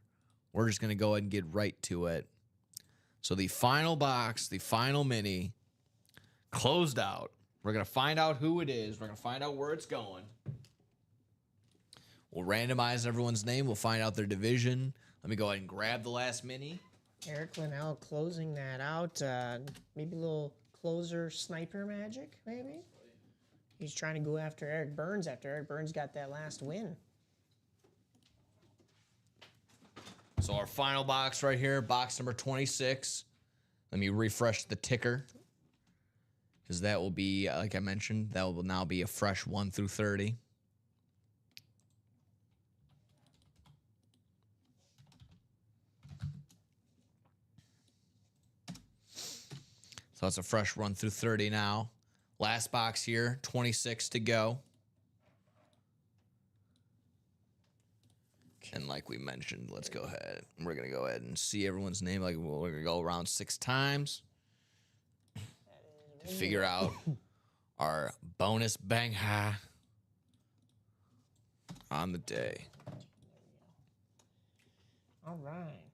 We're just going to go ahead and get right to it. So the final box, the final mini, closed out. We're going to find out who it is. We're going to find out where it's going. We'll randomize everyone's name. We'll find out their division. Let me go ahead and grab the last mini. Eric Linnell closing that out. Maybe a little closer sniper magic, maybe? He's trying to go after Eric Burns after Eric Burns got that last win. So our final box right here, box number 26. Let me refresh the ticker, because that will be, like I mentioned, that will now be a fresh 1 through 30. So it's a fresh 1 through 30 now. Last box here, 26 to go. And like we mentioned, let's go ahead. We're going to go ahead and see everyone's name. Like we're going to go around 6 times to figure out our bonus bang ha on the day. All right.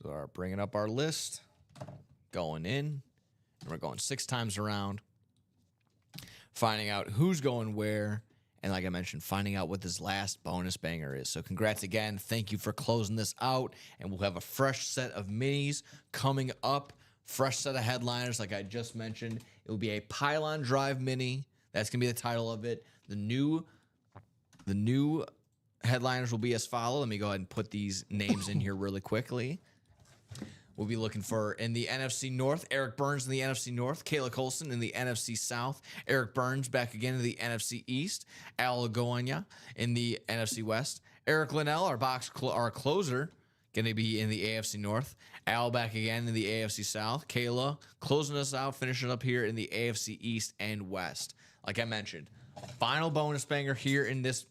So we're bringing up our list, going in, and we're going 6 times around, finding out who's going where, and like I mentioned, finding out what this last bonus banger is. So congrats again. Thank you for closing this out, and we'll have a fresh set of minis coming up, fresh set of headliners like I just mentioned. It will be a Pylon Drive mini. That's going to be the title of it. The new headliners will be as follows. Let me go ahead and put these names in here really quickly. We'll be looking for, in the NFC North, Eric Burns in the NFC North, Kayla Colson in the NFC South, Eric Burns back again in the NFC East, Al Lagonia in the NFC West, Eric Linnell, our closer, going to be in the AFC North, Al back again in the AFC South, Kayla closing us out, finishing up here in the AFC East and West. Like I mentioned, final bonus banger here in this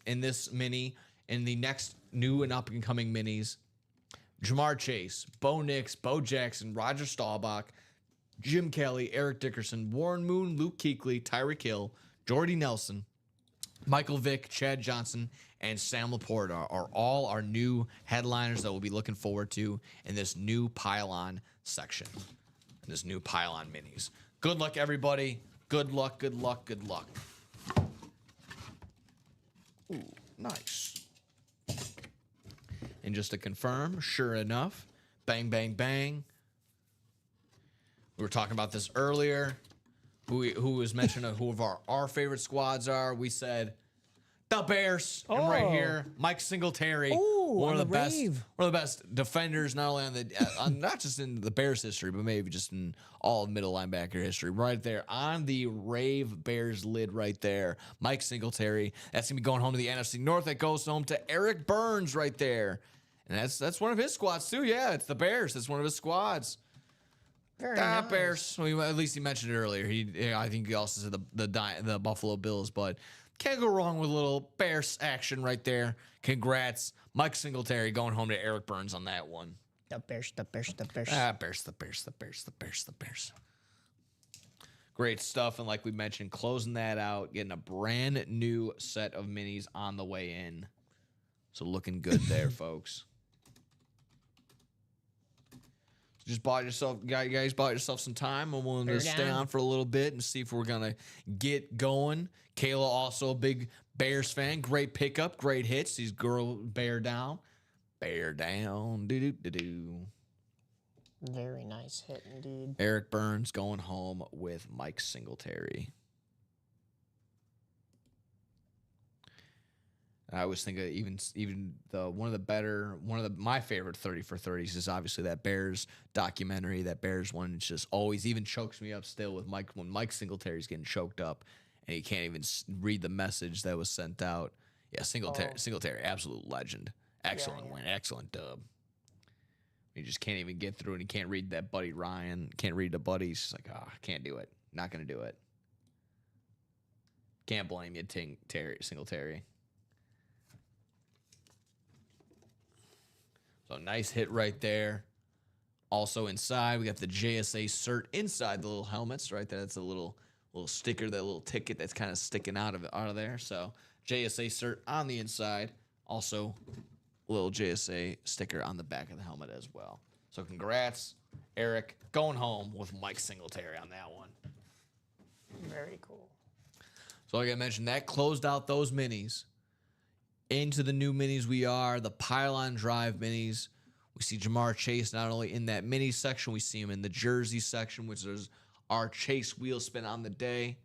mini, in the next new and up and coming minis. Jamar Chase, Bo Nix, Bo Jackson, Roger Staubach, Jim Kelly, Eric Dickerson, Warren Moon, Luke Kuechly, Tyreek Hill, Jordy Nelson, Michael Vick, Chad Johnson, and Sam Laporte are all our new headliners that we'll be looking forward to in this new pylon section, in this new pylon minis. Good luck, everybody. Good luck, good luck, good luck. Ooh, nice. And just to confirm, sure enough, bang, bang, bang. We were talking about this earlier. Who was mentioning who of our favorite squads are. We said the Bears. And right here, Mike Singletary. One of the best defenders, not only on the not just in the Bears history, but maybe just in all of middle linebacker history. Right there on the Rave Bears lid right there. Mike Singletary. That's gonna be going home to the NFC North. That goes home to Eric Burns right there. And that's one of his squads too. Yeah, it's the Bears. That's one of his squads. Very nice. Bears. Well, at least he mentioned it earlier. I think he also said the Buffalo Bills, but can't go wrong with a little Bears action right there. Congrats, Mike Singletary going home to Eric Burns on that one. The Bears. Bears. Great stuff, and like we mentioned, closing that out, getting a brand new set of minis on the way in. So looking good there, folks. Just guys bought yourself some time. I'm willing to stay on for a little bit and see if we're going to get going. Kayla, also a big Bears fan. Great pickup, great hits. These girl bear down. Bear down. Do-do-do-do. Very nice hit indeed. Eric Burns going home with Mike Singletary. I always think of even one of my favorite 30 for 30s is obviously that Bears documentary. That Bears one, it's just always even chokes me up still with when Mike Singletary's getting choked up and he can't even read the message that was sent out. Yeah, Singletary, absolute legend. Excellent win, excellent dub. He just can't even get through, and he can't read that Buddy Ryan. Can't read the Buddy. He's just like, I can't do it. Not gonna do it. Can't blame you, Singletary. So nice hit right there. Also inside, we got the JSA cert inside the little helmets right there. That's a little sticker, that little ticket that's kind of sticking out of there. So JSA cert on the inside. Also, a little JSA sticker on the back of the helmet as well. So congrats, Eric, going home with Mike Singletary on that one. Very cool. So like I mentioned, that closed out those minis. Into the new minis we are, the Pylon Drive minis. We see Jamar Chase not only in that mini section, we see him in the jersey section, which is our Chase wheel spin on the day.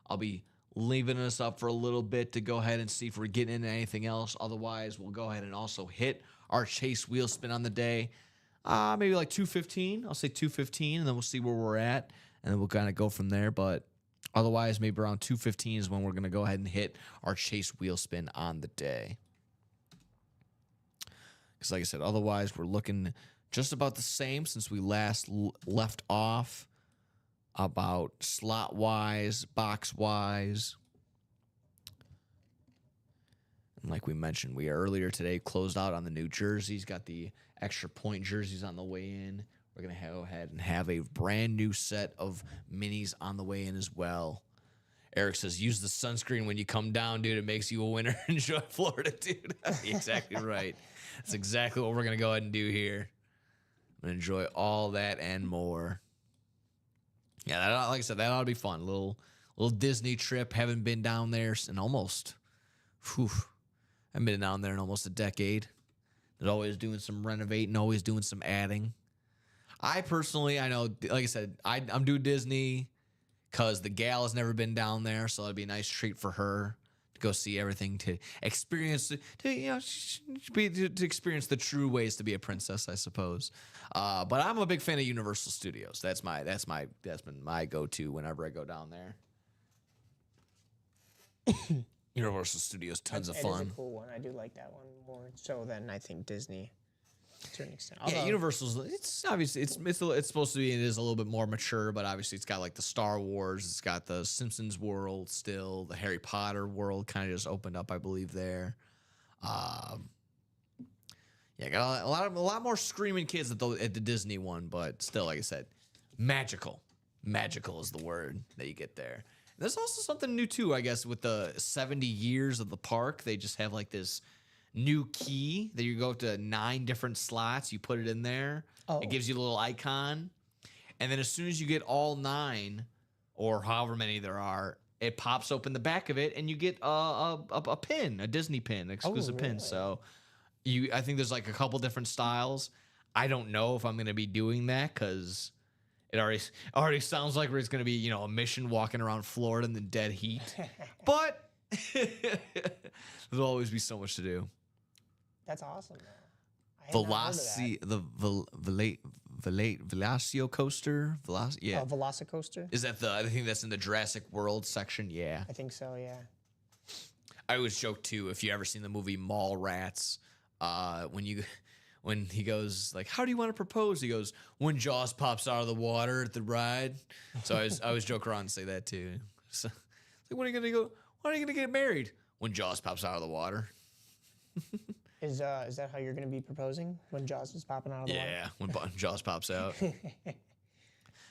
I'll be leaving us up for a little bit to go ahead and see if we're getting into anything else. Otherwise, we'll go ahead and also hit our Chase wheel spin on the day. Maybe like 2:15. I'll say 2:15, and then we'll see where we're at, and then we'll kind of go from there. But otherwise, maybe around 2:15 is when we're going to go ahead and hit our Chase wheel spin on the day. Because like I said, otherwise we're looking just about the same since we last left off about slot-wise, box-wise. And like we mentioned, we earlier today closed out on the new jerseys, got the extra point jerseys on the way in. We're going to go ahead and have a brand new set of minis on the way in as well. Eric says, use the sunscreen when you come down, dude. It makes you a winner. Enjoy Florida, dude. Exactly right. That's exactly what we're going to go ahead and do here. I'm going to enjoy all that and more. Yeah, like I said, that ought to be fun. A little Disney trip. Haven't been down there in almost, haven't been down there in almost a decade. They're always doing some renovating, always doing some adding. I personally, I know, like I said, I'm doing Disney because the gal has never been down there, so it'd be a nice treat for her to go see everything, to experience, to experience the true ways to be a princess, I suppose. But I'm a big fan of Universal Studios. That's been my go-to whenever I go down there. Universal Studios, tons of fun. It is a cool one. I do like that one more so than I think Disney. To an extent. Yeah, Universal's. It's obviously it's supposed to be. It is a little bit more mature, but obviously it's got like the Star Wars. It's got the Simpsons world still. The Harry Potter world kind of just opened up, I believe. There. Yeah, got a lot more screaming kids at the Disney one, but still, like I said, magical. Magical is the word that you get there. There's also something new too, I guess, with the 70 years of the park. They just have like this new key that you go to 9 different slots. You put it in there. Oh. It gives you a little icon. And then as soon as you get all 9 or however many there are, it pops open the back of it and you get a pin, a Disney pin, exclusive pin. So I think there's like a couple different styles. I don't know if I'm going to be doing that because it already sounds like it's going to be, you know, a mission walking around Florida in the dead heat. But there'll always be so much to do. That's awesome, man. Velocio coaster. Velocicoaster? Is that I think that's in the Jurassic World section. Yeah. I think so, yeah. I always joke too, if you ever seen the movie Mallrats, when he goes like, "How do you want to propose?" He goes, "When Jaws pops out of the water at the ride." So I always joke around and say that too. So, like, when are you gonna get married? When Jaws pops out of the water. Is that how you're gonna be proposing? When Jaws is popping out of the water? Yeah, when Jaws pops out.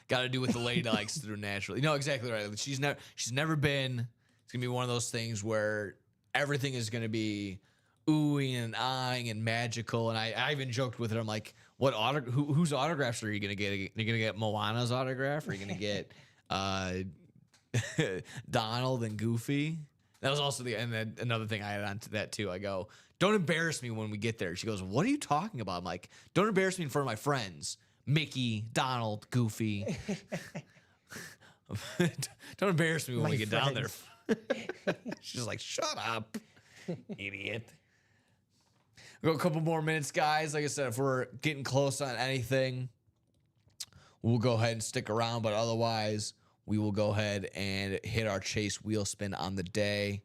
Got to do what the lady likes to do naturally. No, exactly right. She's never been. It's gonna be one of those things where everything is gonna be oohing and eyeing and magical. And I even joked with her. I'm like, whose autographs are you gonna get? Are you gonna get Moana's autograph? Or are you gonna get Donald and Goofy? That was also and then another thing I had on to that too. I go, "Don't embarrass me when we get there." She goes, "What are you talking about?" I'm like, "Don't embarrass me in front of my friends. Mickey, Donald, Goofy. Don't embarrass me when we get down there." She's like, "Shut up, idiot." We'll go a couple more minutes, guys. Like I said, if we're getting close on anything, we'll go ahead and stick around. But otherwise, we will go ahead and hit our Chase wheel spin on the day.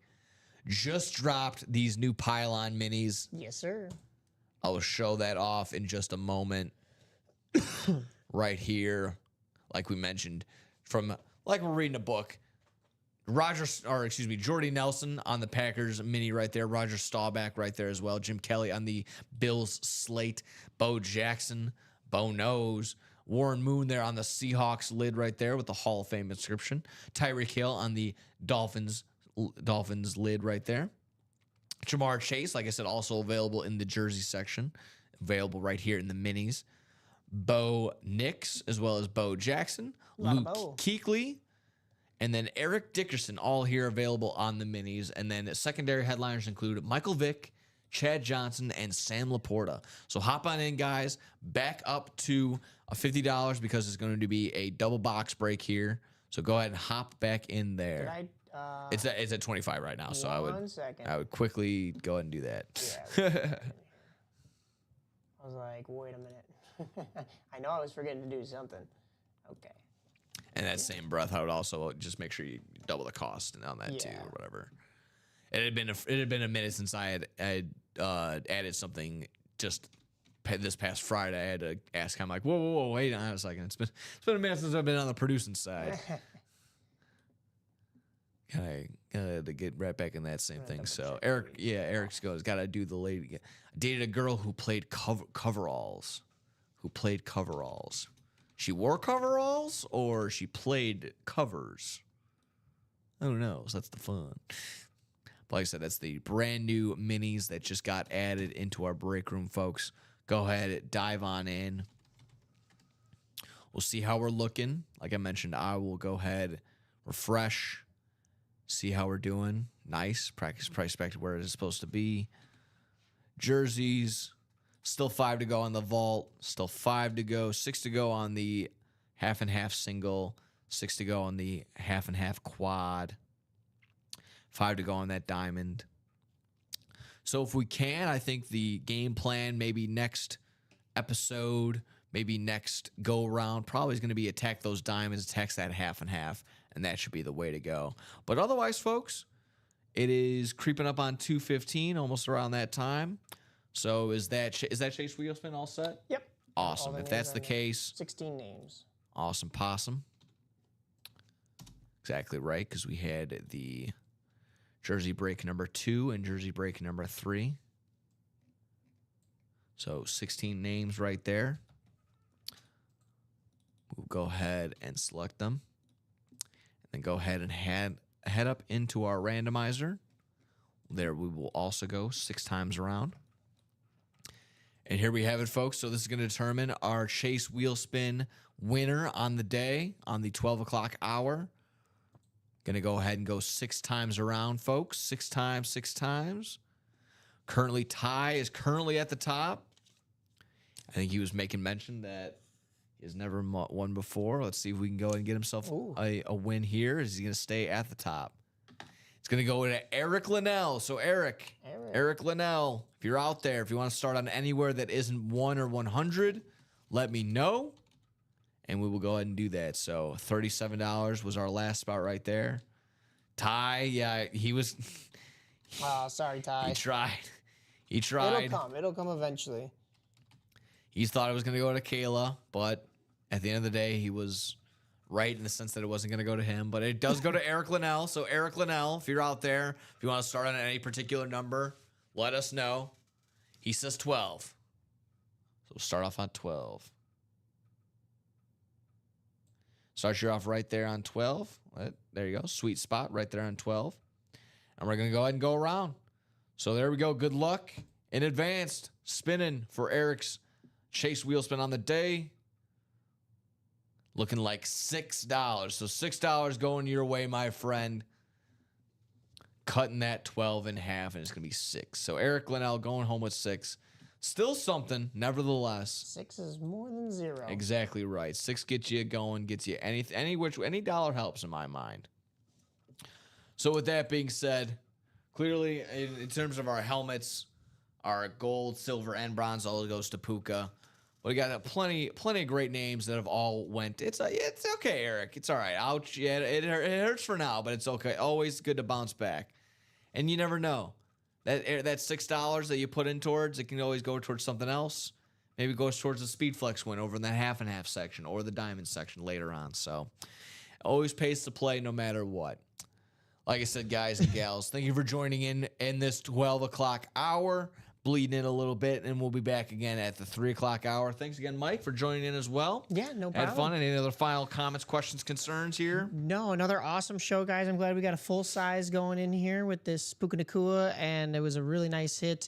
Just dropped these new Pylon minis. Yes, sir. I will show that off in just a moment. Right here, like we mentioned, like we're reading a book. Jordy Nelson on the Packers mini right there. Roger Staubach right there as well. Jim Kelly on the Bills slate. Bo Jackson, Bo Knows. Warren Moon there on the Seahawks lid right there with the Hall of Fame inscription. Tyreek Hill on the Dolphins lid right there. Jamar Chase, like I said, also available in the jersey section. Available right here in the minis. Bo Nix, as well as Bo Jackson. Luke Kuechly. And then Eric Dickerson, all here available on the minis. And then secondary headliners include Michael Vick, Chad Johnson, and Sam Laporta. So hop on in, guys. Back up to $50 because it's going to be a double box break here. So go ahead and hop back in there. It's at 25 right now, so I would quickly go ahead and do that. Yeah, I was like, wait a minute. I know I was forgetting to do something. Okay. And that same breath, I would also just make sure you double the cost on that too, or whatever. It had been a minute since I had added something just this past Friday. I had to ask. I'm like, whoa, wait on a second. It's been a minute since I've been on the producing side. Gotta get right back in that same thing. So Eric's goes. Gotta do the lady. I dated a girl who played coveralls. She wore coveralls or she played covers. I don't know. So that's the fun. But like I said, that's the brand new minis that just got added into our break room, folks. Go ahead, dive on in. We'll see how we're looking. Like I mentioned, I will go ahead, refresh, see how we're doing. Nice. Practice price back to where it is supposed to be. Jerseys. Still 5 to go on the vault. Still 5 to go. 6 to go on the half and half single. 6 to go on the half and half quad. 5 to go on that diamond. So if we can, I think the game plan, maybe next episode, maybe next go around, probably is going to be attack those diamonds, attack that half and half, and that should be the way to go. But otherwise, folks, it is creeping up on 2:15, almost around that time. So is that Chase Wheel Spin all set? Yep. Awesome. If that's the case, 16 names. Awesome possum. Exactly right, because we had the jersey break number 2 and jersey break number 3. So 16 names right there. We'll go ahead and select them. And then go ahead and head up into our randomizer. There we will also go 6 times around. And here we have it, folks. So this is going to determine our Chase wheel spin winner on the day, on the 12 o'clock hour. Going to go ahead and go 6 times around, folks. 6 times, 6 times. Currently, Ty is currently at the top. I think he was making mention that he has never won before. Let's see if we can go ahead and get himself a win here. Is he going to stay at the top? It's going to go to Eric Linnell. So, Eric Linnell, if you're out there, if you want to start on anywhere that isn't 1 or 100, let me know, and we will go ahead and do that. So, $37 was our last spot right there. Ty, yeah, he was... Oh, sorry, Ty. He tried. It'll come eventually. He thought it was going to go to Kayla, but at the end of the day, he was right in the sense that it wasn't going to go to him. But it does go to Eric Linnell. So, Eric Linnell, if you're out there, if you want to start on any particular number, let us know. He says 12. So, we'll start off on 12. Start you off right there on 12. There you go. Sweet spot right there on 12. And we're going to go ahead and go around. So, there we go. Good luck in advance spinning for Eric's Chase wheel spin on the day. Looking like $6. So $6 going your way, my friend. Cutting that 12 in half, and it's going to be 6. So Eric Linnell going home with 6. Still something, nevertheless. 6 is more than 0. Exactly right. 6 gets you going, gets you any dollar helps in my mind. So with that being said, clearly in terms of our helmets, our gold, silver, and bronze all goes to Puka. We got plenty of great names that have all went. It's okay, Eric. It's all right. Ouch. Yeah, it hurts for now, but it's okay. Always good to bounce back. And you never know. That $6 that you put in towards, it can always go towards something else. Maybe it goes towards the Speed Flex win over in that half and half section or the Diamond section later on. So always pays to play no matter what. Like I said, guys and gals, thank you for joining in this 12 o'clock hour. Bleeding in a little bit, and we'll be back again at the 3 o'clock hour. Thanks again, Mike, for joining in as well. Yeah, no problem. Had fun. Any other final comments, questions, concerns here? No, another awesome show, guys. I'm glad we got a full size going in here with this Puka Nacua, and it was a really nice hit.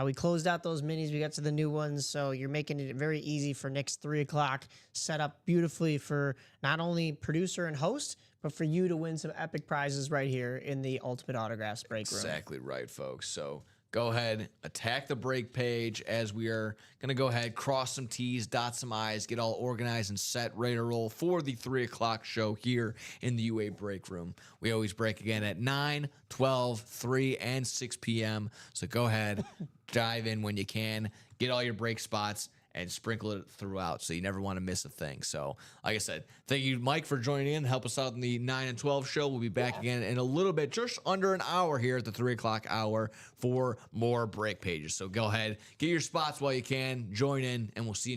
We closed out those minis. We got to the new ones, so you're making it very easy for next 3 o'clock. Set up beautifully for not only producer and host, but for you to win some epic prizes right here in the Ultimate Autographs break room. Exactly right, folks. So go ahead, attack the break page as we are going to go ahead, cross some T's, dot some I's, get all organized and set, ready to roll for the 3 o'clock show here in the UA break room. We always break again at 9, 12, 3, and 6 p.m. So go ahead, dive in when you can, get all your break spots, and sprinkle it throughout so you never want to miss a thing. So, like I said, thank you, Mike, for joining in. Help us out in the 9 and 12 show. We'll be back again in a little bit, just under an hour here at the 3 o'clock hour for more break pages. So go ahead, get your spots while you can, join in, and we'll see you in just